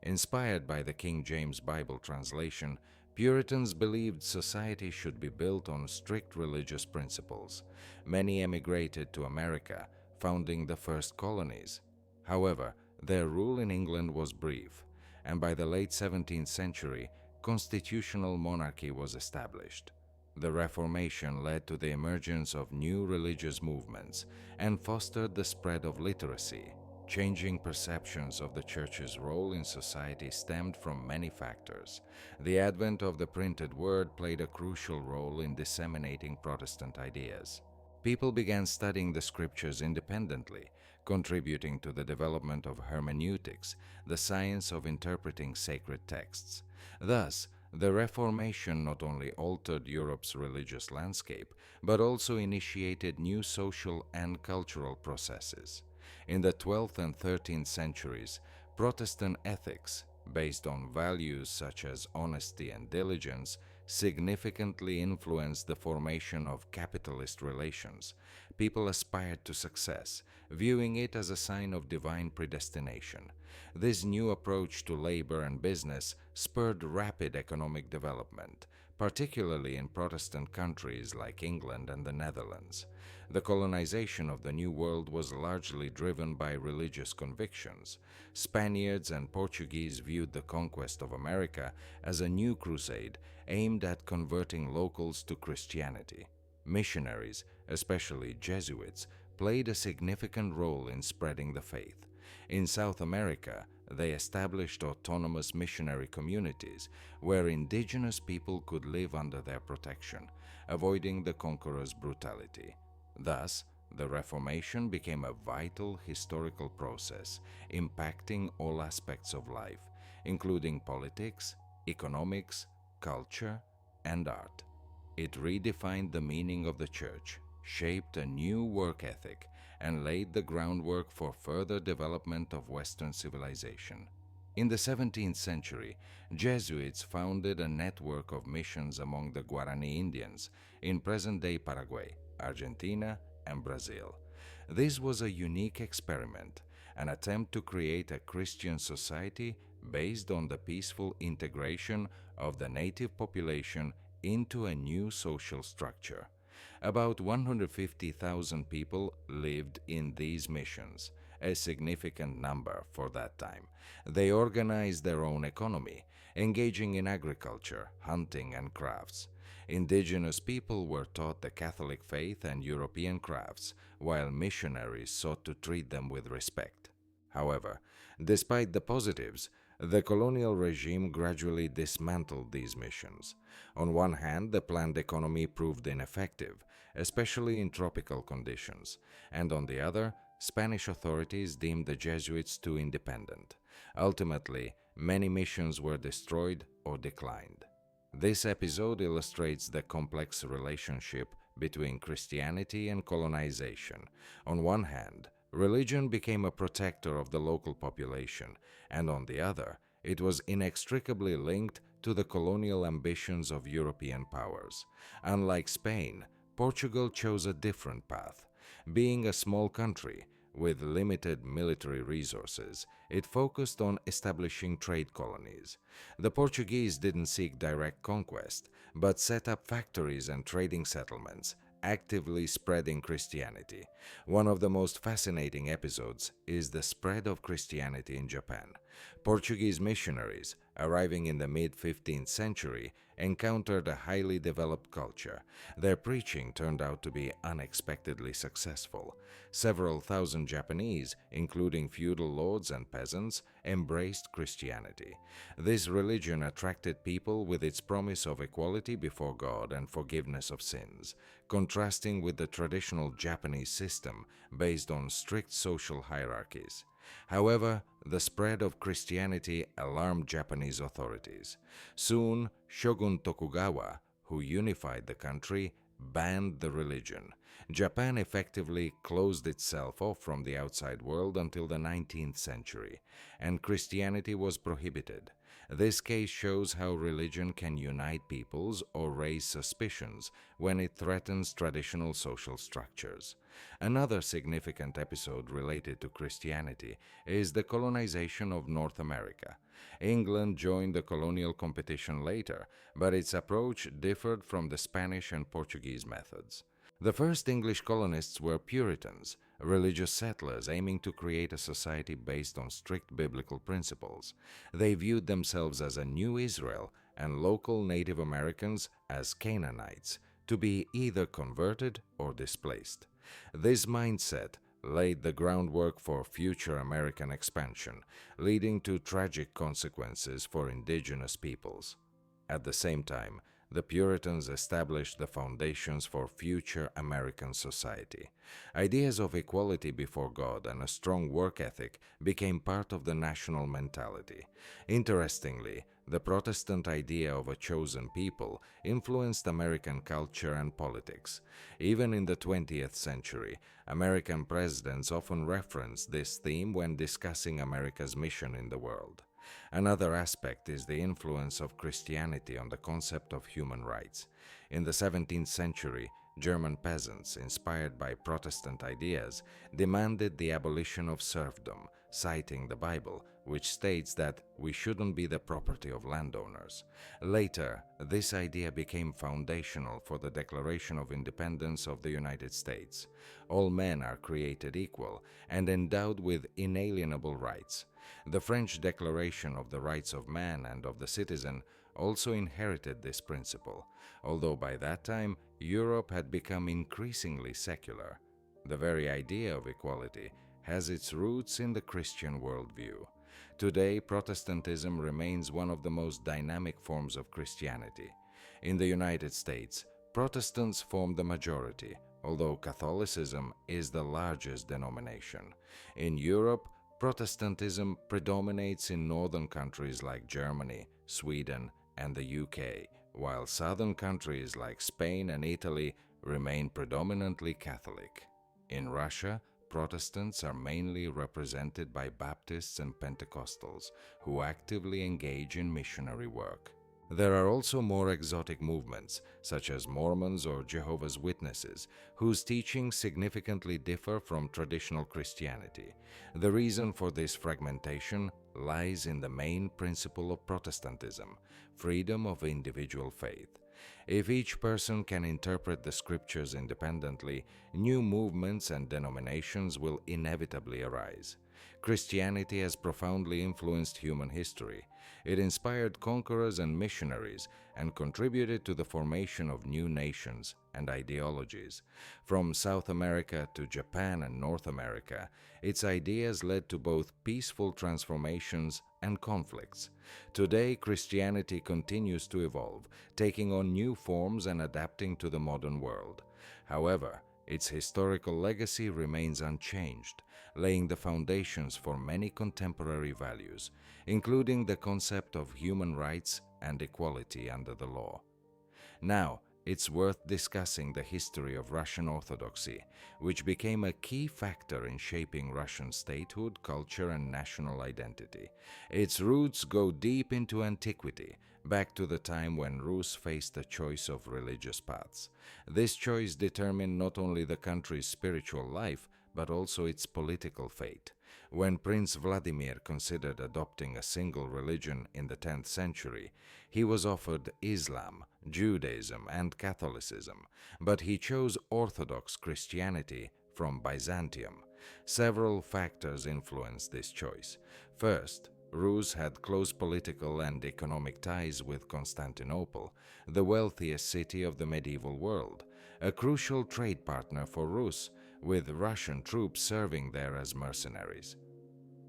Speaker 1: Inspired by the King James Bible translation, Puritans believed society should be built on strict religious principles. Many emigrated to America, founding the first colonies. However, their rule in England was brief, and by the late 17th century, constitutional monarchy was established. The Reformation led to the emergence of new religious movements and fostered the spread of literacy. Changing perceptions of the Church's role in society stemmed from many factors. The advent of the printed word played a crucial role in disseminating Protestant ideas. People began studying the scriptures independently, contributing to the development of hermeneutics, the science of interpreting sacred texts. Thus, the Reformation not only altered Europe's religious landscape, but also initiated new social and cultural processes. In the 12th and 13th centuries, Protestant ethics, based on values such as honesty and diligence, significantly influenced the formation of capitalist relations. People aspired to success, viewing it as a sign of divine predestination. This new approach to labor and business spurred rapid economic development, particularly in Protestant countries like England and the Netherlands. The colonization of the New World was largely driven by religious convictions. Spaniards and Portuguese viewed the conquest of America as a new crusade aimed at converting locals to Christianity. Missionaries, especially Jesuits, played a significant role in spreading the faith. In South America, they established autonomous missionary communities where indigenous people could live under their protection, avoiding the conqueror's brutality. Thus, the Reformation became a vital historical process, impacting all aspects of life, including politics, economics, culture, and art. It redefined the meaning of the Church, shaped a new work ethic, and laid the groundwork for further development of Western civilization. In the 17th century, Jesuits founded a network of missions among the Guarani Indians in present-day Paraguay, Argentina, and Brazil. This was a unique experiment, an attempt to create a Christian society based on the peaceful integration of the native population into a new social structure. About 150,000 people lived in these missions, a significant number for that time. They organized their own economy, engaging in agriculture, hunting, and crafts. Indigenous people were taught the Catholic faith and European crafts, while missionaries sought to treat them with respect. However, despite the positives, the colonial regime gradually dismantled these missions. On one hand, the planned economy proved ineffective, especially in tropical conditions, and on the other, Spanish authorities deemed the Jesuits too independent. Ultimately, many missions were destroyed or declined. This episode illustrates the complex relationship between Christianity and colonization. On one hand, religion became a protector of the local population, and on the other, it was inextricably linked to the colonial ambitions of European powers. Unlike Spain, Portugal chose a different path. Being a small country with limited military resources, it focused on establishing trade colonies. The Portuguese didn't seek direct conquest, but set up factories and trading settlements, actively spreading Christianity. One of the most fascinating episodes is the spread of Christianity in Japan. Portuguese missionaries, arriving in the mid-15th century, encountered a highly developed culture. Their preaching turned out to be unexpectedly successful. Several thousand Japanese, including feudal lords and peasants, embraced Christianity. This religion attracted people with its promise of equality before God and forgiveness of sins, contrasting with the traditional Japanese system based on strict social hierarchies. However, the spread of Christianity alarmed Japanese authorities. Soon, Shogun Tokugawa, who unified the country, banned the religion. Japan effectively closed itself off from the outside world until the 19th century, and Christianity was prohibited. This case shows how religion can unite peoples or raise suspicions when it threatens traditional social structures. Another significant episode related to Christianity is the colonization of North America. England joined the colonial competition later, but its approach differed from the Spanish and Portuguese methods. The first English colonists were Puritans, religious settlers aiming to create a society based on strict biblical principles. They viewed themselves as a new Israel and local Native Americans as Canaanites, to be either converted or displaced. This mindset laid the groundwork for future American expansion, leading to tragic consequences for indigenous peoples. At the same time, the Puritans established the foundations for future American society. Ideas of equality before God and a strong work ethic became part of the national mentality. Interestingly, the Protestant idea of a chosen people influenced American culture and politics. Even in the 20th century, American presidents often referenced this theme when discussing America's mission in the world. Another aspect is the influence of Christianity on the concept of human rights. In the 17th century, German peasants, inspired by Protestant ideas, demanded the abolition of serfdom, citing the Bible, which states that we shouldn't be the property of landowners. Later, this idea became foundational for the Declaration of Independence of the United States. All men are created equal and endowed with inalienable rights. The French Declaration of the Rights of Man and of the Citizen also inherited this principle, although by that time Europe had become increasingly secular. The very idea of equality has its roots in the Christian worldview. Today, Protestantism remains one of the most dynamic forms of Christianity. In the United States, Protestants form the majority, although Catholicism is the largest denomination. In Europe, Protestantism predominates in northern countries like Germany, Sweden, and the UK, while southern countries like Spain and Italy remain predominantly Catholic. In Russia, Protestants are mainly represented by Baptists and Pentecostals, who actively engage in missionary work. There are also more exotic movements, such as Mormons or Jehovah's Witnesses, whose teachings significantly differ from traditional Christianity. The reason for this fragmentation lies in the main principle of Protestantism: freedom of individual faith. If each person can interpret the scriptures independently, new movements and denominations will inevitably arise. Christianity has profoundly influenced human history. It inspired conquerors and missionaries and contributed to the formation of new nations and ideologies. From South America to Japan and North America, its ideas led to both peaceful transformations and conflicts. Today, Christianity continues to evolve, taking on new forms and adapting to the modern world. However, its historical legacy remains unchanged, laying the foundations for many contemporary values, including the concept of human rights and equality under the law. Now, it's worth discussing the history of Russian Orthodoxy, which became a key factor in shaping Russian statehood, culture, and national identity. Its roots go deep into antiquity, back to the time when Rus faced a choice of religious paths. This choice determined not only the country's spiritual life, but also its political fate. When Prince Vladimir considered adopting a single religion in the 10th century, he was offered Islam, Judaism, and Catholicism, but he chose Orthodox Christianity from Byzantium. Several factors influenced this choice. First, Rus had close political and economic ties with Constantinople, the wealthiest city of the medieval world, a crucial trade partner for Rus, with Russian troops serving there as mercenaries.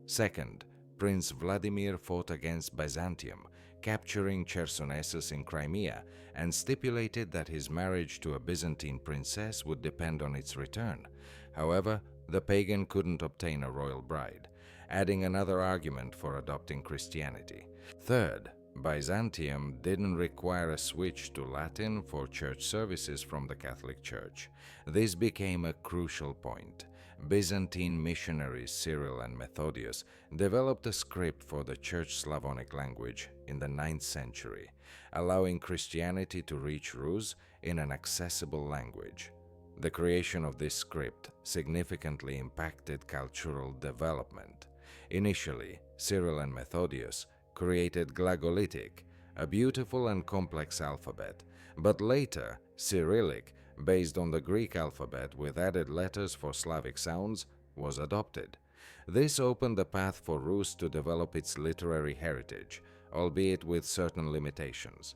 Speaker 1: Second, Prince Vladimir fought against Byzantium, capturing Chersonesus in Crimea, and stipulated that his marriage to a Byzantine princess would depend on its return. However, the pagan couldn't obtain a royal bride, adding another argument for adopting Christianity. Third, Byzantium didn't require a switch to Latin for church services from the Catholic Church. This became a crucial point. Byzantine missionaries Cyril and Methodius developed a script for the Church Slavonic language in the 9th century, allowing Christianity to reach Rus in an accessible language. The creation of this script significantly impacted cultural development. Initially, Cyril and Methodius created Glagolitic, a beautiful and complex alphabet, but later Cyrillic, based on the Greek alphabet with added letters for Slavic sounds, was adopted. This opened the path for Rus to develop its literary heritage, albeit with certain limitations.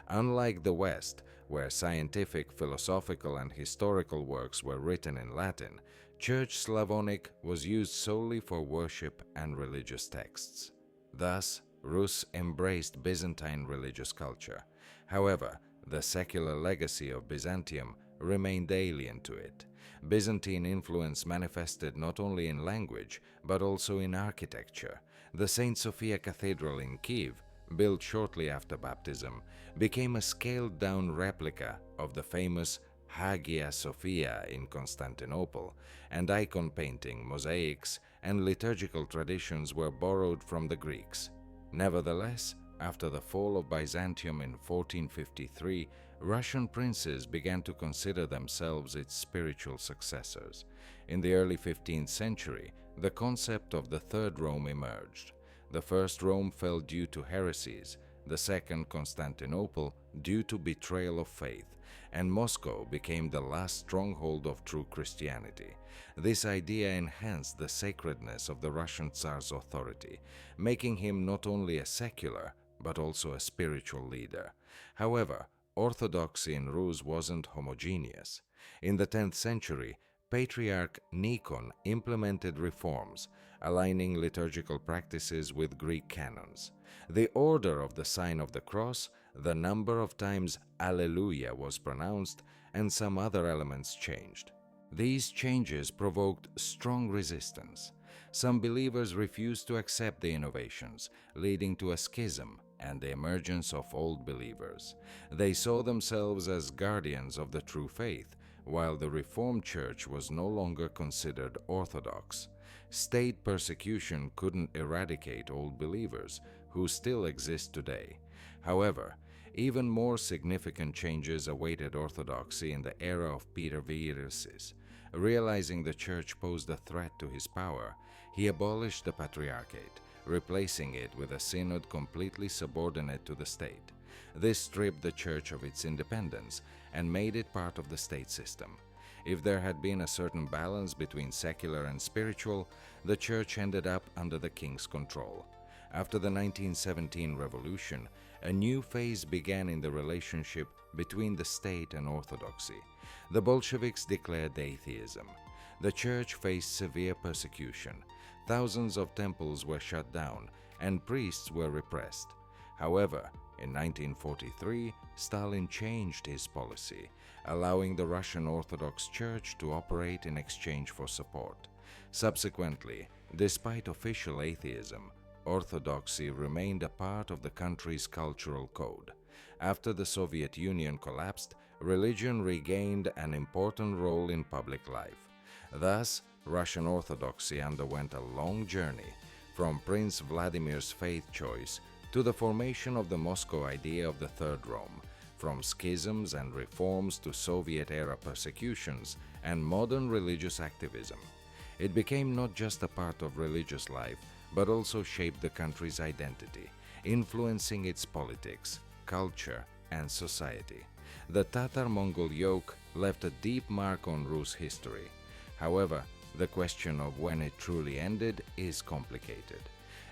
Speaker 1: Unlike the West, where scientific, philosophical, and historical works were written in Latin, Church Slavonic was used solely for worship and religious texts. Thus, Rus embraced Byzantine religious culture. However, the secular legacy of Byzantium remained alien to it. Byzantine influence manifested not only in language, but also in architecture. The St. Sophia Cathedral in Kiev, built shortly after baptism, became a scaled-down replica of the famous Hagia Sophia in Constantinople, and icon painting, mosaics, and liturgical traditions were borrowed from the Greeks. Nevertheless, after the fall of Byzantium in 1453, Russian princes began to consider themselves its spiritual successors. In the early 15th century, the concept of the Third Rome emerged. The First Rome fell due to heresies, the Second Constantinople due to betrayal of faith, and Moscow became the last stronghold of true Christianity. This idea enhanced the sacredness of the Russian Tsar's authority, making him not only a secular, but also a spiritual leader. However, orthodoxy in Rus wasn't homogeneous. In the 10th century, Patriarch Nikon implemented reforms, aligning liturgical practices with Greek canons. The order of the sign of the cross, the number of times Alleluia was pronounced, and some other elements changed. These changes provoked strong resistance. Some believers refused to accept the innovations, leading to a schism and the emergence of old believers. They saw themselves as guardians of the true faith, while the Reformed Church was no longer considered orthodox. State persecution couldn't eradicate old believers, who still exist today. However, even more significant changes awaited Orthodoxy in the era of Peter Virusis. Realizing the Church posed a threat to his power, he abolished the Patriarchate, replacing it with a synod completely subordinate to the state. This stripped the Church of its independence and made it part of the state system. If there had been a certain balance between secular and spiritual, the Church ended up under the king's control. After the 1917 revolution, a new phase began in the relationship between the state and orthodoxy. The Bolsheviks declared atheism. The Church faced severe persecution. Thousands of temples were shut down, and priests were repressed. However, in 1943, Stalin changed his policy, allowing the Russian Orthodox Church to operate in exchange for support. Subsequently, despite official atheism, Orthodoxy remained a part of the country's cultural code. After the Soviet Union collapsed, religion regained an important role in public life. Thus, Russian Orthodoxy underwent a long journey, from Prince Vladimir's faith choice to the formation of the Moscow idea of the Third Rome, from schisms and reforms to Soviet-era persecutions and modern religious activism. It became not just a part of religious life, but also shaped the country's identity, influencing its politics, culture, and society. The Tatar-Mongol yoke left a deep mark on Rus history. However, the question of when it truly ended is complicated.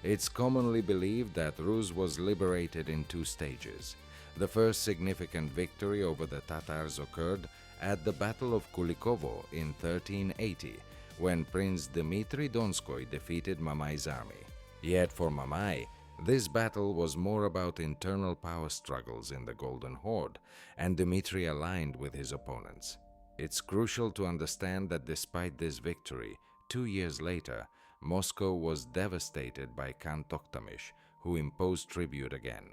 Speaker 1: It's commonly believed that Rus was liberated in two stages. The first significant victory over the Tatars occurred at the Battle of Kulikovo in 1380, when Prince Dmitry Donskoy defeated Mamai's army. Yet for Mamai, this battle was more about internal power struggles in the Golden Horde, and Dmitry aligned with his opponents. It's crucial to understand that despite this victory, 2 years later, Moscow was devastated by Khan Tokhtamysh, who imposed tribute again.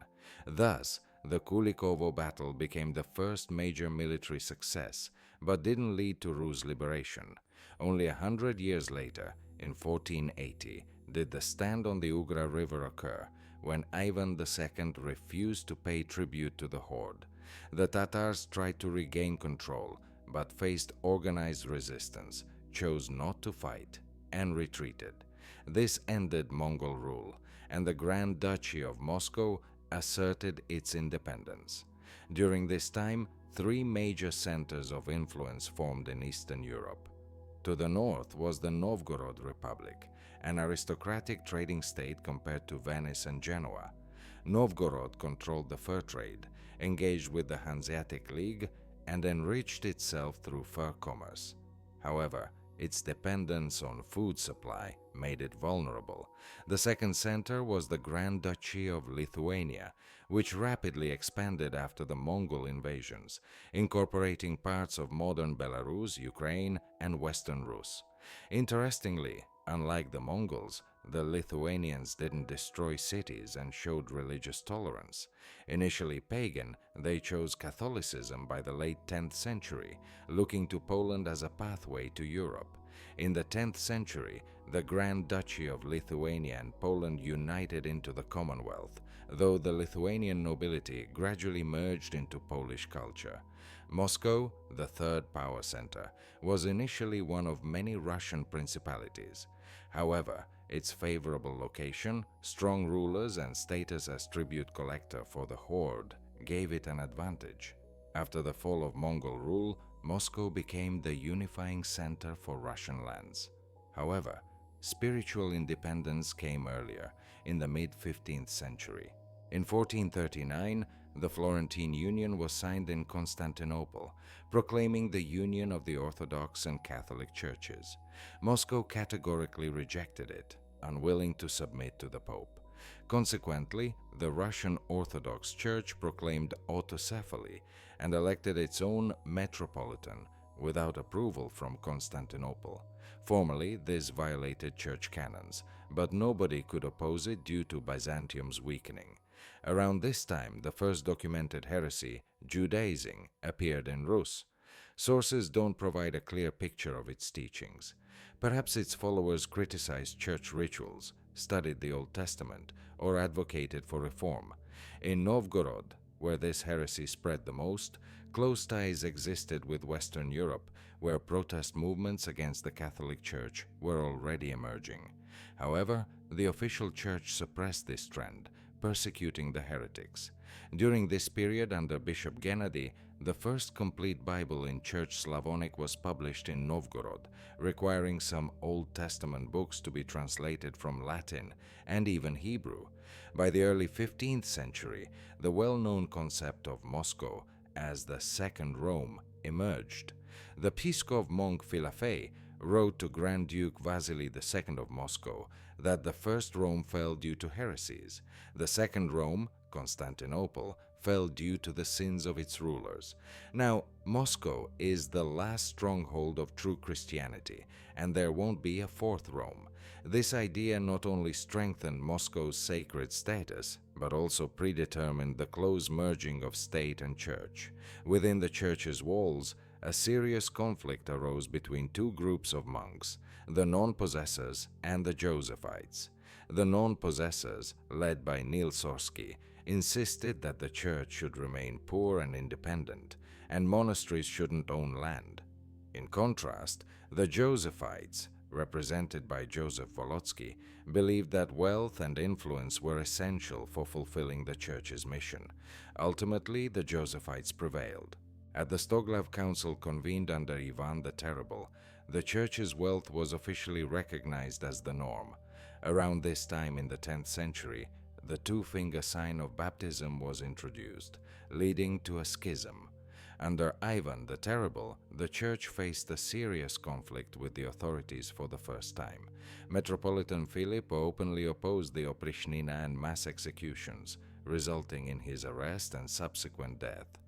Speaker 1: Thus, the Kulikovo battle became the first major military success, but didn't lead to Rus' liberation. Only 100 years later, in 1480, did the stand on the Ugra River occur, when Ivan II refused to pay tribute to the horde. The Tatars tried to regain control, but faced organized resistance, chose not to fight, and retreated. This ended Mongol rule, and the Grand Duchy of Moscow asserted its independence. During this time, 3 major centers of influence formed in Eastern Europe. To the north was the Novgorod Republic, an aristocratic trading state compared to Venice and Genoa. Novgorod controlled the fur trade, engaged with the Hanseatic League, and enriched itself through fur commerce. However, its dependence on food supply made it vulnerable. The second center was the Grand Duchy of Lithuania, which rapidly expanded after the Mongol invasions, incorporating parts of modern Belarus, Ukraine, and Western Rus. Interestingly, unlike the Mongols, the Lithuanians didn't destroy cities and showed religious tolerance. Initially pagan, they chose Catholicism by the late 10th century, looking to Poland as a pathway to Europe. In the 10th century, the Grand Duchy of Lithuania and Poland united into the Commonwealth, though the Lithuanian nobility gradually merged into Polish culture. Moscow, the third power center, was initially one of many Russian principalities. However, its favorable location, strong rulers, and status as tribute collector for the horde gave it an advantage. After the fall of Mongol rule, Moscow became the unifying center for Russian lands. However, spiritual independence came earlier, in the mid-15th century. In 1439, the Florentine Union was signed in Constantinople, proclaiming the union of the Orthodox and Catholic churches. Moscow categorically rejected it, unwilling to submit to the Pope. Consequently, the Russian Orthodox Church proclaimed autocephaly and elected its own metropolitan without approval from Constantinople. Formally, this violated church canons, but nobody could oppose it due to Byzantium's weakening. Around this time, the first documented heresy, Judaizing, appeared in Rus. Sources don't provide a clear picture of its teachings. Perhaps its followers criticized church rituals, studied the Old Testament, or advocated for reform. In Novgorod, where this heresy spread the most, close ties existed with Western Europe, where protest movements against the Catholic Church were already emerging. However, the official church suppressed this trend, persecuting the heretics. During this period, under Bishop Gennady, the first complete Bible in Church Slavonic was published in Novgorod, requiring some Old Testament books to be translated from Latin and even Hebrew. By the early 15th century, the well-known concept of Moscow as the Second Rome emerged. The Pskov monk Filafey wrote to Grand Duke Vasily II of Moscow that the First Rome fell due to heresies. The Second Rome, Constantinople, fell due to the sins of its rulers. Now, Moscow is the last stronghold of true Christianity, and there won't be a fourth Rome. This idea not only strengthened Moscow's sacred status, but also predetermined the close merging of state and church. Within the church's walls, a serious conflict arose between two groups of monks, the non-possessors and the Josephites. The non-possessors, led by Nils Orsky, insisted that the church should remain poor and independent, and monasteries shouldn't own land. In contrast, the Josephites, represented by Joseph Volotsky, believed that wealth and influence were essential for fulfilling the church's mission. Ultimately, the Josephites prevailed. At the Stoglav Council convened under Ivan the Terrible, the church's wealth was officially recognized as the norm. Around this time in the 10th century, the two-finger sign of baptism was introduced, leading to a schism. Under Ivan the Terrible, the church faced a serious conflict with the authorities for the first time. Metropolitan Philip openly opposed the oprichnina and mass executions, resulting in his arrest and subsequent death.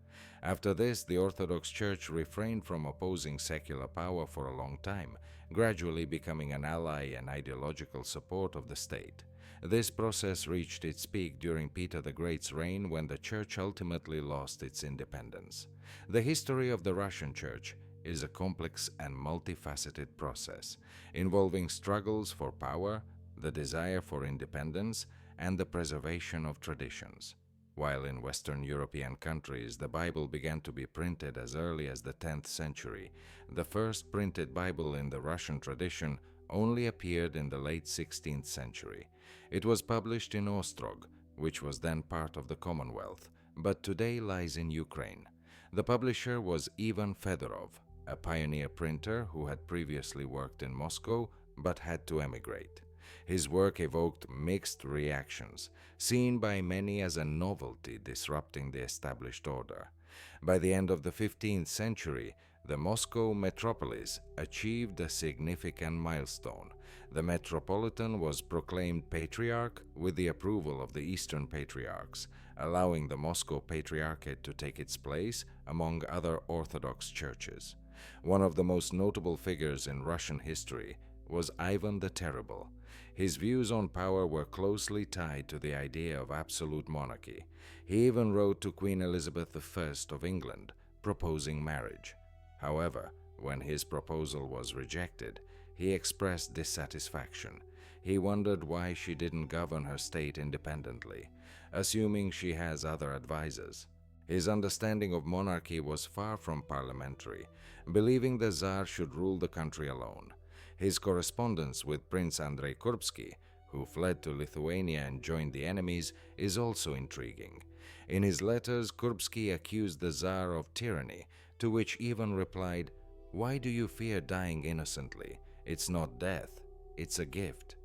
Speaker 1: After this, the Orthodox Church refrained from opposing secular power for a long time, gradually becoming an ally and ideological support of the state. This process reached its peak during Peter the Great's reign, when the Church ultimately lost its independence. The history of the Russian Church is a complex and multifaceted process, involving struggles for power, the desire for independence, and the preservation of traditions. While in Western European countries the Bible began to be printed as early as the 10th century, the first printed Bible in the Russian tradition only appeared in the late 16th century. It was published in Ostrog, which was then part of the Commonwealth, but today lies in Ukraine. The publisher was Ivan Fedorov, a pioneer printer who had previously worked in Moscow but had to emigrate. His work evoked mixed reactions, seen by many as a novelty disrupting the established order. By the end of the 15th century, the Moscow metropolis achieved a significant milestone. The Metropolitan was proclaimed Patriarch with the approval of the Eastern Patriarchs, allowing the Moscow Patriarchate to take its place among other Orthodox churches. One of the most notable figures in Russian history was Ivan the Terrible. His views on power were closely tied to the idea of absolute monarchy. He even wrote to Queen Elizabeth I of England, proposing marriage. However, when his proposal was rejected, he expressed dissatisfaction. He wondered why she didn't govern her state independently, assuming she has other advisors. His understanding of monarchy was far from parliamentary, believing the Tsar should rule the country alone. His correspondence with Prince Andrei Kurbsky, who fled to Lithuania and joined the enemies, is also intriguing. In his letters, Kurbsky accused the Tsar of tyranny, to which Ivan replied, "Why do you fear dying innocently? It's not death, it's a gift."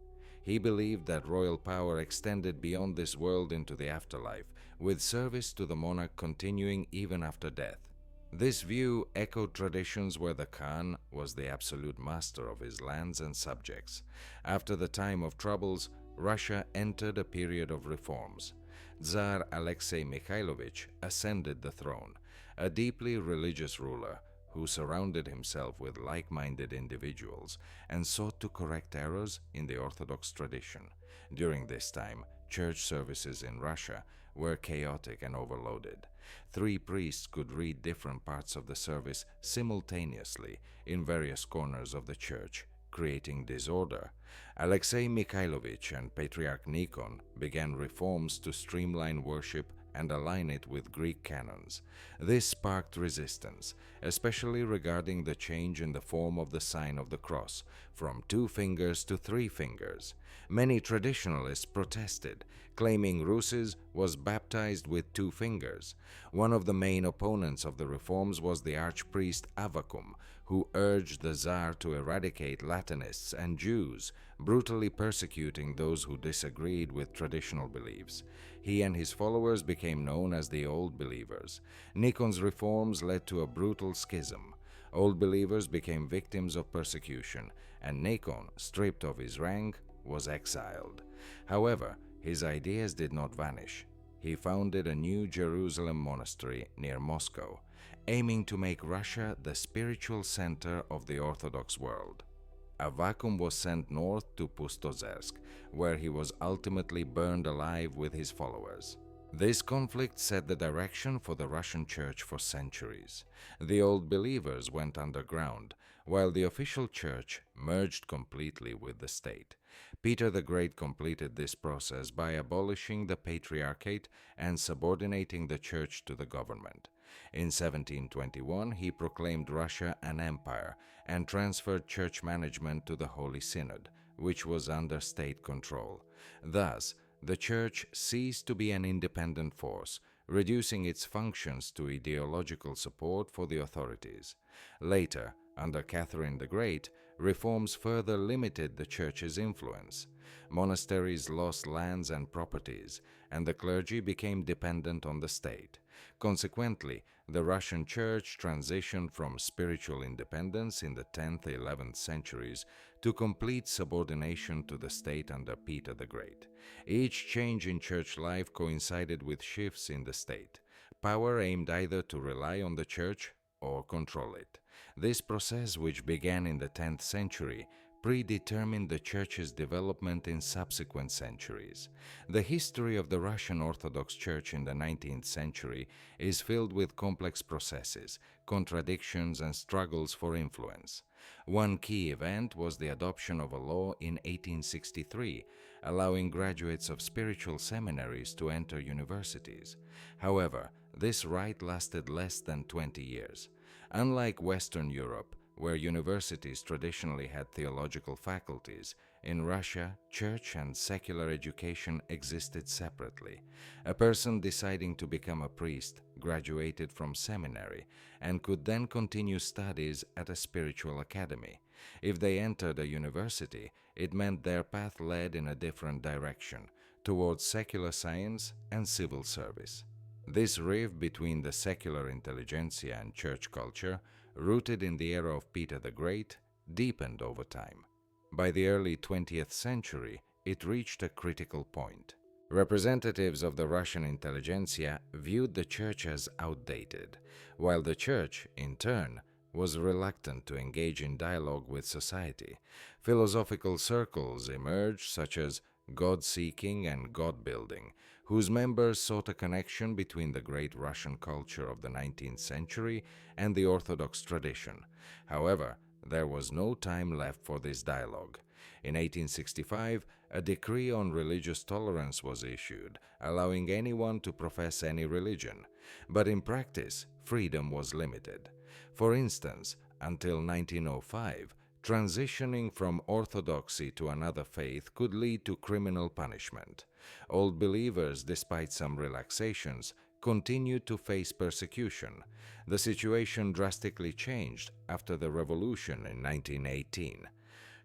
Speaker 1: He believed that royal power extended beyond this world into the afterlife, with service to the monarch continuing even after death. This view echoed traditions where the Khan was the absolute master of his lands and subjects. After the time of troubles, Russia entered a period of reforms. Tsar Alexei Mikhailovich ascended the throne, a deeply religious ruler who surrounded himself with like-minded individuals and sought to correct errors in the Orthodox tradition. During this time, church services in Russia were chaotic and overloaded. 3 priests could read different parts of the service simultaneously in various corners of the church, creating disorder. Alexei Mikhailovich and Patriarch Nikon began reforms to streamline worship and align it with Greek canons. This sparked resistance, especially regarding the change in the form of the sign of the cross, from 2 fingers to 3 fingers. Many traditionalists protested, claiming Rusis was baptized with 2 fingers. One of the main opponents of the reforms was the archpriest Avvakum, who urged the Tsar to eradicate Latinists and Jews, brutally persecuting those who disagreed with traditional beliefs. He and his followers became known as the Old Believers. Nikon's reforms led to a brutal schism. Old Believers became victims of persecution, and Nikon, stripped of his rank, was exiled. However, his ideas did not vanish. He founded a new Jerusalem monastery near Moscow, aiming to make Russia the spiritual center of the Orthodox world. Avvakum was sent north to Pustozersk, where he was ultimately burned alive with his followers. This conflict set the direction for the Russian Church for centuries. The Old Believers went underground, while the official church merged completely with the state. Peter the Great completed this process by abolishing the Patriarchate and subordinating the church to the government. In 1721, he proclaimed Russia an empire and transferred church management to the Holy Synod, which was under state control. Thus, the church ceased to be an independent force, reducing its functions to ideological support for the authorities. Later, under Catherine the Great, reforms further limited the church's influence. Monasteries lost lands and properties, and the clergy became dependent on the state. Consequently, the Russian Church transitioned from spiritual independence in the 10th-11th centuries to complete subordination to the state under Peter the Great. Each change in church life coincided with shifts in the state. Power aimed either to rely on the church or control it. This process, which began in the 10th century, predetermined the Church's development in subsequent centuries. The history of the Russian Orthodox Church in the 19th century is filled with complex processes, contradictions, and struggles for influence. One key event was the adoption of a law in 1863, allowing graduates of spiritual seminaries to enter universities. However, this right lasted less than 20 years. Unlike Western Europe, where universities traditionally had theological faculties, in Russia, church and secular education existed separately. A person deciding to become a priest graduated from seminary and could then continue studies at a spiritual academy. If they entered a university, it meant their path led in a different direction, towards secular science and civil service. This rift between the secular intelligentsia and church culture, rooted in the era of Peter the Great, deepened over time. By the early 20th century, it reached a critical point. Representatives of the Russian intelligentsia viewed the church as outdated, while the church, in turn, was reluctant to engage in dialogue with society. Philosophical circles emerged, such as God-seeking and God-building, whose members sought a connection between the great Russian culture of the 19th century and the Orthodox tradition. However, there was no time left for this dialogue. In 1865, a decree on religious tolerance was issued, allowing anyone to profess any religion. But in practice, freedom was limited. For instance, until 1905, transitioning from orthodoxy to another faith could lead to criminal punishment. Old Believers, despite some relaxations, continued to face persecution. The situation drastically changed after the revolution in 1918.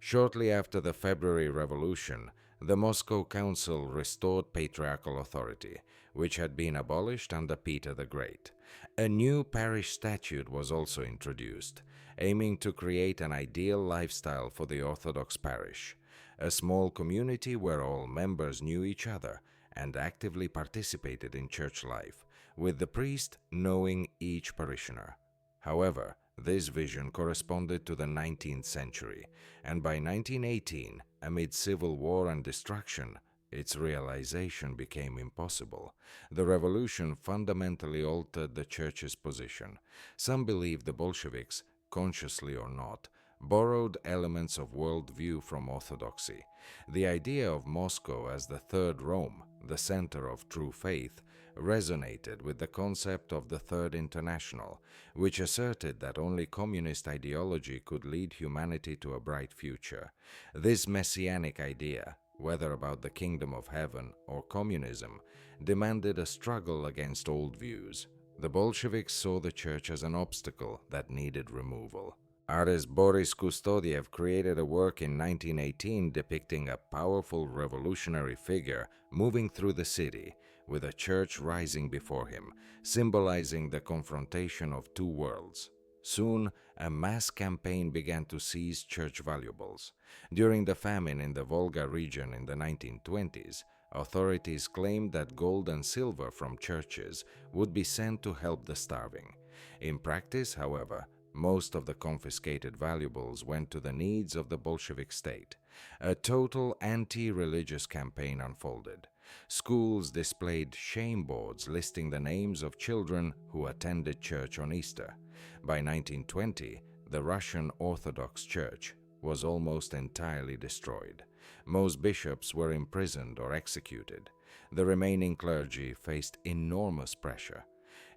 Speaker 1: Shortly after the February Revolution, the Moscow Council restored patriarchal authority, which had been abolished under Peter the Great. A new parish statute was also introduced, aiming to create an ideal lifestyle for the Orthodox parish, a small community where all members knew each other and actively participated in church life, with the priest knowing each parishioner. However, this vision corresponded to the 19th century, and by 1918, amid civil war and destruction, its realization became impossible. The revolution fundamentally altered the Church's position. Some believe the Bolsheviks, consciously or not, borrowed elements of worldview from orthodoxy. The idea of Moscow as the Third Rome, the center of true faith, resonated with the concept of the Third International, which asserted that only communist ideology could lead humanity to a bright future. This messianic idea, whether about the kingdom of heaven or communism, demanded a struggle against old views. The Bolsheviks saw the Church as an obstacle that needed removal. Artist Boris Kustodiev created a work in 1918 depicting a powerful revolutionary figure moving through the city, with a church rising before him, symbolizing the confrontation of two worlds. Soon, a mass campaign began to seize church valuables. During the famine in the Volga region in the 1920s, authorities claimed that gold and silver from churches would be sent to help the starving. In practice, however, most of the confiscated valuables went to the needs of the Bolshevik state. A total anti-religious campaign unfolded. Schools displayed shame boards listing the names of children who attended church on Easter. By 1920, the Russian Orthodox Church was almost entirely destroyed. Most bishops were imprisoned or executed. The remaining clergy faced enormous pressure.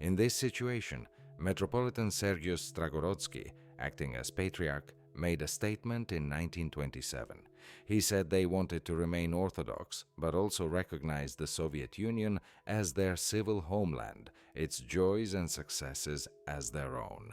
Speaker 1: In this situation, Metropolitan Sergius Stragorodsky, acting as patriarch, made a statement in 1927. He said they wanted to remain Orthodox, but also recognized the Soviet Union as their civil homeland, its joys and successes as their own.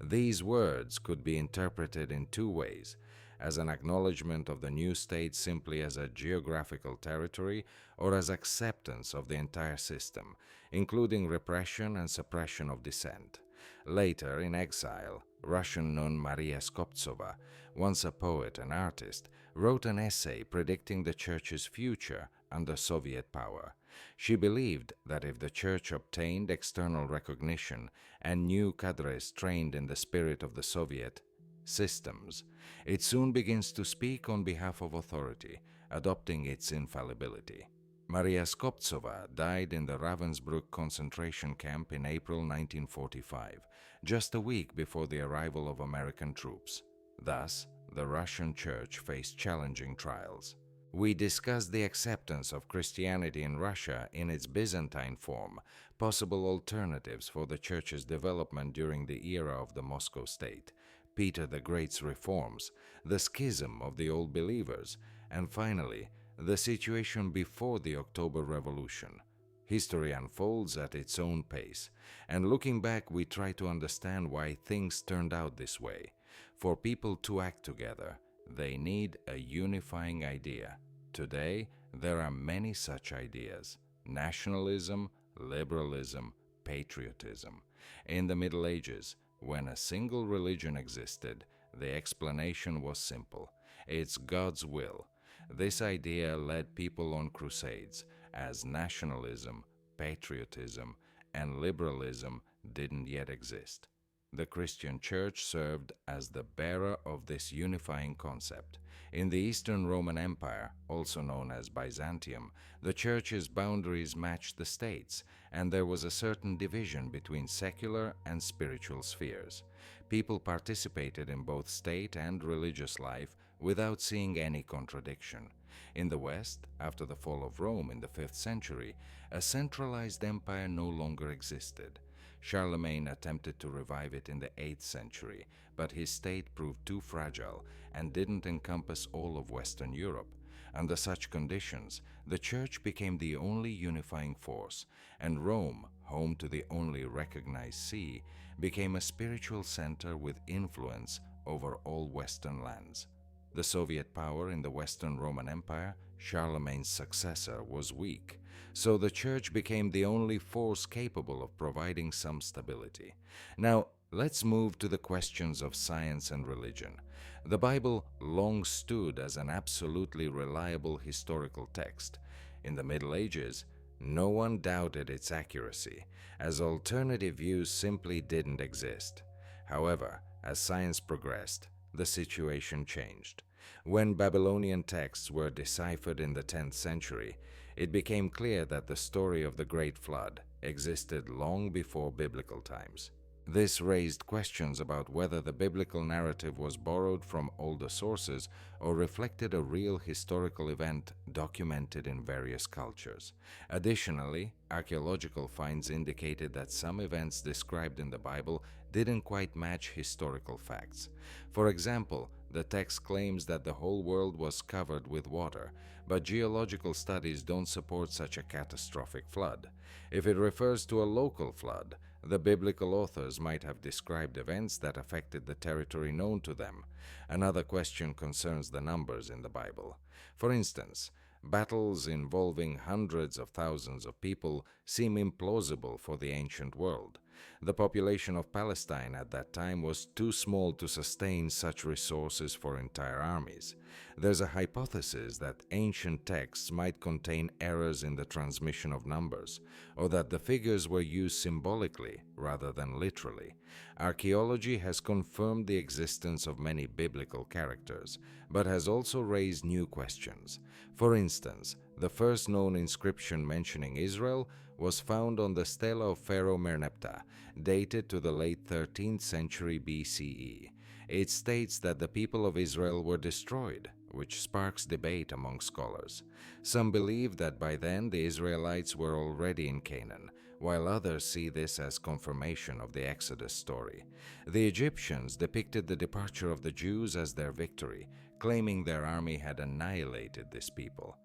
Speaker 1: These words could be interpreted in two ways: as an acknowledgement of the new state simply as a geographical territory, or as acceptance of the entire system, including repression and suppression of dissent. Later, in exile, Russian nun Maria Skoptsova, once a poet and artist, wrote an essay predicting the Church's future under Soviet power. She believed that if the Church obtained external recognition and new cadres trained in the spirit of the Soviet systems, it soon begins to speak on behalf of authority, adopting its infallibility. Maria Skoptsova died in the Ravensbrück concentration camp in April 1945, just a week before the arrival of American troops. Thus, the Russian Church faced challenging trials. We discussed the acceptance of Christianity in Russia in its Byzantine form, possible alternatives for the Church's development during the era of the Moscow state, Peter the Great's reforms, the schism of the Old Believers, and finally, the situation before the October Revolution. History unfolds at its own pace, and looking back we try to understand why things turned out this way. For people to act together, they need a unifying idea. Today, there are many such ideas: nationalism, liberalism, patriotism. In the Middle Ages, when a single religion existed, the explanation was simple: it's God's will. This idea led people on crusades, as nationalism, patriotism, and liberalism didn't yet exist. The Christian Church served as the bearer of this unifying concept. In the Eastern Roman Empire, also known as Byzantium, the Church's boundaries matched the states, and there was a certain division between secular and spiritual spheres. People participated in both state and religious life without seeing any contradiction. In the West, after the fall of Rome in the 5th century, a centralized empire no longer existed. Charlemagne attempted to revive it in the 8th century, but his state proved too fragile and didn't encompass all of Western Europe. Under such conditions, the Church became the only unifying force, and Rome, home to the only recognized see, became a spiritual center with influence over all Western lands. The Soviet power in the Western Roman Empire, Charlemagne's successor, was weak, so the Church became the only force capable of providing some stability. Now, let's move to the questions of science and religion. The Bible long stood as an absolutely reliable historical text. In the Middle Ages, no one doubted its accuracy, as alternative views simply didn't exist. However, as science progressed, the situation changed. When Babylonian texts were deciphered in the 10th century, it became clear that the story of the Great Flood existed long before biblical times. This raised questions about whether the biblical narrative was borrowed from older sources or reflected a real historical event documented in various cultures. Additionally, archaeological finds indicated that some events described in the Bible didn't quite match historical facts. For example, the text claims that the whole world was covered with water, but geological studies don't support such a catastrophic flood. If it refers to a local flood, the biblical authors might have described events that affected the territory known to them. Another question concerns the numbers in the Bible. For instance, battles involving hundreds of thousands of people seem implausible for the ancient world. The population of Palestine at that time was too small to sustain such resources for entire armies. There's a hypothesis that ancient texts might contain errors in the transmission of numbers, or that the figures were used symbolically rather than literally. Archaeology has confirmed the existence of many biblical characters, but has also raised new questions. For instance, the first known inscription mentioning Israel was found on the stela of Pharaoh Merneptah, dated to the late 13th century BCE. It states that the people of Israel were destroyed, which sparks debate among scholars. Some believe that by then the Israelites were already in Canaan, while others see this as confirmation of the Exodus story. The Egyptians depicted the departure of the Jews as their victory, claiming their army had annihilated this people.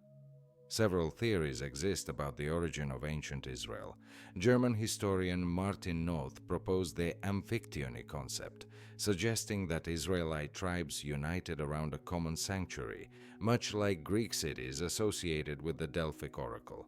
Speaker 1: Several theories exist about the origin of ancient Israel. German historian Martin Noth proposed the Amphictyony concept, suggesting that Israelite tribes united around a common sanctuary, much like Greek cities associated with the Delphic oracle.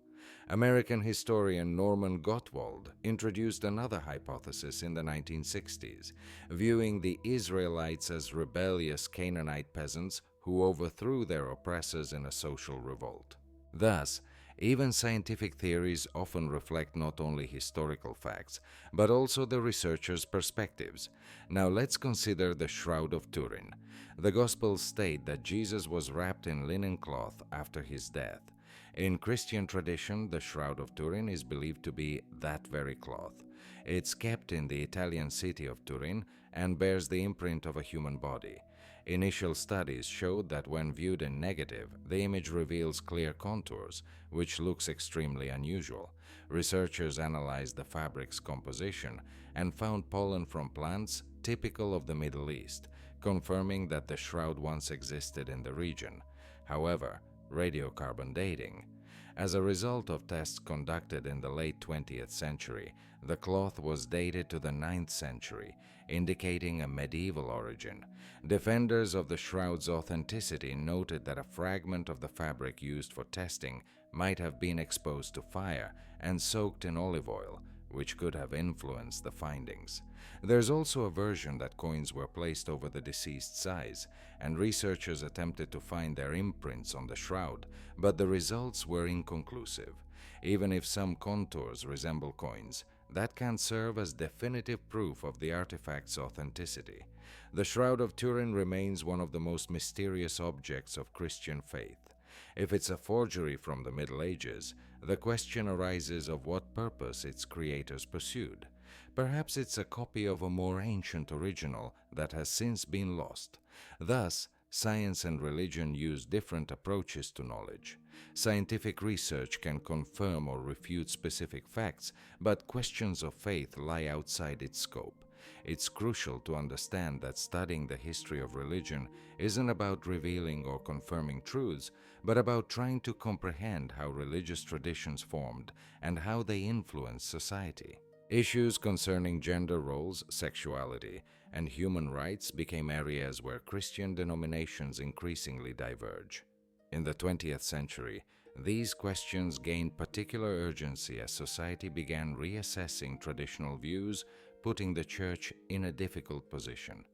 Speaker 1: American historian Norman Gottwald introduced another hypothesis in the 1960s, viewing the Israelites as rebellious Canaanite peasants who overthrew their oppressors in a social revolt. Thus, even scientific theories often reflect not only historical facts, but also the researchers' perspectives. Now let's consider the Shroud of Turin. The Gospels state that Jesus was wrapped in linen cloth after his death. In Christian tradition, the Shroud of Turin is believed to be that very cloth. It's kept in the Italian city of Turin and bears the imprint of a human body. Initial studies showed that when viewed in negative, the image reveals clear contours, which looks extremely unusual. Researchers analyzed the fabric's composition and found pollen from plants typical of the Middle East, confirming that the shroud once existed in the region. However, radiocarbon dating. As a result of tests conducted in the late 20th century, the cloth was dated to the 9th century, indicating a medieval origin. Defenders of the shroud's authenticity noted that a fragment of the fabric used for testing might have been exposed to fire and soaked in olive oil, which could have influenced the findings. There's also a version that coins were placed over the deceased's eyes, and researchers attempted to find their imprints on the shroud, but the results were inconclusive. Even if some contours resemble coins, that can serve as definitive proof of the artifact's authenticity. The Shroud of Turin remains one of the most mysterious objects of Christian faith. If it's a forgery from the Middle Ages, the question arises of what purpose its creators pursued. Perhaps it's a copy of a more ancient original that has since been lost. Thus, science and religion use different approaches to knowledge. Scientific research can confirm or refute specific facts, but questions of faith lie outside its scope. It's crucial to understand that studying the history of religion isn't about revealing or confirming truths, but about trying to comprehend how religious traditions formed and how they influenced society. Issues concerning gender roles, sexuality, and human rights became areas where Christian denominations increasingly diverge. In the 20th century, these questions gained particular urgency as society began reassessing traditional views, putting the Church in a difficult position.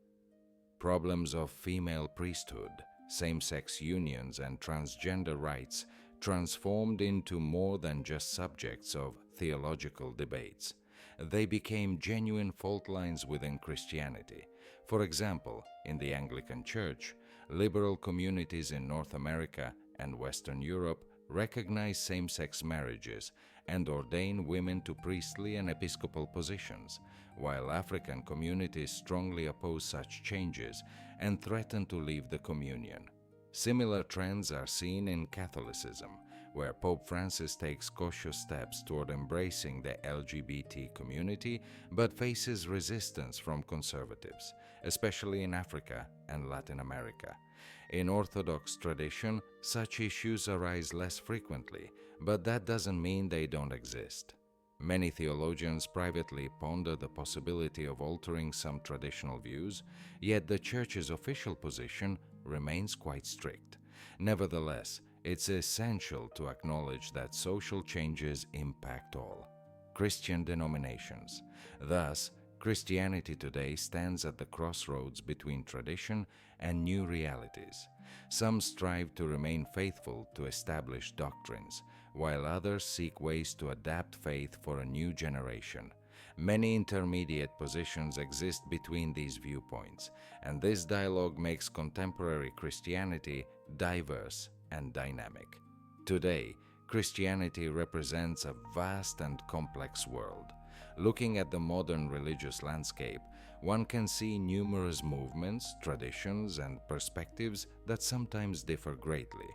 Speaker 1: Problems of female priesthood, same-sex unions, and transgender rights transformed into more than just subjects of theological debates. They became genuine fault lines within Christianity. For example, in the Anglican Church, liberal communities in North America and Western Europe recognize same-sex marriages and ordain women to priestly and episcopal positions, while African communities strongly oppose such changes and threaten to leave the communion. Similar trends are seen in Catholicism, where Pope Francis takes cautious steps toward embracing the LGBT community but faces resistance from conservatives, especially in Africa and Latin America. In Orthodox tradition, such issues arise less frequently, but that doesn't mean they don't exist. Many theologians privately ponder the possibility of altering some traditional views, yet the Church's official position remains quite strict. Nevertheless, it's essential to acknowledge that social changes impact all Christian denominations. Thus, Christianity today stands at the crossroads between tradition and new realities. Some strive to remain faithful to established doctrines, while others seek ways to adapt faith for a new generation. Many intermediate positions exist between these viewpoints, and this dialogue makes contemporary Christianity diverse and dynamic. Today, Christianity represents a vast and complex world. Looking at the modern religious landscape, one can see numerous movements, traditions, and perspectives that sometimes differ greatly.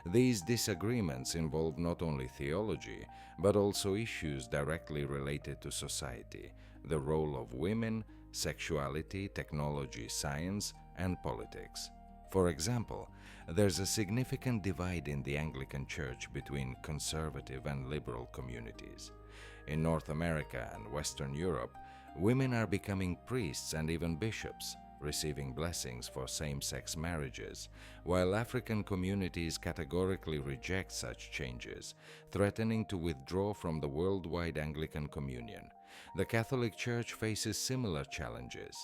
Speaker 1: These disagreements involve not only theology, but also issues directly related to society, the role of women, sexuality, technology, science, and politics. For example, there's a significant divide in the Anglican Church between conservative and liberal communities. In North America and Western Europe, women are becoming priests and even bishops, receiving blessings for same-sex marriages, while African communities categorically reject such changes, threatening to withdraw from the worldwide Anglican Communion. The Catholic Church faces similar challenges.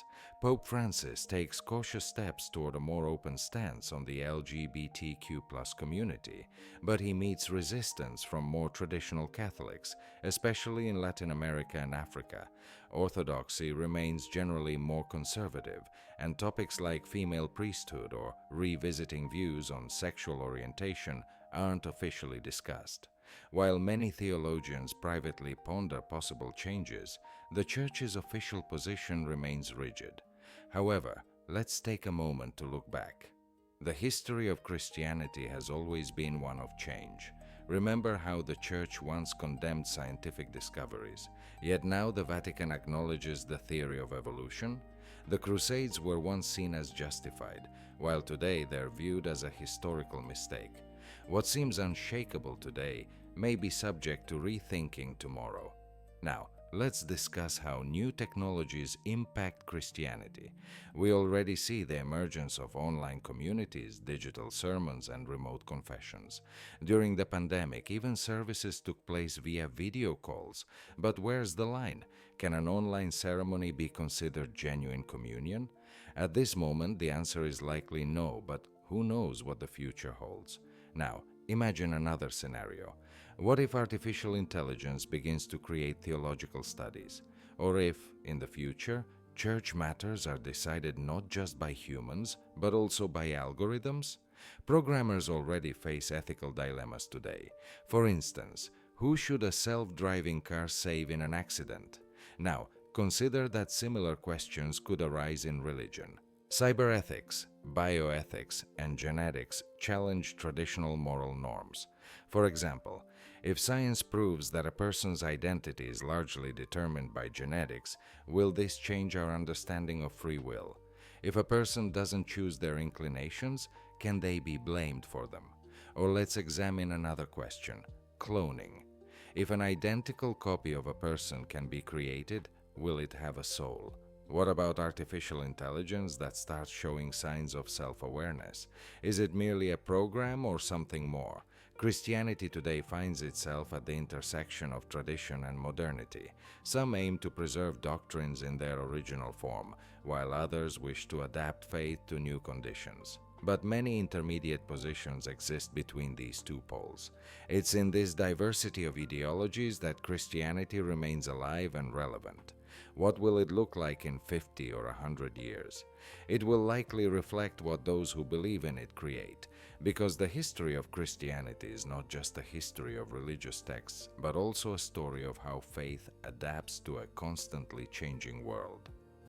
Speaker 1: Pope Francis takes cautious steps toward a more open stance on the LGBTQ+ community, but he meets resistance from more traditional Catholics, especially in Latin America and Africa. Orthodoxy remains generally more conservative, and topics like female priesthood or revisiting views on sexual orientation aren't officially discussed. While many theologians privately ponder possible changes, the Church's official position remains rigid. However, let's take a moment to look back. The history of Christianity has always been one of change. Remember how the Church once condemned scientific discoveries, yet now the Vatican acknowledges the theory of evolution? The Crusades were once seen as justified, while today they're viewed as a historical mistake. What seems unshakable today may be subject to rethinking tomorrow. Now, let's discuss how new technologies impact Christianity. We already see the emergence of online communities, digital sermons, and remote confessions. During the pandemic, even services took place via video calls. But where's the line? Can an online ceremony be considered genuine communion? At this moment, the answer is likely no, but who knows what the future holds? Now, imagine another scenario. What if artificial intelligence begins to create theological studies? Or if, in the future, church matters are decided not just by humans, but also by algorithms? Programmers already face ethical dilemmas today. For instance, who should a self-driving car save in an accident? Now, consider that similar questions could arise in religion. Cyberethics, bioethics, and genetics challenge traditional moral norms. For example, if science proves that a person's identity is largely determined by genetics, will this change our understanding of free will? If a person doesn't choose their inclinations, can they be blamed for them? Or let's examine another question: cloning. If an identical copy of a person can be created, will it have a soul? What about artificial intelligence that starts showing signs of self-awareness? Is it merely a program or something more? Christianity today finds itself at the intersection of tradition and modernity. Some aim to preserve doctrines in their original form, while others wish to adapt faith to new conditions. But many intermediate positions exist between these two poles. It's in this diversity of ideologies that Christianity remains alive and relevant. What will it look like in 50 or 100 years? It will likely reflect what those who believe in it create, because the history of Christianity is not just a history of religious texts, but also a story of how faith adapts to a constantly changing world.